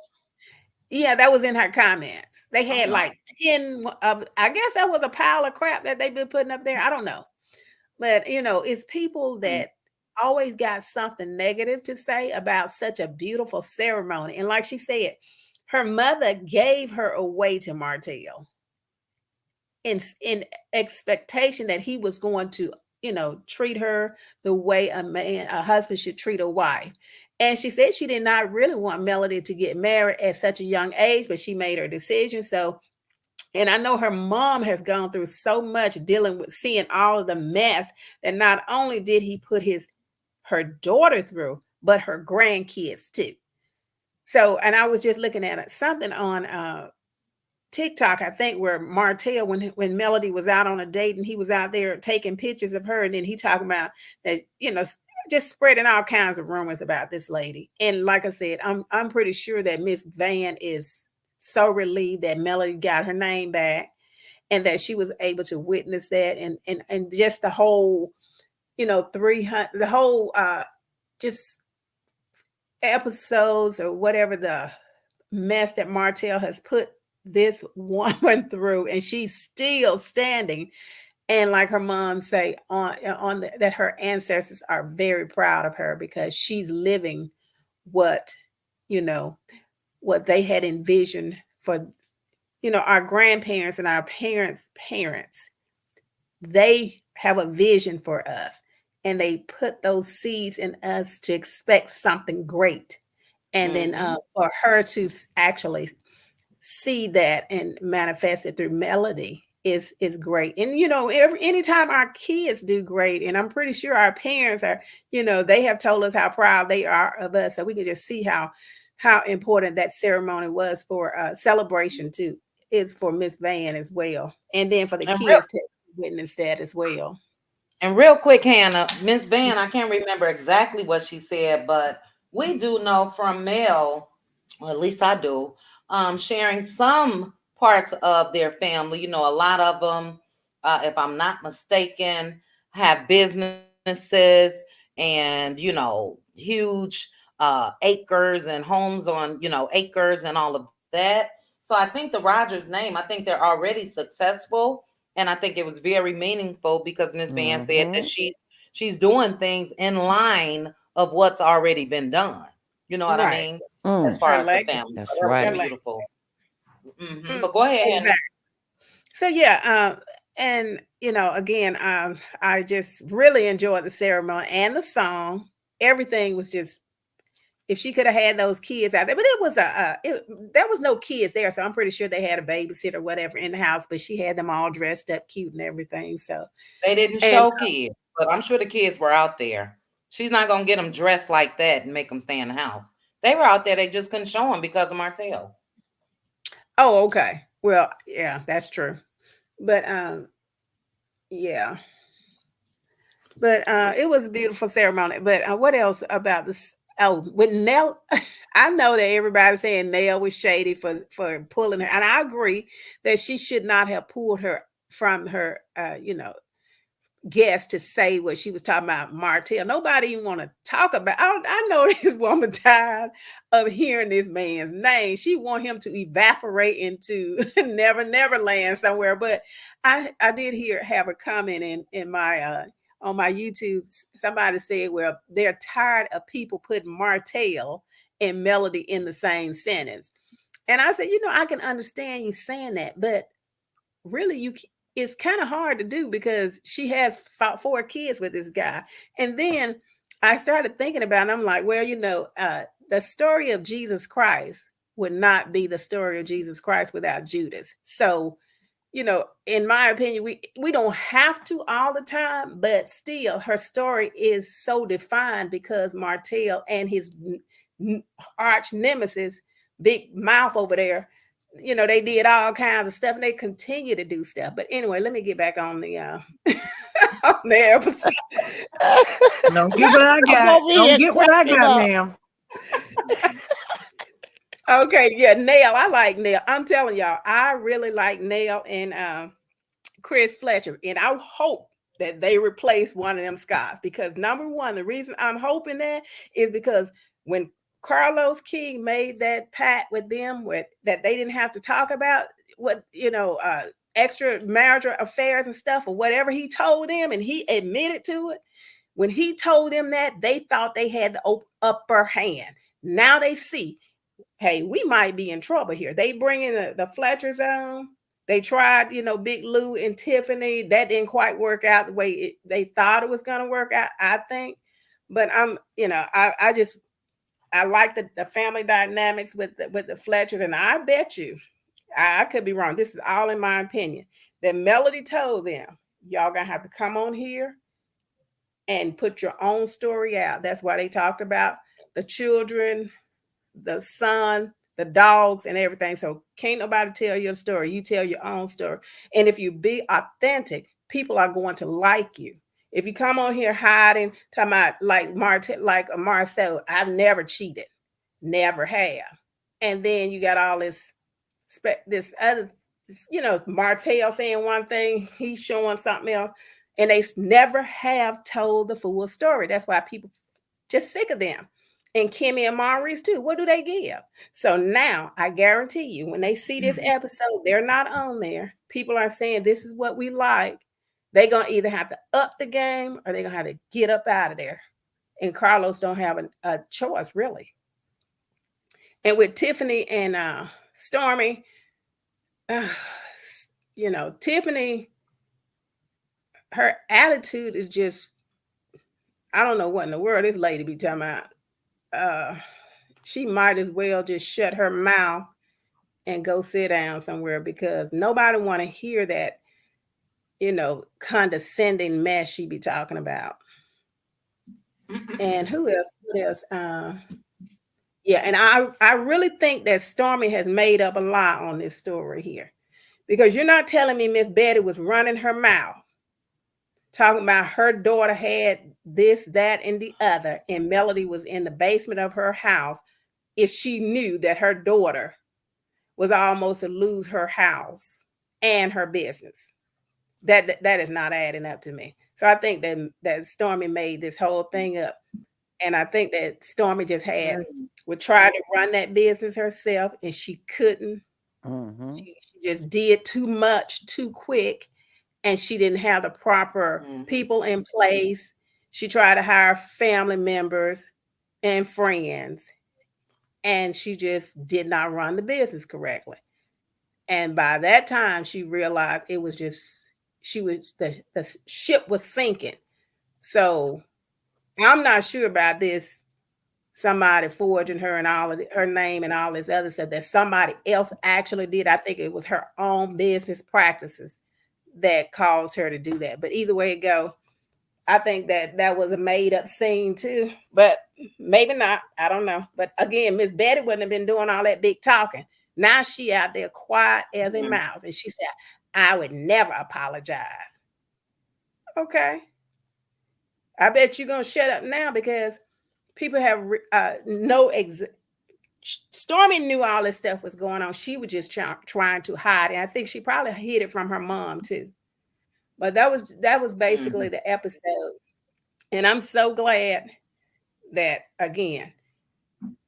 yeah, that was in her comments. They had Oh, like 10 of, I guess that was a pile of crap that they've been putting up there. I don't know. But it's people that always got something negative to say about such a beautiful ceremony. And like she said, her mother gave her away to Martell in expectation that he was going to, treat her the way a husband should treat a wife. And she said she did not really want Melody to get married at such a young age, but she made her decision. So, and I know her mom has gone through so much dealing with seeing all of the mess that not only did he put her daughter through, but her grandkids too. So, and I was just looking at something on TikTok, I think, where Martell, when Melody was out on a date and he was out there taking pictures of her, and then he talking about that, just spreading all kinds of rumors about this lady. And like I said, I'm pretty sure that Miss Van is so relieved that Melody got her name back and that she was able to witness that, and just the whole, 300, the whole just episodes or whatever, the mess that Martell has put this woman through, and she's still standing. And like her mom say that her ancestors are very proud of her because she's living what what they had envisioned for our grandparents and our parents. They have a vision for us, and they put those seeds in us to expect something great. And then for her to actually see that and manifest it through Melody is great. And anytime our kids do great, and I'm pretty sure our parents are, they have told us how proud they are of us, so we can just see how important that ceremony was for celebration too, is for Miss Van as well, and then for the kids to witness that as well. And real quick, Hannah, Miss Van, I can't remember exactly what she said, but we do know from Mel, or at least I do, sharing some parts of their family. A lot of them, if I'm not mistaken, have businesses and, huge acres and homes on, acres and all of that. So I think the Rodgers name, I think they're already successful. And I think it was very meaningful because Ms. Van said that she's doing things in line of what's already been done. You know what I Right. mean? As far Her as the legacy. family. That's So that right. was beautiful. But go ahead, Hannah. Exactly. So yeah, and again, I just really enjoyed the ceremony and the song. Everything was just, if she could have had those kids out there, but it was there was no kids there, so I'm pretty sure they had a babysitter or whatever in the house, but she had them all dressed up cute and everything. So, They didn't and show kids, but I'm sure the kids were out there. She's not gonna get them dressed like that and make them stay in the house. They were out there. They just couldn't show them because of Martell. oh, okay, well, yeah, that's true, but yeah. But it was a beautiful ceremony. But what else about this? Oh, with Nell, I know that everybody's saying Nell was shady for pulling her, and I agree that she should not have pulled her from her, guest to say what she was talking about Martell. Nobody even want to talk about. I know this woman tired of hearing this man's name. She want him to evaporate into never land somewhere. But I did have a comment in my on my YouTube. Somebody said, well, they're tired of people putting Martell and Melody in the same sentence. And I said, I can understand you saying that, but really it's kind of hard to do because she has 4 kids with this guy. And then I started thinking about it. I'm like, well, the story of Jesus Christ would not be the story of Jesus Christ without Judas. So, in my opinion, we don't have to all the time, but still her story is so defined because Martell and his arch nemesis, big mouth over there, they did all kinds of stuff and they continue to do stuff. But anyway, let me get back on the on the episode. Don't get what I got. Don't get what I got, ma'am. Okay, yeah, Nell. I like Nell. I'm telling y'all, I really like Nell and Chris Fletcher, and I hope that they replace one of them Scots because number one, the reason I'm hoping that is because when Carlos King made that pact with them, with that they didn't have to talk about what extra marital affairs and stuff or whatever he told them, and he admitted to it. When he told them that, they thought they had the upper hand. Now they see, hey, we might be in trouble here. They bring in the Fletchers on. They tried, Big Lou and Tiffany. That didn't quite work out the way they thought it was going to work out, I think. But I like the family dynamics with the Fletchers, and I bet you, I could be wrong. This is all in my opinion. That Melody told them, y'all gonna have to come on here and put your own story out. That's why they talked about the children, the son, the dogs, and everything. So can't nobody tell your story. You tell your own story. And if you be authentic, people are going to like you. If you come on here hiding, talking about like Marsau, I've never cheated, never have. And then you got all this other, Martell saying one thing, he's showing something else, and they never have told the full story. That's why people just sick of them. And Kimmy and Maurice too. What do they give? So now I guarantee you, when they see this episode, they're not on there. People are saying this is what we like. They're gonna either have to up the game or they're gonna have to get up out of there. And Carlos don't have a choice really. And with Tiffany and Stormy, Tiffany, her attitude is just, I don't know what in the world this lady be talking about. She might as well just shut her mouth and go sit down somewhere because nobody want to hear that, condescending mess she be talking about. And who else? What else? Yeah, and I really think that Stormy has made up a lie on this story here. Because you're not telling me Miss Betty was running her mouth, talking about her daughter had this, that, and the other, and Melody was in the basement of her house if she knew that her daughter was almost to lose her house and her business. That is not adding up to me. So I think that Stormy made this whole thing up. And I think that Stormy just would try to run that business herself, and she couldn't. Mm-hmm. She just did too much too quick, and she didn't have the proper people in place. She tried to hire family members and friends, and she just did not run the business correctly. And by that time, she realized it was just the ship was sinking. So I'm not sure about this. Somebody forging her and all of her name and all this other stuff that somebody else actually did. I think it was her own business practices that caused her to do that. But either way it go, I think that was a made up scene too. But maybe not. I don't know. But again, Miss Betty wouldn't have been doing all that big talking. Now she out there quiet as a mouse, and she said, "I would never apologize." Okay, I bet you're gonna shut up now because people have no Stormy knew all this stuff was going on. She was just trying to hide it. I think she probably hid it from her mom too. But that was basically the episode. And I'm so glad that again,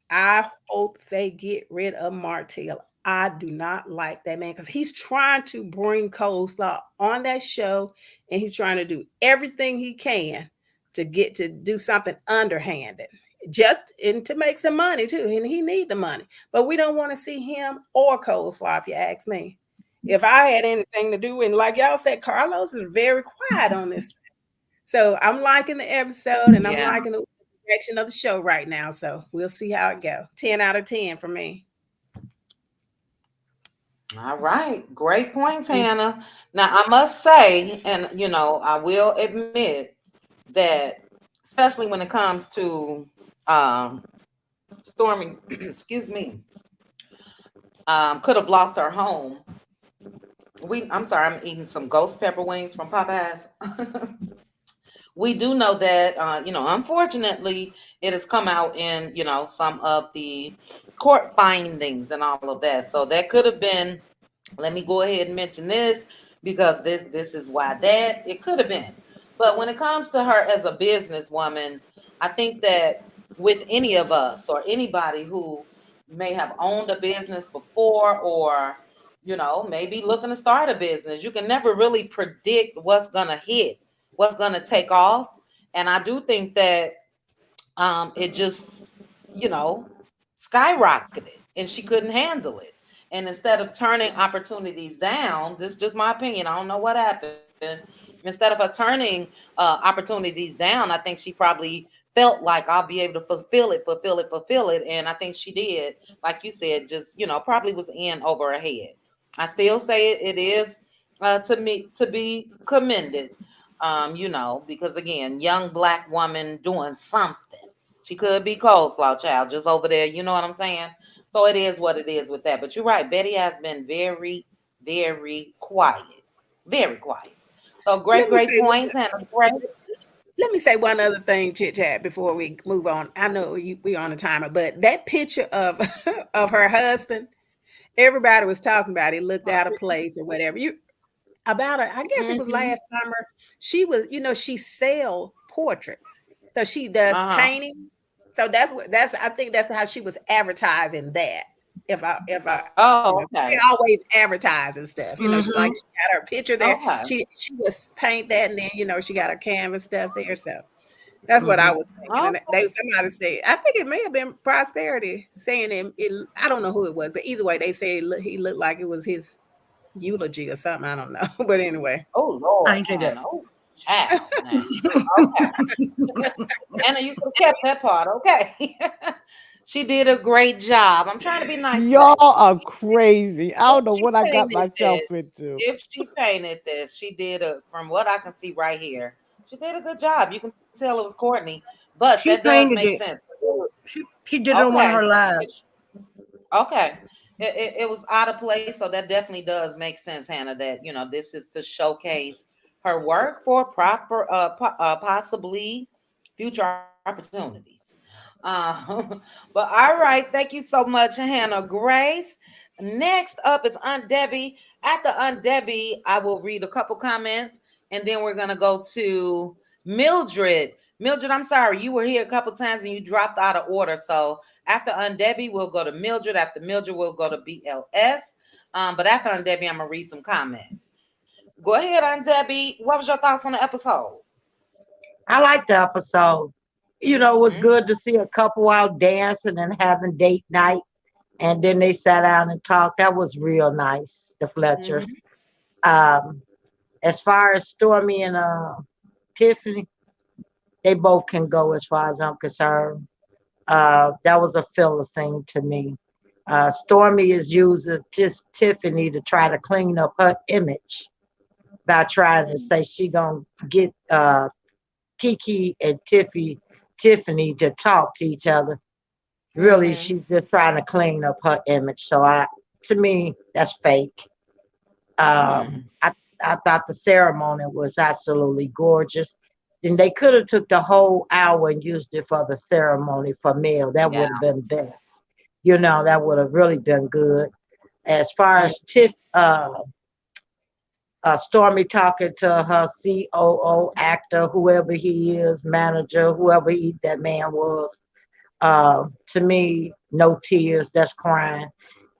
I hope they get rid of Martell. I do not like that man because he's trying to bring coleslaw on that show, and he's trying to do everything he can to get to do something underhanded, just and to make some money too. And he needs the money, but we don't want to see him or coleslaw. If you ask me, if I had anything to do, and like y'all said, Carlos is very quiet on this. So I'm liking the episode, and I'm liking the direction of the show right now. So we'll see how it goes. 10 out of 10 for me. All right. Great points, Hannah. Now, I must say, and I will admit that, especially when it comes to Stormy, excuse me, could have lost her home. I'm sorry, I'm eating some ghost pepper wings from Popeyes. we do know that, unfortunately, it has come out in, some of the court findings and all of that. So that could have been, let me go ahead and mention this because this is why that it could have been. But when it comes to her as a businesswoman, I think that with any of us or anybody who may have owned a business before, or maybe looking to start a business, you can never really predict what's gonna hit, what's gonna take off. And I do think that it just, you know, skyrocketed and she couldn't handle it. And instead of turning opportunities down, this is just my opinion. I don't know what happened. Instead of her turning opportunities down, I think she probably felt like I'll be able to fulfill it. And I think she did, like you said, just, probably was in over her head. I still say it is to me to be commended, because again, young black woman doing something. She could be coleslaw child just over there. You know what I'm saying? So it is what it is with that. But you're right. Betty has been very, very quiet. Very quiet. So Let great, me great say points, Hannah. Great. let me say one other thing, chit chat, before we move on. I know we on a timer, but that picture of of her husband, everybody was talking about. He looked out of place or whatever. You about her, I guess it was Mm-hmm. last summer. She was, she sell portraits. So she does Uh-huh. painting. So that's I think that's how she was advertising that. If I Oh, okay. she always advertising stuff. She Mm-hmm. got her picture there. Okay. She was paint that, and then she got her canvas stuff there. So that's what I Mm-hmm. was thinking. Oh, And they somebody said, I think it may have been Prosperity saying I don't know who it was, but either way, they say he looked like it was his eulogy or something. I don't know. But anyway. oh I Lord, ain't say that. Hannah. Oh, child. Now. Okay. Anna, you could have kept that part. Okay. She did a great job. I'm trying to be nice Y'all today. are crazy. I If don't know she what I got painted myself this, into. she did from what I can see right here, she did a good job. You can tell it was Courtney, but that She does make painted it. sense. She did it on one of Okay. her lives. Okay. It was out of place, so that definitely does make sense, Hannah, that this is to showcase her work for proper possibly future opportunities. But all right, thank you so much, Hannah Grace. Next up is Aunt Debbie. After Aunt Debbie, I will read a couple comments, and then we're gonna go to Mildred. Mildred, I'm sorry, you were here a couple times and you dropped out of order. So after Aunt Debbie, we'll go to Mildred. After Mildred, we'll go to BLS. But after Aunt Debbie, I'm gonna read some comments. Go ahead, Aunt Debbie. What was your thoughts on the episode? I like the episode. It was Mm-hmm. good to see a couple out dancing and having date night. And then they sat down and talked. That was real nice, the Fletchers. Mm-hmm. Um, as far as Stormy and Tiffany, they both can go as far as I'm concerned. That was a filler scene to me. Stormy is using Tiffany to try to clean up her image by trying to say she gonna get Kiki and Tiffany to talk to each other. Really, Mm-hmm. she's just trying to clean up her image. So to me, that's fake. Um, Mm-hmm. I, I thought the ceremony was absolutely gorgeous. And they could have took the whole hour and used it for the ceremony for meal. That Yeah. would have been better. That would have really been good. As far Mm-hmm. as Stormy talking to her COO actor, whoever he is, manager, that man was, to me, no tears, that's crying.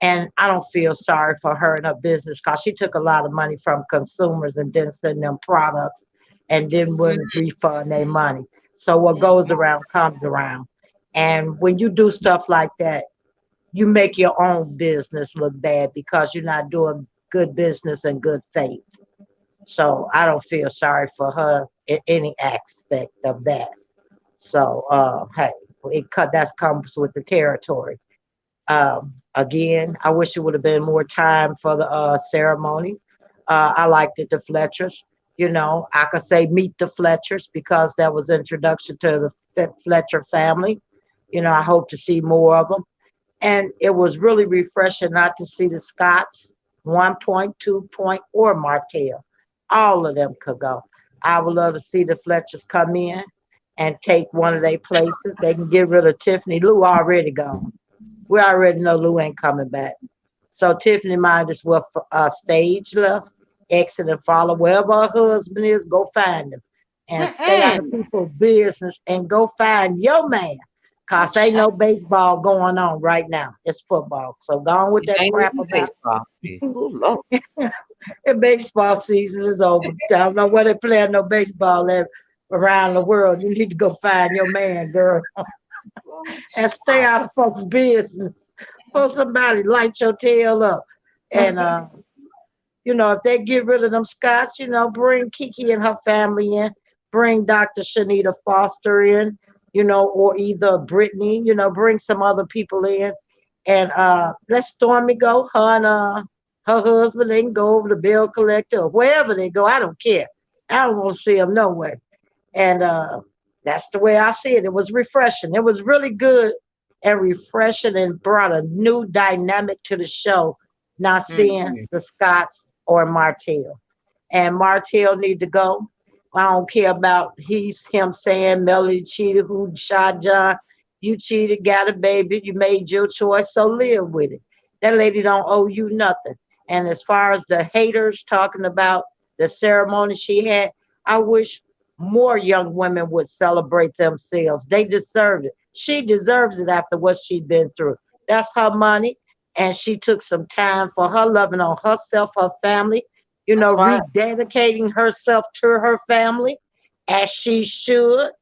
And I don't feel sorry for her and her business because she took a lot of money from consumers and didn't send them products and then wouldn't refund their money. So what goes around comes around. And when you do stuff like that, you make your own business look bad because you're not doing good business and good faith. So I don't feel sorry for her in any aspect of that. So hey, that comes with the territory. Again, I wish it would have been more time for the ceremony. I liked it, the Fletchers. I could say meet the Fletchers because that was introduction to the Fletcher family. I hope to see more of them. And it was really refreshing not to see the Scots, 1 point, 2 point, or Martell. All of them could go. I would love to see the Fletchers come in and take one of their places. They can get rid of Tiffany. Lou already gone. We already know Lou ain't coming back. So Tiffany might as well stage left, exit and follow wherever her husband is. Go find him, and stay out of Mm-mm. people's business and go find your man. Ooh, Cause ain't child. no baseball going on right now. It's football. So go on with It that ain't crap even about baseball season. Ooh, Lord. the baseball season is over. I don't know where they playing no baseball at around the world. You need to go find your man, girl, Ooh, and stay child. out of folks' business. For somebody light your tail up. And if they get rid of them Scots, bring Kiki and her family in, bring Dr. Shanita Foster in, or either Brittany, bring some other people in. And let Stormy go, her and her husband, they can go over to bill collector or wherever they go. I don't care. I don't want to see them nowhere. And that's the way I see it. It was refreshing. It was really good and refreshing and brought a new dynamic to the show, not seeing Mm-mm. the Scots or Martell. And Martell need to go. I don't care about him saying Melody cheated, who shot John. You cheated, got a baby, you made your choice, so live with it. That lady don't owe you nothing. And as far as the haters talking about the ceremony she had, I wish more young women would celebrate themselves. They deserve it. She deserves it after what she's been through. That's her money. And she took some time for her loving on herself, her family, That's right. rededicating herself to her family as she should,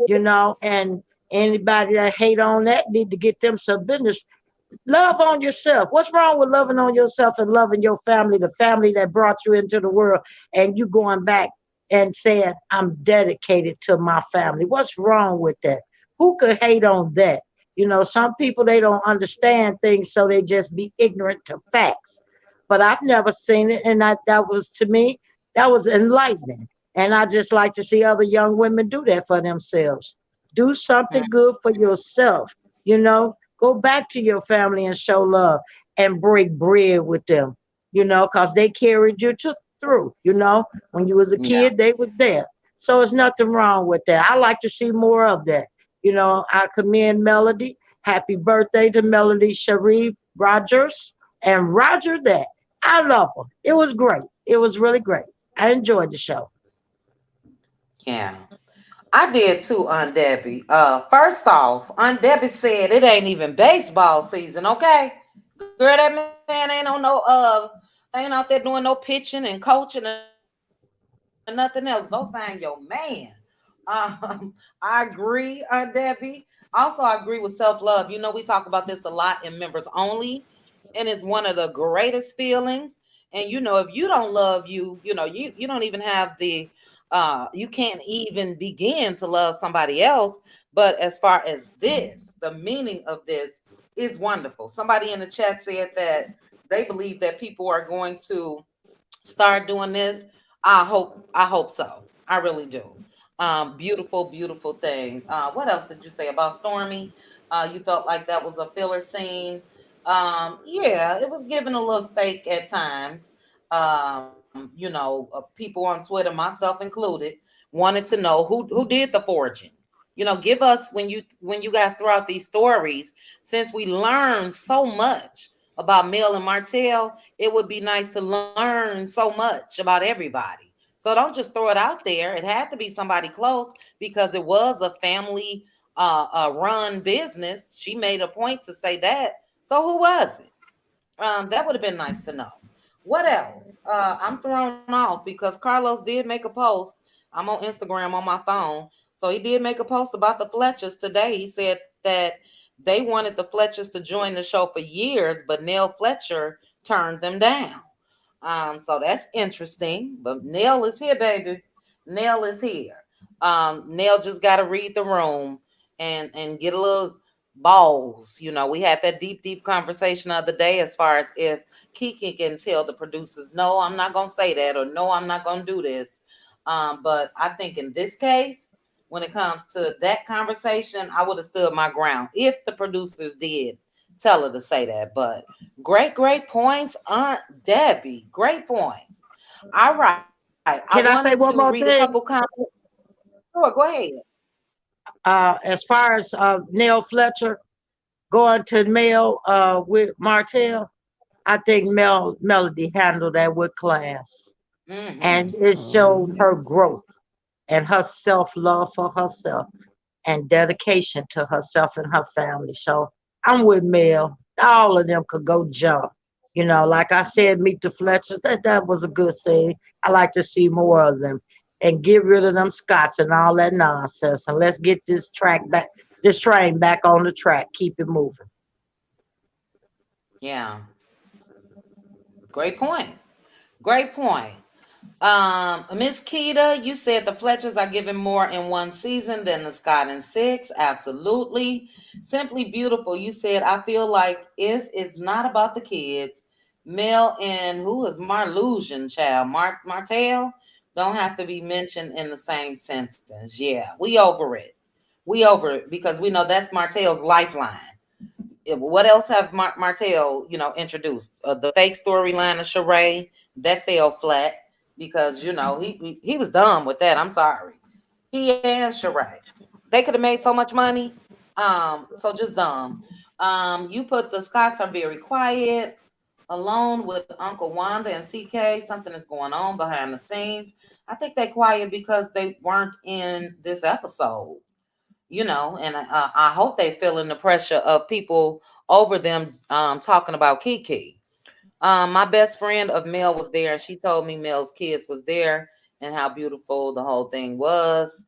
and anybody that hate on that need to get them some business. Love on yourself. What's wrong with loving on yourself and loving your family, the family that brought you into the world, and you going back and saying, I'm dedicated to my family? What's wrong with that? Who could hate on that? Some people, they don't understand things, so they just be ignorant to facts. But I've never seen it, and that was, to me, that was enlightening. And I just like to see other young women do that for themselves. Do something good for yourself, you know Go back to your family and show love and break bread with them, because they carried you through, When you was a Yeah. kid, they was there. So there's nothing wrong with that. I like to see more of that. I commend Melody. Happy birthday to Melody Sharif Rogers and Roger that. I love her. It was great. It was really great. I enjoyed the show. Yeah. I did too, Aunt Debbie. First off, Aunt Debbie said it ain't even baseball season, okay? Girl, that man ain't out there doing no pitching and coaching and nothing else. Go find your man. I agree, Aunt Debbie. Also, I agree with self-love. We talk about this a lot in members only, and it's one of the greatest feelings. And if you don't love you don't even have you can't even begin to love somebody else. But as far as this, the meaning of this is wonderful. Somebody in the chat said that they believe that people are going to start doing this. I hope so. I really do. Beautiful, beautiful thing. What else did you say about Stormy? You felt like that was a filler scene. Yeah, it was given a little fake at times. People on Twitter, myself included, wanted to know who did the forging. Give us when you guys throw out these stories, since we learn so much about Mel and Martell, it would be nice to learn so much about everybody. So don't just throw it out there. It had to be somebody close because it was a family run business. She made a point to say that. So who was it? That would have been nice to know. What else? I'm thrown off because Carlos did make a post. I'm on Instagram on my phone. So he did make a post about the Fletchers today. He said that they wanted the Fletchers to join the show for years, but Neil Fletcher turned them down. So that's interesting. But Neil is here, baby. Neil is here. Neil just got to read the room and get a little balls. We had that deep conversation the other day as far as if Kiki can tell the producers, no, I'm not gonna say that, or no, I'm not gonna do this. But I think in this case, when it comes to that conversation, I would have stood my ground if the producers did tell her to say that. But great points, Aunt Debbie. Great points. All right. Can I say wanted one to more read a thing? couple comments. Sure, go ahead. As far as Neil Fletcher going to Mel with Martell, I think Melody handled that with class. And it showed her growth and her self-love for herself and dedication to herself and her family. So I'm with Mel. All of them could go jump. You know, like I said, meet the Fletchers. That was a good scene. I like to see more of them. And get rid of them Scots and all that nonsense. And let's get this train back on the track. Keep it moving. Yeah. Great point. Great point. Miss Keita, you said the Fletchers are given more in one season than the Scott in 6. Absolutely. Simply Beautiful, you said, I feel like if it's not about the kids, Mel and who is Marlusion child? Martell don't have to be mentioned in the same sentence. Yeah, we over it. We over it because we know that's Martell's lifeline. What else have Martell, introduced? The fake storyline of Sheree that fell flat because he was done with that. I'm sorry, he and Sheree, they could have made so much money. So just dumb. You put the Scots are very quiet, alone with Uncle Wanda and CK. Something is going on behind the scenes. I think they quiet because they weren't in this episode. And I hope they feeling the pressure of people over them talking about Kiki. My best friend of Mel was there, and she told me Mel's kids was there and how beautiful the whole thing was.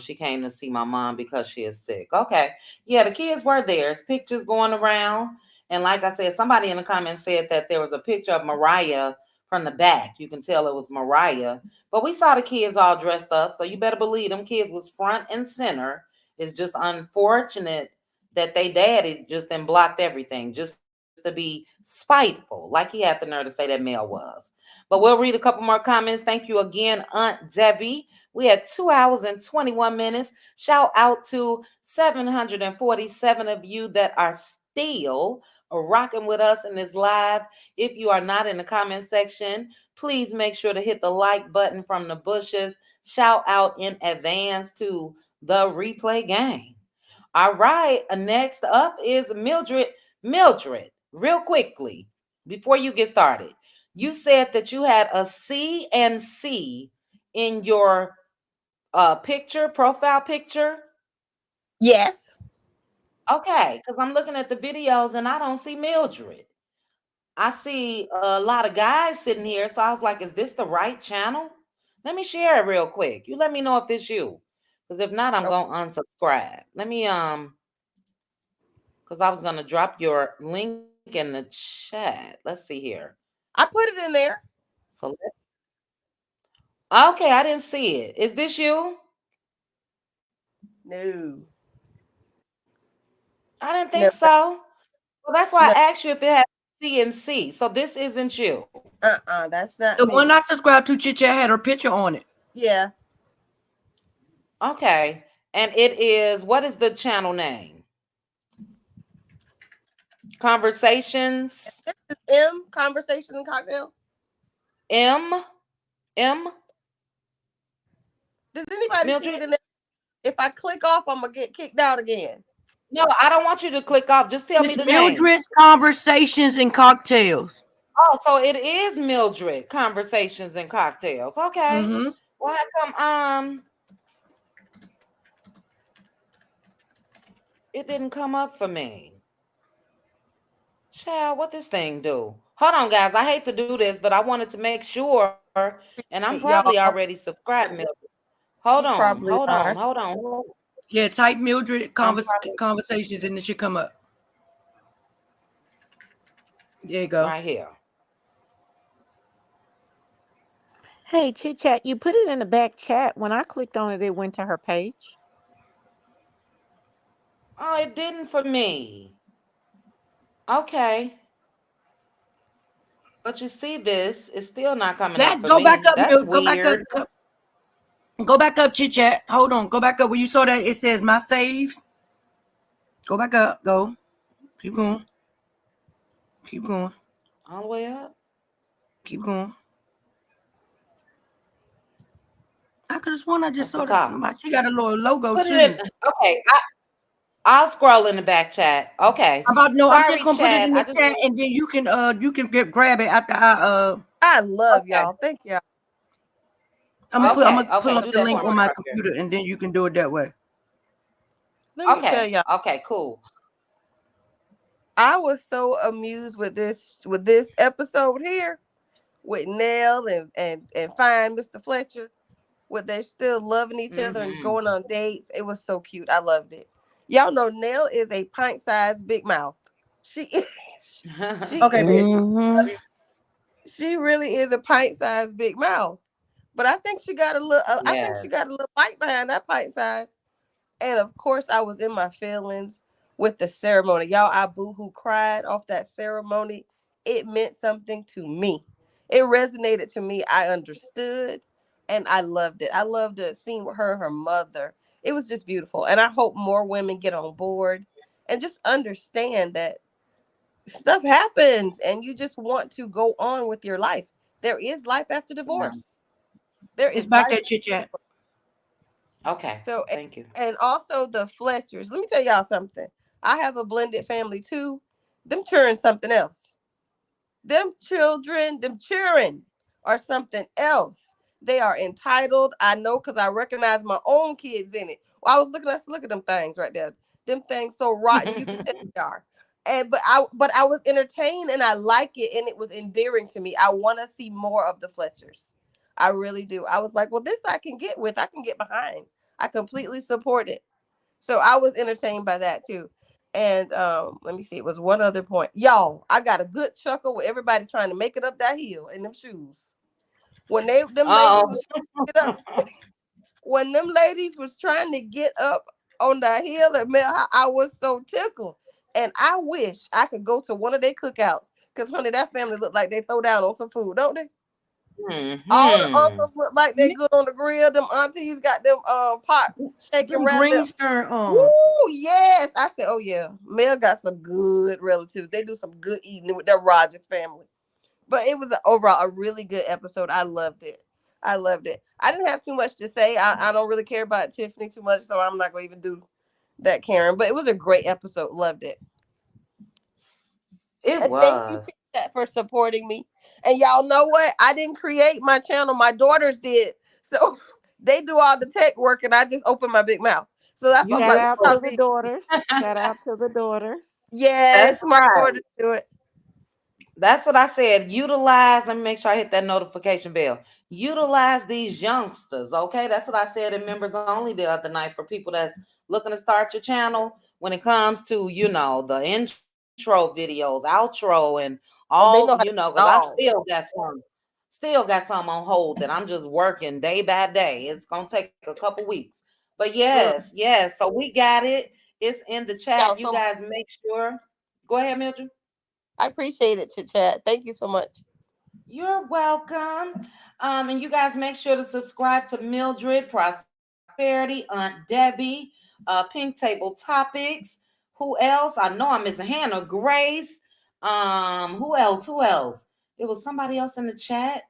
She came to see my mom because she is sick. Okay. Yeah, the kids were there. There's pictures going around. And like I said, somebody in the comments said that there was a picture of Mariah from the back. You can tell it was Mariah. But we saw the kids all dressed up. So you better believe them kids was front and center. It's just unfortunate that they daddy just then blocked everything just to be spiteful, like he had the nerve to say that Mel was. But we'll read a couple more comments. Thank you again, Aunt Debbie. We had 2 hours and 21 minutes. Shout out to 747 of you that are still rocking with us in this live. If you are not in the comment section, please make sure to hit the like button from the bushes. Shout out in advance to the replay gang. All right, next up is Mildred. Mildred, real quickly, before you get started, you said that you had a C and C in your profile picture. Yes. Okay, because I'm looking at the videos and I don't see Mildred. I see a lot of guys sitting here, so I was like, is this the right channel? Let me share it real quick. You let me know if it's you. Because if not, I'm Okay. gonna unsubscribe. Let me because I was gonna drop your link in the chat. Let's see here. I put it in there. So okay, I didn't see it. Is this you? No. I didn't No. think so. Well, that's why No. I asked you if it had C and C. So this isn't you. That's not The one me. I subscribed to, Chit Chat, had her picture on it. Yeah. Okay. And it is, what is the channel name? Conversations. This is M, Conversation and Cocktails. M. Does anybody see it Mildred? in there? If I click off, I'm gonna get kicked out again. No, I don't want you to click off. Just tell me It's the name. Mildred's Conversations and Cocktails. Oh, so it is Mildred Conversations and Cocktails. Okay. Mm-hmm. Well, how come it didn't come up for me? Child, what this thing do? Hold on, guys. I hate to do this, but I wanted to make sure, and I'm probably Y'all, already subscribed, Mildred. Hold you on, probably hold are. on, hold on. Yeah, type Mildred I'm probably Conversations and it should come up. There you go. right here. Hey, Chit Chat, you put it in the back chat. When I clicked on it, it went to her page. Oh, it didn't for me. Okay. But you see this, it's still not coming up for Go me. back up, That's Go back weird. up. Go back up, Chit Chat. Hold on. Go back up. When you saw that, it says my faves. Go back up. Go. Keep going. Keep going. All the way up. Keep going. I could have sworn I just That's saw the that. top. She got a little logo Put it too. in. Okay, I'll scroll in the back chat. Okay. About no, I'm just Sorry, gonna put it chat. in I the just chat, and then you can grab it after I love okay. y'all. Thank y'all. I'm gonna Okay. pull up Do the that link for on me, my Rodger. computer, and then you can do it that way. Let me tell Okay. y'all. Okay. Cool. I was so amused with this episode here with Nell and fine Mr. Fletcher, with they're still loving each other and Mm-hmm. going on dates. It was so cute. I loved it. Y'all know Nell is a pint-sized big mouth. She is, she Okay, is baby. Mm-hmm. she really is a pint-sized big mouth. But I think she got a little. I think Yes. she got a little bite behind that pint size. And of course, I was in my feelings with the ceremony. Y'all, I boo-hoo cried off that ceremony. It meant something to me. It resonated to me. I understood and I loved it. I loved the scene with her and her mother. It was just beautiful. And I hope more women get on board and just understand that stuff happens and you just want to go on with your life. There is life after Yeah. divorce. There It's is back life. that chit chat. Okay. So, Thank you. and also the Fletchers. Let me tell y'all something. I have a blended family too. Them children something else. Them children are something else. They are entitled. I know because I recognize my own kids in it. Well, I was looking at look at them things right there. Them things so rotten you can tell they are. And but I was entertained and I like it and it was endearing to me. I want to see more of the Fletchers. I really do. I was like, well, this I can get with. I can get behind. I completely support it. So I was entertained by that too. And let me see, it was one other point. Y'all, I got a good chuckle with everybody trying to make it up that hill in them shoes. When them ladies Oh. was trying to get up, when them ladies was trying to get up on the hill at Mel, I was so tickled. And I wish I could go to one of their cookouts. Because honey, that family look like they throw down on some food, don't they? All the Hmm. uncles look like they good on the grill. Them aunties got them pot shaking Them around them. greens turn on. Ooh, yes. I said, oh yeah. Mel got some good relatives. They do some good eating with their Rodgers family. But it was overall a really good episode. I loved it. I loved it. I didn't have too much to say. I don't really care about Tiffany too much, so I'm not gonna even do that, Karen. But it was a great episode. Loved it. It And thank you, was. Chat, for supporting me. And y'all know what? I didn't create my channel. My daughters did. So they do all the tech work, and I just open my big mouth. So that's why You I'm Shout like, just out y'all to spoke. the be. daughters. Shout out to the daughters. Yes, That's my right. daughters do it. That's what I said. Utilize, let me make sure I hit that notification bell. Utilize these youngsters, okay? That's what I said in members only the other night for people that's looking to start your channel when it comes to, the intro videos, outro, and all, Oh, they know how to because do I it all. still got some on hold that I'm just working day by day. It's gonna take a couple weeks. But Mm. yes. So we got it. It's in the Y'all chat. You so much. guys make sure. Go ahead, Mildred. I appreciate it, Chit Chat. Thank you so much. You're welcome. And you guys make sure to subscribe to Mildred Prosperity, Aunt Debbie, Pink Table Topics. Who else? I know I'm missing Hannah Grace. Who else? Who else? There was somebody else in the chat.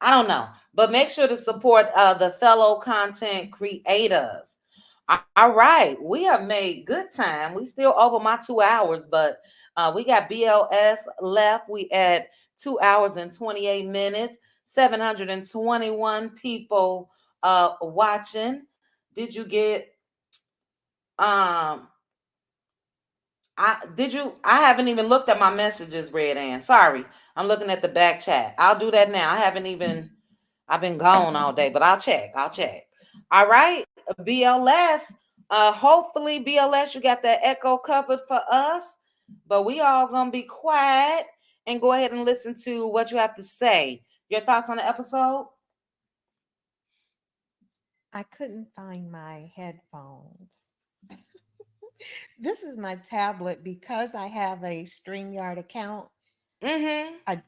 I don't know. But make sure to support the fellow content creators. All right. We have made good time. We still over my 2 hours, but we got BLS left. We at 2 hours and 28 minutes, 721 people watching. Did you get um I haven't even looked at my messages, Red Ann. Sorry. I'm looking at the back chat. I'll do that now. I've been gone all day, but I'll check. All right. BLS. Hopefully, BLS, you got that echo covered for us. But we all gonna be quiet and go ahead and listen to what you have to say. Your thoughts on the episode? I couldn't find my headphones. This is my tablet because I have a StreamYard account. Mm-hmm. I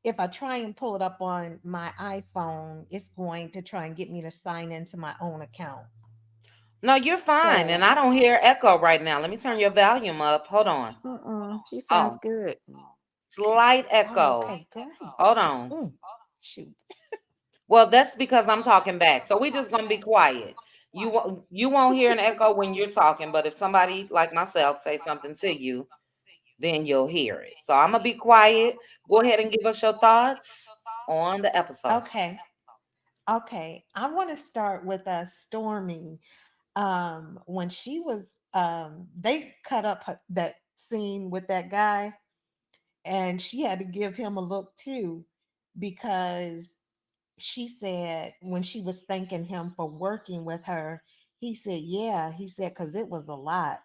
if I try and pull it up on my iPhone, it's going to try and get me to sign into my own account. No, you're fine. And So, I don't hear echo right now. Let me turn your volume up. Hold on. She sounds Oh, good. slight oh, echo. okay, great. Hold on. Mm, shoot. Well, that's because I'm talking back. So we just gonna be quiet. You won't hear an echo when you're talking, but if somebody like myself say something to you, then you'll hear it. So I'm gonna be quiet. Go ahead and give us your thoughts on the episode. Okay. Okay. I want to start with Stormy. When she was they cut up that scene with that guy, and she had to give him a look too, because she said when she was thanking him for working with her, he said, yeah, he said, because it was a lot.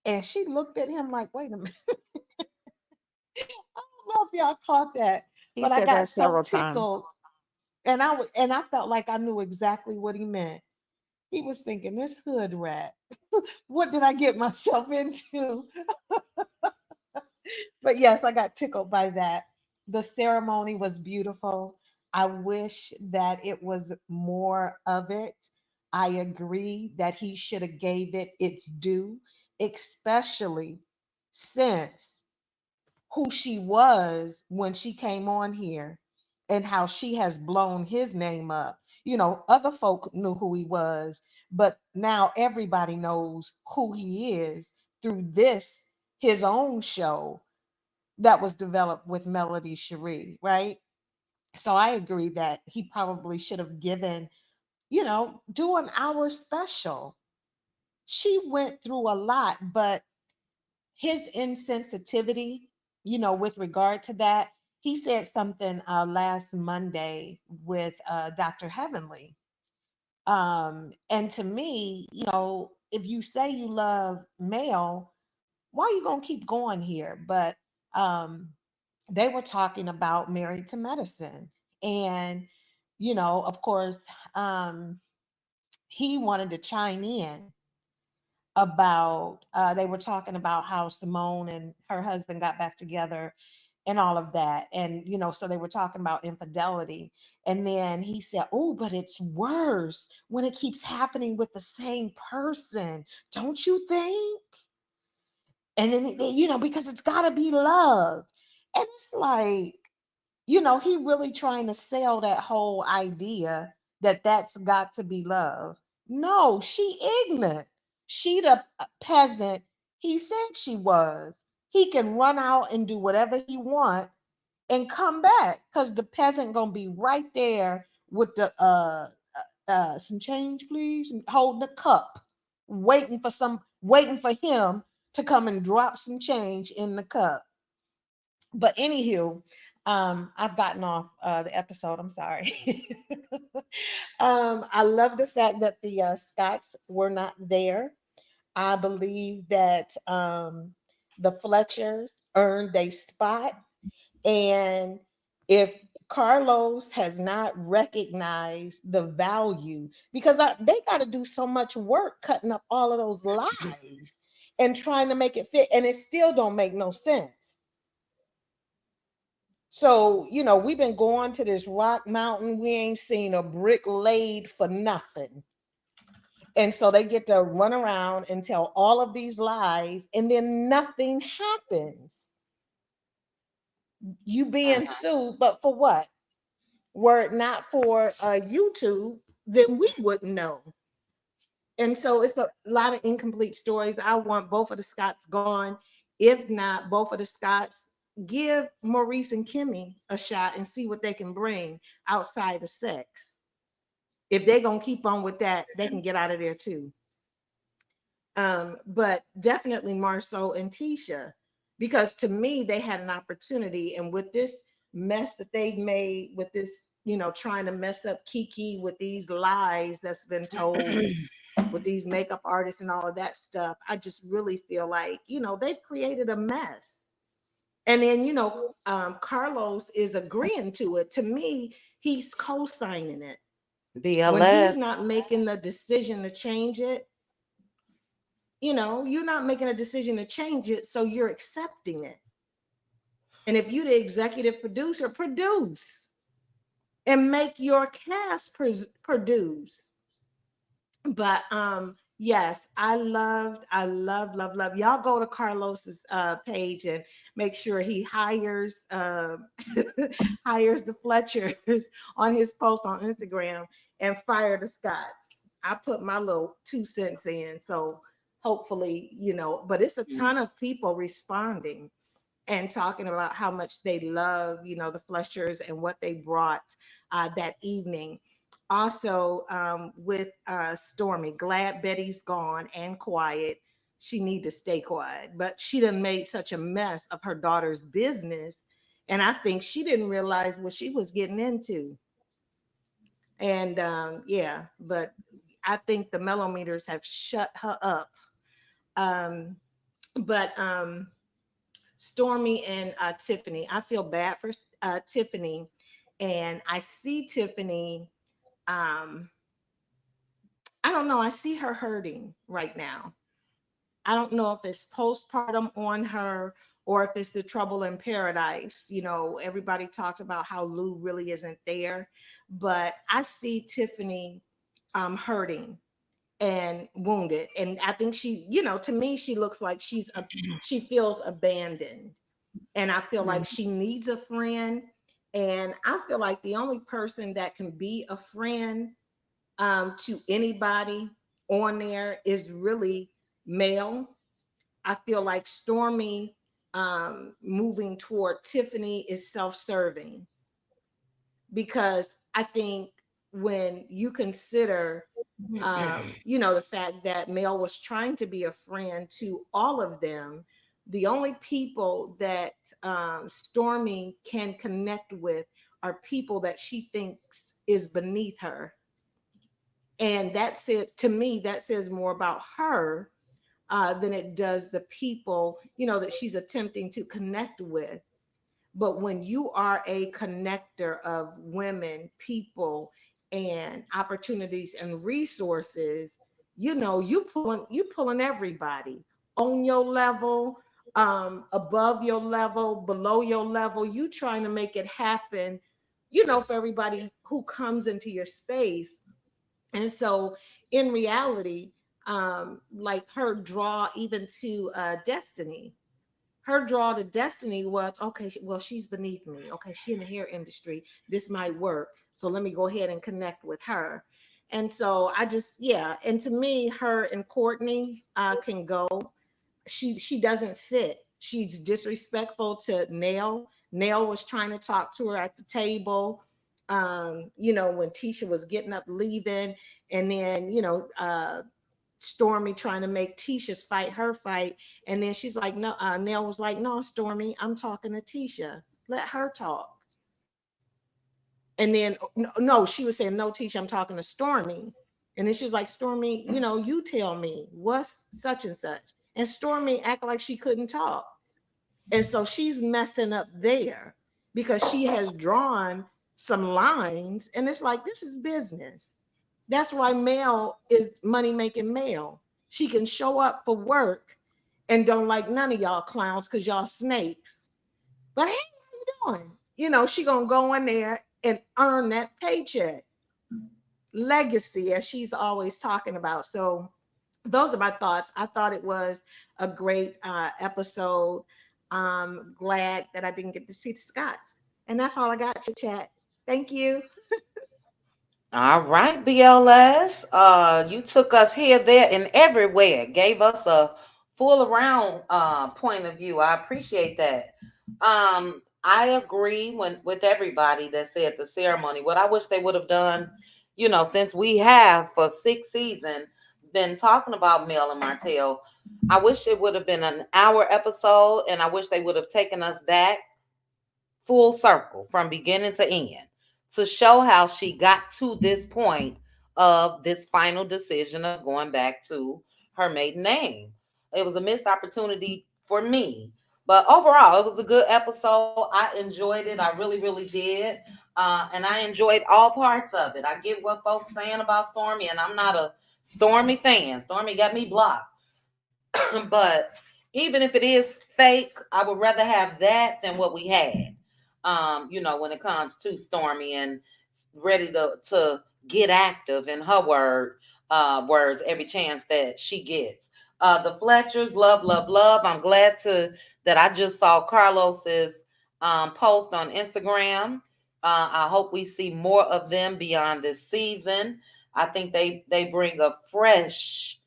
And she looked at him like, wait a minute. I don't know if y'all caught that, He but I said got that so several times. tickled, and I felt like I knew exactly what he meant. He was thinking, this hood rat, what did I get myself into? But yes, I got tickled by that. The ceremony was beautiful. I wish that it was more of it. I agree that he should have gave it its due, especially since who she was when she came on here and how she has blown his name up. You know, other folk knew who he was, but now everybody knows who he is through this, his own show that was developed with Melody Cherie, right? So I agree that he probably should have given, do an hour special. She went through a lot, but his insensitivity, with regard to that, he said something last Monday with Dr. Heavenly. And to me, if you say you love male, why are you gonna keep going here? But um, they were talking about Married to Medicine, and of course, um, he wanted to chime in about they were talking about how Simone and her husband got back together and all of that. And, so they were talking about infidelity. And then he said, oh, but it's worse when it keeps happening with the same person. Don't you think? And then, because it's got to be love. And it's like, he really trying to sell that whole idea that that's got to be love. No, she ignorant. She the peasant he said she was. He can run out and do whatever he want and come back because the peasant gonna be right there with the some change, please, and holding the cup, waiting for him to come and drop some change in the cup. But anywho, I've gotten off the episode. I'm sorry. I love the fact that the Scots were not there. I believe that the Fletchers earned a spot, and if Carlos has not recognized the value, because they got to do so much work cutting up all of those lies and trying to make it fit, and it still don't make no sense. So, we've been going to this rock mountain. We ain't seen a brick laid for nothing. And so they get to run around and tell all of these lies, and then nothing happens. You being sued, but for what? Were it not for YouTube, then we wouldn't know. And so it's a lot of incomplete stories. I want both of the Scots gone. If not, both of the Scots, give Maurice and Kimmy a shot and see what they can bring outside of sex. If they're going to keep on with that, they can get out of there too. But definitely Marsau and Tisha, because to me, they had an opportunity. And with this mess that they've made, with this, trying to mess up Kiki with these lies that's been told, with these makeup artists and all of that stuff, I just really feel like, they've created a mess. And then, Carlos is agreeing to it. To me, he's co-signing it. When he's BLS. not making the decision to change it, you're not making a decision to change it, so you're accepting it. And if you're the executive producer, produce and make your cast produce. But Yes, I love. Y'all go to Carlos's page and make sure he hires hires the Fletchers on his post on Instagram and fire the Scotts. I put my little 2 cents in, so hopefully, but it's a ton of people responding and talking about how much they love, the Fletchers and what they brought that evening. Also, with Stormy, glad Betty's gone and quiet. She need to stay quiet, but she done made such a mess of her daughter's business, and I think she didn't realize what she was getting into. And yeah, but I think the mellometers have shut her up. Um, but Stormy and Tiffany. I feel bad for Tiffany, and I see Tiffany. Um, I don't know. I see her hurting right now. I don't know if it's postpartum on her or if it's the trouble in paradise. Everybody talks about how Lou really isn't there, but I see Tiffany hurting and wounded, and I think she, to me, she looks like she feels abandoned. And I feel like she needs a friend. And I feel like the only person that can be a friend to anybody on there is really male. I feel like Stormy moving toward Tiffany is self-serving, because I think when you consider the fact that Mel was trying to be a friend to all of them, the only people that Stormy can connect with are people that she thinks is beneath her. And that's it. To me, that says more about her than it does the people, that she's attempting to connect with. But when you are a connector of women, people, and opportunities and resources, you pulling everybody on your level, above your level, below your level. You trying to make it happen, for everybody who comes into your space. And so, in reality, like her draw even to Destiny, her draw to Destiny was, okay, well, she's beneath me. Okay, she in the hair industry. This might work. So let me go ahead and connect with her. And so I just, yeah. And to me, her and Courtney can go. She doesn't fit. She's disrespectful to Nell. Nell was trying to talk to her at the table. When Tisha was getting up leaving, and then Stormy trying to make Tisha's fight her fight. And then she's like, no, Nell was like, no, Stormy, I'm talking to Tisha. Let her talk. And then, no, she was saying, no, Tisha, I'm talking to Stormy. And then she was like, Stormy, you tell me what's such and such. And Stormy acted like she couldn't talk. And so she's messing up there because she has drawn some lines. And it's like, this is business. That's why Mel is money making Mel. She can show up for work and don't like none of y'all clowns because y'all snakes. But hey, how you doing? She gonna go in there and earn that paycheck. Legacy, as she's always talking about. So those are my thoughts. I thought it was a great episode. Glad that I didn't get to see the Scots. And that's all I got to chat. Thank you. All right, BLS. You took us here, there, and everywhere. Gave us a full around point of view. I appreciate that. I agree with everybody that said the ceremony. What I wish they would have done, since we have for 6 seasons been talking about Mel and Martell, I wish it would have been an hour episode, and I wish they would have taken us back full circle from beginning to end to show how she got to this point of this final decision of going back to her maiden name. It was a missed opportunity for me. But overall, it was a good episode. I enjoyed it. I really, really did. And I enjoyed all parts of it. I get what folks saying about Stormy, and I'm not a Stormy fan. Stormy got me blocked. But even if it is fake, I would rather have that than what we had. When it comes to Stormy and ready to get active in her word. words every chance that she gets. The Fletchers, love, love, love. I'm glad to that I just saw Carlos's post on Instagram. I hope we see more of them beyond this season. I think they bring a fresh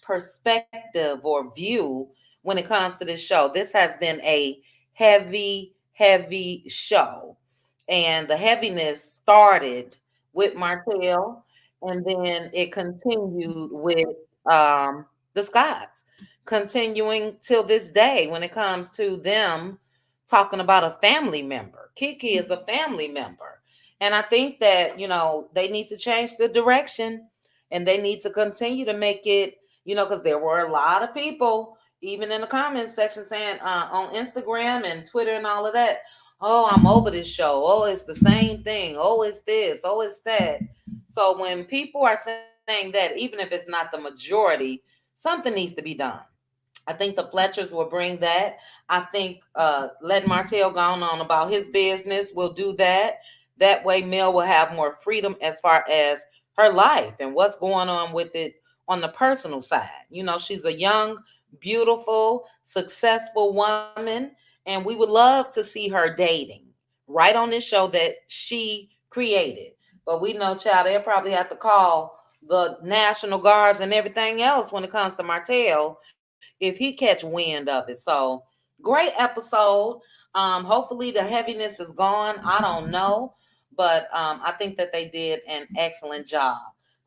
perspective or view when it comes to this show. This has been a heavy show. And the heaviness started with Martell, and then it continued with the Scots, continuing till this day when it comes to them talking about a family member. Kiki is a family member. And I think that, they need to change the direction, and they need to continue to make it, because there were a lot of people, even in the comments section, saying on Instagram and Twitter and all of that, oh, I'm over this show. Oh, it's the same thing. Oh, it's this. Oh, it's that. So when people are saying that, even if it's not the majority, something needs to be done. I think the Fletchers will bring that. I think letting Martell go on about his business will do that. That way, Mel will have more freedom as far as her life and what's going on with it on the personal side. She's a young, beautiful, successful woman, and we would love to see her dating right on this show that she created. But we know, child, they'll probably have to call the National Guards and everything else when it comes to Martell if he catch wind of it. So great episode. Hopefully the heaviness is gone. I don't know, but I think that they did an excellent job.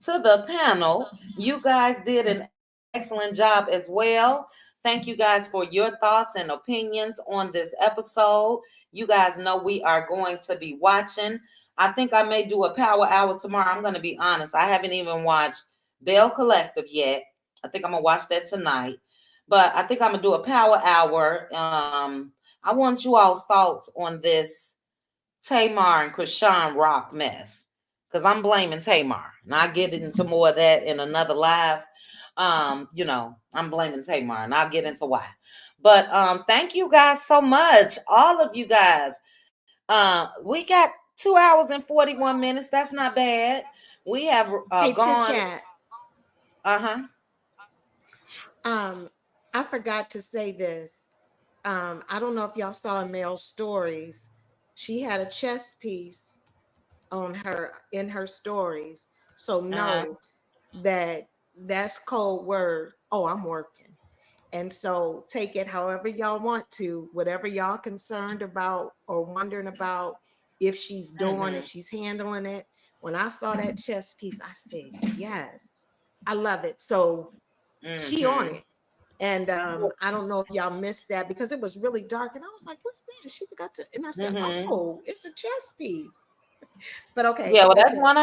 To the panel, you guys did an excellent job as well. Thank you guys for your thoughts and opinions on this episode. You guys know we are going to be watching. I think I may do a power hour tomorrow. I'm going to be honest. I haven't even watched Bell Collective yet. I think I'm going to watch that tonight. But I think I'm going to do a power hour. I want you all's thoughts on this Tamar and Krishan Rock mess, because I'm blaming Tamar. And I'll get into more of that in another live. I'm blaming Tamar, and I'll get into why. But thank you guys so much. All of you guys. We got 2 hours and 41 minutes. That's not bad. We have Hey, Chit gone. Chat. Uh-huh. I forgot to say this. I don't know if y'all saw in Mel's stories. She had a chess piece on her in her stories. So Uh-huh. know that that's code word. Oh, I'm working. And so take it however y'all want to, whatever y'all concerned about or wondering about, if she's doing, if Mm-hmm. she's handling it. When I saw that chess piece, I said, yes, I love it. So she on Mm-hmm. it. And I don't know if y'all missed that because it was really dark. And I was like, what's this? She forgot to, and I said, Mm-hmm. oh, it's a chess piece. But okay, Yeah, well, that's that's it. one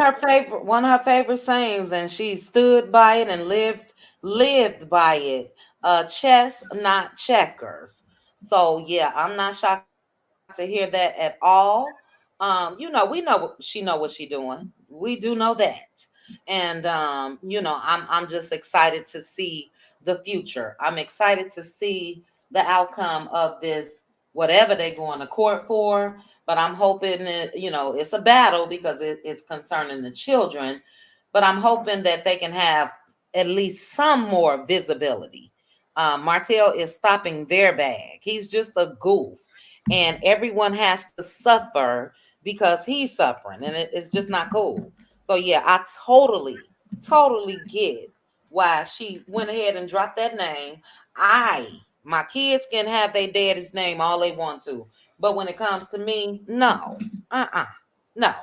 of her favorite sayings, and she stood by it and lived by it. Chess, not checkers. So yeah, I'm not shocked to hear that at all. We know she know what she doing. We do know that, and I'm just excited to see the future. I'm excited to see the outcome of this, whatever they're going to court for. But I'm hoping that, it's a battle because it's concerning the children. But I'm hoping that they can have at least some more visibility. Martell is stopping their bag. He's just a goof. And everyone has to suffer because he's suffering. And it's just not cool. So, yeah, I totally get why she went ahead and dropped that name. My kids can have their daddy's name all they want to. But when it comes to me, no. No.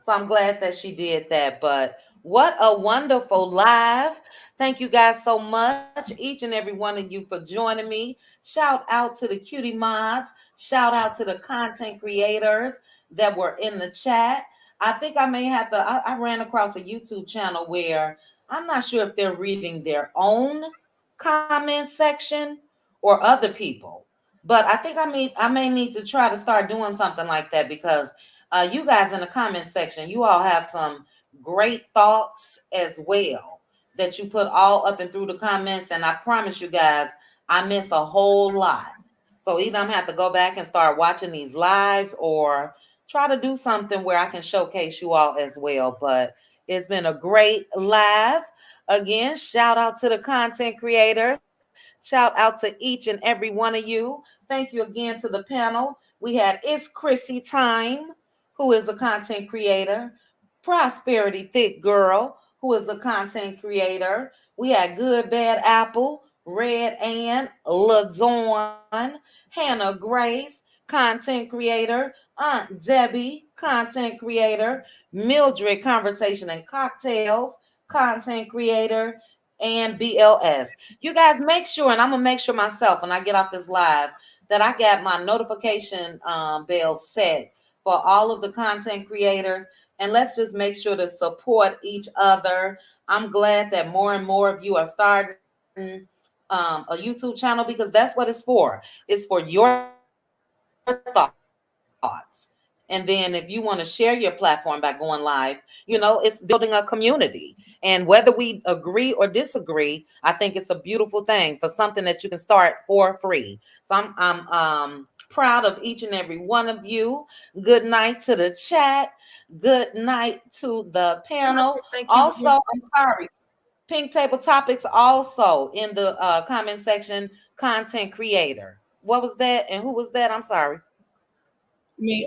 So I'm glad that she did that. But what a wonderful live. Thank you guys so much, each and every one of you, for joining me. Shout out to the cutie mods. Shout out to the content creators that were in the chat. I think I may have to, I ran across a YouTube channel where I'm not sure if they're reading their own comment section or other people. But I think I may need to try to start doing something like that because you guys in the comment section, you all have some great thoughts as well that you put all up and through the comments. And I promise you guys, I miss a whole lot. So either I'm gonna have to go back and start watching these lives or try to do something where I can showcase you all as well. But It's been a great live. Again, shout out to the content creators. Shout out to each and every one of you. Thank you again to the panel. We had It's Chrissy Time, who is a content creator. Prosperity Thick Girl, who is a content creator. We had Good Bad Apple, Red Ann, LaDawn, Hannah Grace, content creator. Aunt Debbie, content creator. Mildred, Conversation and Cocktails, content creator. And BLS. You guys make sure, and I'm gonna make sure myself when I get off this live that I got my notification bell set for all of the content creators. And let's just make sure to support each other. I'm glad that more and more of you are starting a YouTube channel because that's what it's for. It's for your thoughts. And then if you want to share your platform by going live, it's building a community. And whether we agree or disagree, I think it's a beautiful thing for something that you can start for free. So I'm proud of each and every one of you. Good night to the chat. Good night to the panel. Thank you Also, again. I'm sorry. Pink Table Topics also in the comment section, content creator. What was that and who was that? I'm sorry. Me,